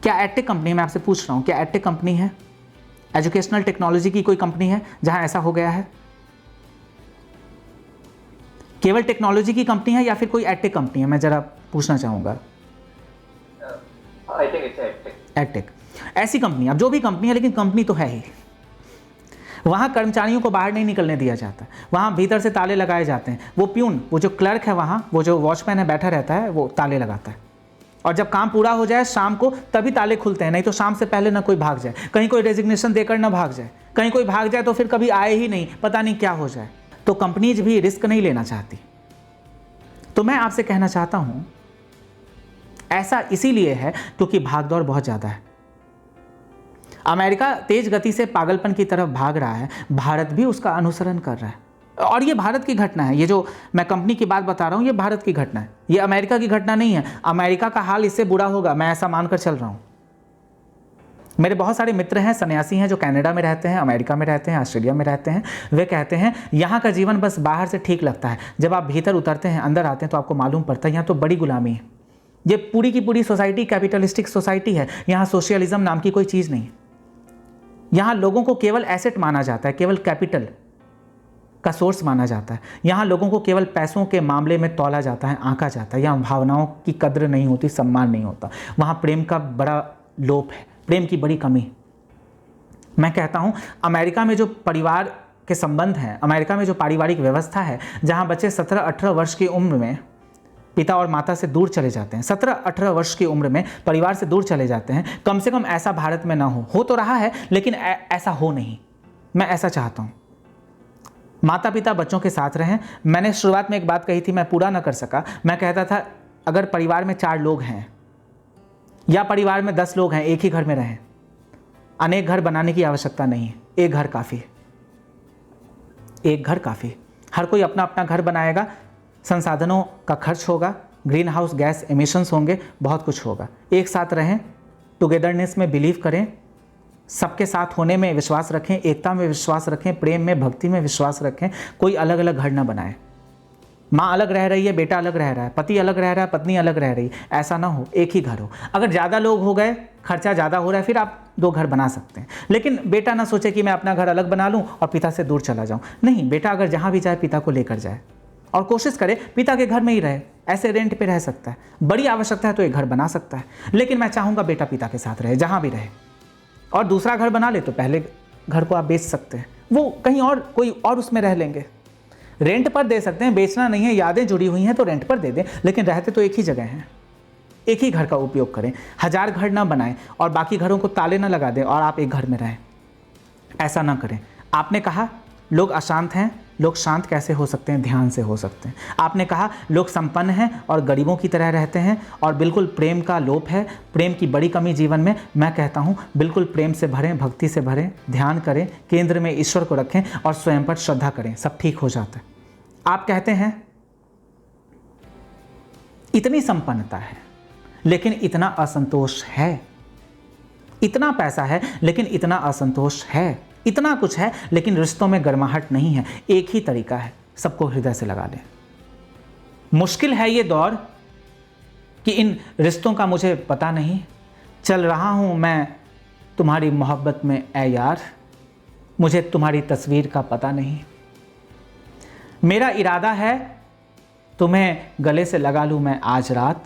क्या एडटेक कंपनी है? मैं आपसे पूछ रहा हूं, क्या एडटेक कंपनी है? एजुकेशनल टेक्नोलॉजी की कोई कंपनी है जहां ऐसा हो गया है? केवल टेक्नोलॉजी की कंपनी है या फिर कोई एडटेक कंपनी है? मैं जरा पूछना चाहूंगा। I think it's edtech. Edtech ऐसी कंपनी, अब जो भी कंपनी है, लेकिन कंपनी तो है ही। वहाँ कर्मचारियों को बाहर नहीं निकलने दिया जाता, वहाँ भीतर से ताले लगाए जाते हैं। वो प्यून, वो जो क्लर्क है वहाँ, वो जो वॉचमैन है बैठा रहता है, वो ताले लगाता है। और जब काम पूरा हो जाए शाम को, तभी ताले खुलते हैं, नहीं तो शाम से पहले ना कोई भाग जाए, कहीं कोई रेजिग्नेशन देकर ना भाग जाए, कहीं कोई भाग जाए तो फिर कभी आए ही नहीं, पता नहीं क्या हो जाए। तो कंपनीज भी रिस्क नहीं लेना चाहती। तो मैं आपसे कहना चाहता हूं, ऐसा इसीलिए है क्योंकि भागदौड़ बहुत ज़्यादा है। अमेरिका तेज गति से पागलपन की तरफ भाग रहा है, भारत भी उसका अनुसरण कर रहा है। और ये भारत की घटना है, ये जो मैं कंपनी की बात बता रहा हूँ, ये भारत की घटना है, ये अमेरिका की घटना नहीं है। अमेरिका का हाल इससे बुरा होगा, मैं ऐसा मानकर चल रहा हूँ। मेरे बहुत सारे मित्र हैं, सन्यासी हैं, जो कनाडा में रहते हैं, अमेरिका में रहते हैं, ऑस्ट्रेलिया में रहते हैं। वे कहते हैं यहाँ का जीवन बस बाहर से ठीक लगता है, जब आप भीतर उतरते हैं, अंदर आते हैं, तो आपको मालूम पड़ता है यहाँ तो बड़ी गुलामी है। ये पूरी की पूरी सोसाइटी कैपिटलिस्टिक सोसाइटी है, यहाँ सोशलिज्म नाम की कोई चीज़ नहीं है। यहाँ लोगों को केवल एसेट माना जाता है, केवल कैपिटल का सोर्स माना जाता है। यहाँ लोगों को केवल पैसों के मामले में तौला जाता है, आंका जाता है। यहाँ भावनाओं की कद्र नहीं होती, सम्मान नहीं होता। वहाँ प्रेम का बड़ा लोप है, प्रेम की बड़ी कमी। मैं कहता हूँ अमेरिका में जो परिवार के संबंध हैं, अमेरिका में जो पारिवारिक व्यवस्था है, जहाँ बच्चे 17-18 वर्ष की उम्र में पिता और माता से दूर चले जाते हैं, 17-18 वर्ष की उम्र में परिवार से दूर चले जाते हैं, कम से कम ऐसा भारत में ना हो तो रहा है, लेकिन ऐसा हो नहीं। मैं ऐसा चाहता हूँ माता पिता बच्चों के साथ रहें। मैंने शुरुआत में एक बात कही थी, मैं पूरा ना कर सका। मैं कहता था अगर परिवार में 4 लोग हैं या परिवार में 10 लोग हैं, एक ही घर में रहें। अनेक घर बनाने की आवश्यकता नहीं है, एक घर काफ़ी है, एक घर काफ़ी। हर कोई अपना अपना घर बनाएगा, संसाधनों का खर्च होगा, ग्रीन हाउस गैस एमिशंस होंगे, बहुत कुछ होगा। एक साथ रहें, टुगेदरनेस में बिलीव करें, सबके साथ होने में विश्वास रखें, एकता में विश्वास रखें, प्रेम में, भक्ति में विश्वास रखें। कोई अलग अलग घर ना बनाए। माँ अलग रह रही है, बेटा अलग रह रहा है, पति अलग रह रहा है, पत्नी अलग रह रही है, ऐसा ना हो, एक ही घर हो। अगर ज़्यादा लोग हो गए, खर्चा ज़्यादा हो रहा है, फिर आप 2 घर बना सकते हैं। लेकिन बेटा ना सोचे कि मैं अपना घर अलग बना लूँ और पिता से दूर चला जाऊँ। नहीं, बेटा अगर जहाँ भी जाए पिता को लेकर जाए और कोशिश करे पिता के घर में ही रहे। ऐसे रेंट पे रह सकता है, बड़ी आवश्यकता है तो एक घर बना सकता है, लेकिन मैं चाहूँगा बेटा पिता के साथ रहे, जहाँ भी रहे। और दूसरा घर बना ले तो पहले घर को आप बेच सकते हैं, वो कहीं और कोई और उसमें रह लेंगे। रेंट पर दे सकते हैं, बेचना नहीं है, यादें जुड़ी हुई हैं तो रेंट पर दे दें, लेकिन रहते तो एक ही जगह हैं। एक ही घर का उपयोग करें, 1000 घर ना बनाएं और बाकी घरों को ताले ना लगा दें और आप एक घर में रहें। ऐसा ना करें। आपने कहा लोग अशांत हैं, लोग शांत कैसे हो सकते हैं? ध्यान से हो सकते हैं। आपने कहा लोग संपन्न हैं और गरीबों की तरह रहते हैं और बिल्कुल प्रेम का लोप है, प्रेम की बड़ी कमी जीवन में। मैं कहता हूँ बिल्कुल प्रेम से भरें, भक्ति से भरें, ध्यान करें, केंद्र में ईश्वर को रखें और स्वयं पर श्रद्धा करें, सब ठीक हो जाता है। आप कहते हैं इतनी संपन्नता है लेकिन इतना असंतोष है, इतना पैसा है लेकिन इतना असंतोष है, इतना कुछ है लेकिन रिश्तों में गर्माहट नहीं है। एक ही तरीका है, सबको हृदय से लगा लें। मुश्किल है ये दौर कि इन रिश्तों का मुझे पता नहीं, चल रहा हूं मैं तुम्हारी मोहब्बत में ऐ यार, मुझे तुम्हारी तस्वीर का पता नहीं। मेरा इरादा है तुम्हें गले से लगा लूं मैं आज रात,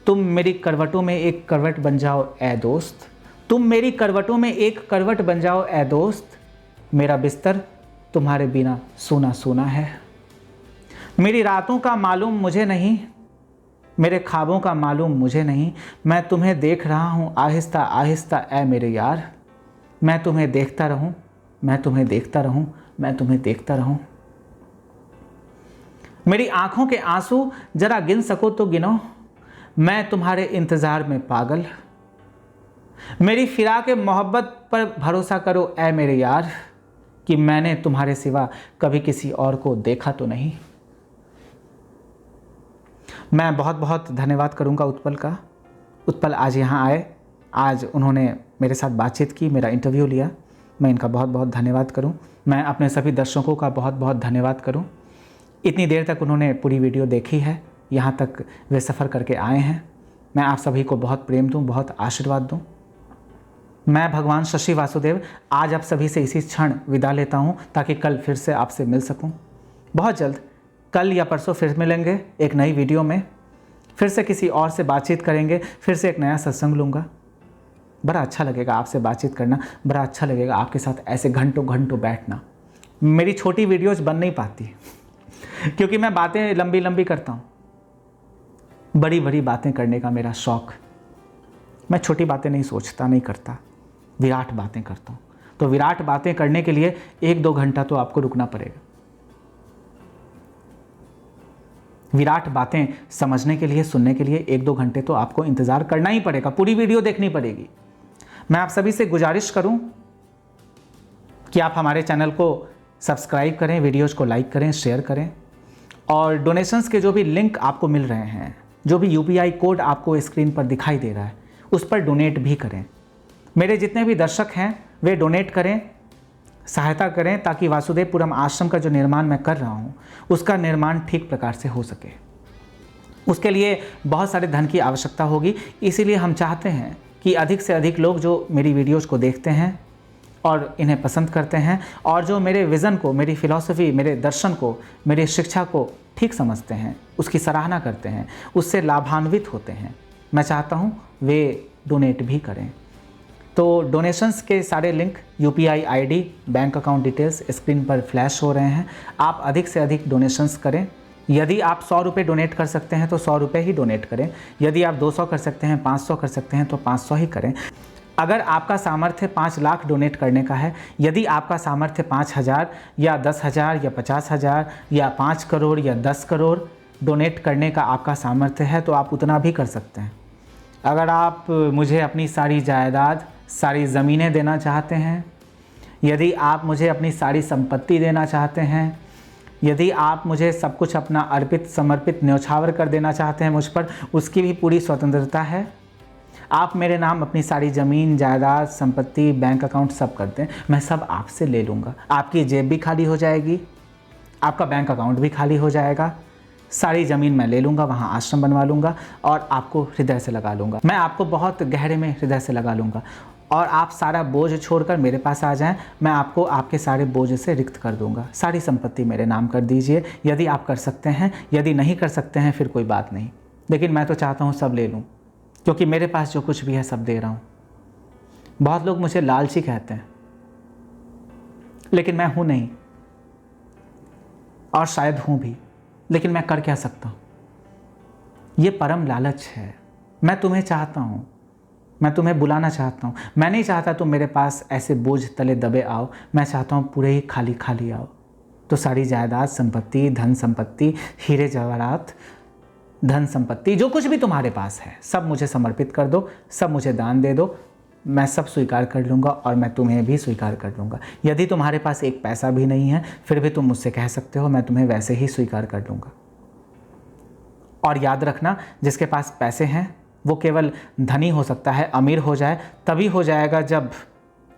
तुम मेरी करवटों में एक करवट बन जाओ ऐ दोस्त, तुम मेरी करवटों में एक करवट बन जाओ ऐ दोस्त, मेरा बिस्तर तुम्हारे बिना सूना सूना है। मेरी रातों का मालूम मुझे नहीं, मेरे ख्वाबों का मालूम मुझे नहीं, मैं तुम्हें देख रहा हूँ आहिस्ता आहिस्ता ऐ मेरे यार, मैं तुम्हें देखता रहूँ, मैं तुम्हें देखता रहूँ, मैं तुम्हें देखता रहूँ। मेरी आंखों के आंसू जरा गिन सको तो गिनो, मैं तुम्हारे इंतज़ार में पागल। मेरी फिराक मोहब्बत पर भरोसा करो ऐ मेरे यार, कि मैंने तुम्हारे सिवा कभी किसी और को देखा तो नहीं। मैं बहुत बहुत धन्यवाद करूंगा उत्पल का। उत्पल आज यहाँ आए, आज उन्होंने मेरे साथ बातचीत की, मेरा इंटरव्यू लिया। मैं इनका बहुत बहुत धन्यवाद करूं। मैं अपने सभी दर्शकों का बहुत बहुत धन्यवाद करूं। इतनी देर तक उन्होंने पूरी वीडियो देखी है, यहाँ तक वे सफ़र करके आए हैं। मैं आप सभी को बहुत प्रेम दूं, बहुत आशीर्वाद दूं। मैं भगवान शशि वासुदेव आज आप सभी से इसी क्षण विदा लेता हूं ताकि कल फिर से आपसे मिल सकूं। बहुत जल्द कल या परसों फिर मिलेंगे एक नई वीडियो में, फिर से किसी और से बातचीत करेंगे, फिर से एक नया सत्संग लूँगा। बड़ा अच्छा लगेगा आपसे बातचीत करना, बड़ा अच्छा लगेगा आपके साथ ऐसे घंटों घंटों बैठना। मेरी छोटी वीडियोज़ बन नहीं पाती क्योंकि मैं बातें लंबी लंबी करता हूँ। बड़ी बड़ी बातें करने का मेरा शौक़, मैं छोटी बातें नहीं सोचता, नहीं करता, विराट बातें करता हूँ। तो विराट बातें करने के लिए 1-2 घंटा तो आपको रुकना पड़ेगा। विराट बातें समझने के लिए, सुनने के लिए 1-2 घंटे तो आपको इंतज़ार करना ही पड़ेगा, पूरी वीडियो देखनी पड़ेगी। मैं आप सभी से गुजारिश करूं कि आप हमारे चैनल को सब्सक्राइब करें, वीडियोज़ को लाइक करें, शेयर करें, और डोनेशंस के जो भी लिंक आपको मिल रहे हैं, जो भी UPI कोड आपको स्क्रीन पर दिखाई दे रहा है, उस पर डोनेट भी करें। मेरे जितने भी दर्शक हैं वे डोनेट करें, सहायता करें, ताकि वासुदेवपुरम आश्रम का जो निर्माण मैं कर रहा हूँ उसका निर्माण ठीक प्रकार से हो सके। उसके लिए बहुत सारे धन की आवश्यकता होगी, इसीलिए हम चाहते हैं कि अधिक से अधिक लोग जो मेरी वीडियोज़ को देखते हैं और इन्हें पसंद करते हैं, और जो मेरे विज़न को, मेरी फ़िलॉसफ़ी, मेरे दर्शन को, मेरी शिक्षा को ठीक समझते हैं, उसकी सराहना करते हैं, उससे लाभान्वित होते हैं, मैं चाहता हूँ वे डोनेट भी करें। तो डोनेशंस के सारे link, UPI ID, bank account details screen पर फ्लैश हो रहे हैं। आप अधिक से अधिक डोनेशंस करें। यदि आप 100 रुपये डोनेट कर सकते हैं तो 100 रुपये ही डोनेट करें। यदि आप 200 कर सकते हैं, 500 कर सकते हैं तो 500 ही करें। अगर आपका सामर्थ्य 5 लाख डोनेट करने का है, यदि आपका सामर्थ्य 5,000 या 10,000 या 50,000 या 5 करोड़ या 10 करोड़ डोनेट करने का आपका सामर्थ्य है तो आप उतना भी कर सकते हैं। अगर आप मुझे अपनी सारी जायदाद, सारी ज़मीनें देना चाहते हैं, यदि आप मुझे अपनी सारी संपत्ति देना चाहते हैं, यदि आप मुझे सब कुछ अपना अर्पित समर्पित न्यौछावर कर देना चाहते हैं मुझ पर, उसकी भी पूरी स्वतंत्रता है। आप मेरे नाम अपनी सारी ज़मीन, जायदाद, संपत्ति, बैंक अकाउंट सब कर दें, मैं सब आपसे ले लूँगा। आपकी जेब भी खाली हो जाएगी, आपका बैंक अकाउंट भी खाली हो जाएगा, सारी ज़मीन मैं ले लूँगा, वहाँ आश्रम बनवा लूँगा और आपको हृदय से लगा लूँगा। मैं आपको बहुत गहरे में हृदय से लगा लूँगा और आप सारा बोझ छोड़कर मेरे पास आ जाएं, मैं आपको आपके सारे बोझ से रिक्त कर दूँगा। सारी संपत्ति मेरे नाम कर दीजिए, यदि आप कर सकते हैं। यदि नहीं कर सकते हैं फिर कोई बात नहीं, लेकिन मैं तो चाहता हूँ सब ले लूँ, क्योंकि मेरे पास जो कुछ भी है सब दे रहा हूँ। बहुत लोग मुझे लालची कहते हैं, लेकिन मैं हूँ नहीं, और शायद हूँ भी, लेकिन मैं कर क्या सकता हूँ। ये परम लालच है। मैं तुम्हें चाहता हूँ, मैं तुम्हें बुलाना चाहता हूँ। मैं नहीं चाहता तुम मेरे पास ऐसे बोझ तले दबे आओ, मैं चाहता हूँ पूरे ही खाली खाली आओ। तो सारी जायदाद, संपत्ति, धन संपत्ति, हीरे जवाहरात, धन संपत्ति, जो कुछ भी तुम्हारे पास है सब मुझे समर्पित कर दो, सब मुझे दान दे दो। मैं सब स्वीकार कर लूँगा और मैं तुम्हें भी स्वीकार कर लूँगा। यदि तुम्हारे पास एक पैसा भी नहीं है फिर भी तुम मुझसे कह सकते हो, मैं तुम्हें वैसे ही स्वीकार कर लूँगा। और याद रखना, जिसके पास पैसे हैं वो केवल धनी हो सकता है, अमीर हो जाए तभी हो जाएगा जब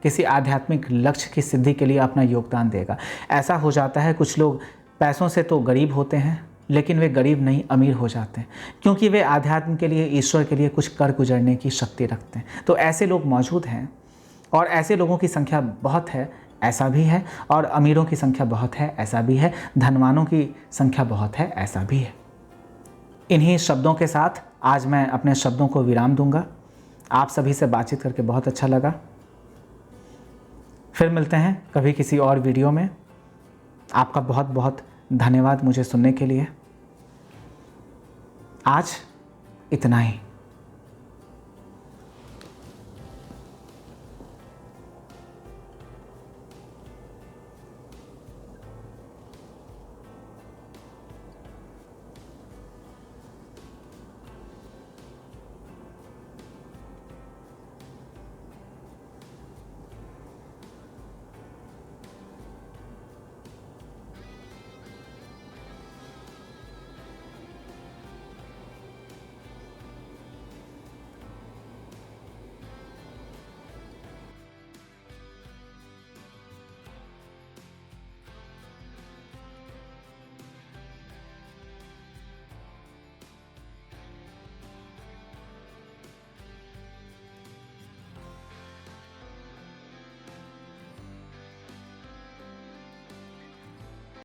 किसी आध्यात्मिक लक्ष्य की सिद्धि के लिए अपना योगदान देगा। ऐसा हो जाता है कुछ लोग पैसों से तो गरीब होते हैं लेकिन वे गरीब नहीं अमीर हो जाते हैं, क्योंकि वे आध्यात्म के लिए, ईश्वर के लिए कुछ कर गुजरने की शक्ति रखते हैं। तो ऐसे लोग मौजूद हैं और ऐसे लोगों की संख्या बहुत है, ऐसा भी है, और अमीरों की संख्या बहुत है, ऐसा भी है, धनवानों की संख्या बहुत है, ऐसा भी है। इन्हीं शब्दों के साथ आज मैं अपने शब्दों को विराम दूंगा। आप सभी से बातचीत करके बहुत अच्छा लगा। फिर मिलते हैं कभी किसी और वीडियो में। आपका बहुत बहुत धन्यवाद मुझे सुनने के लिए। आज इतना ही।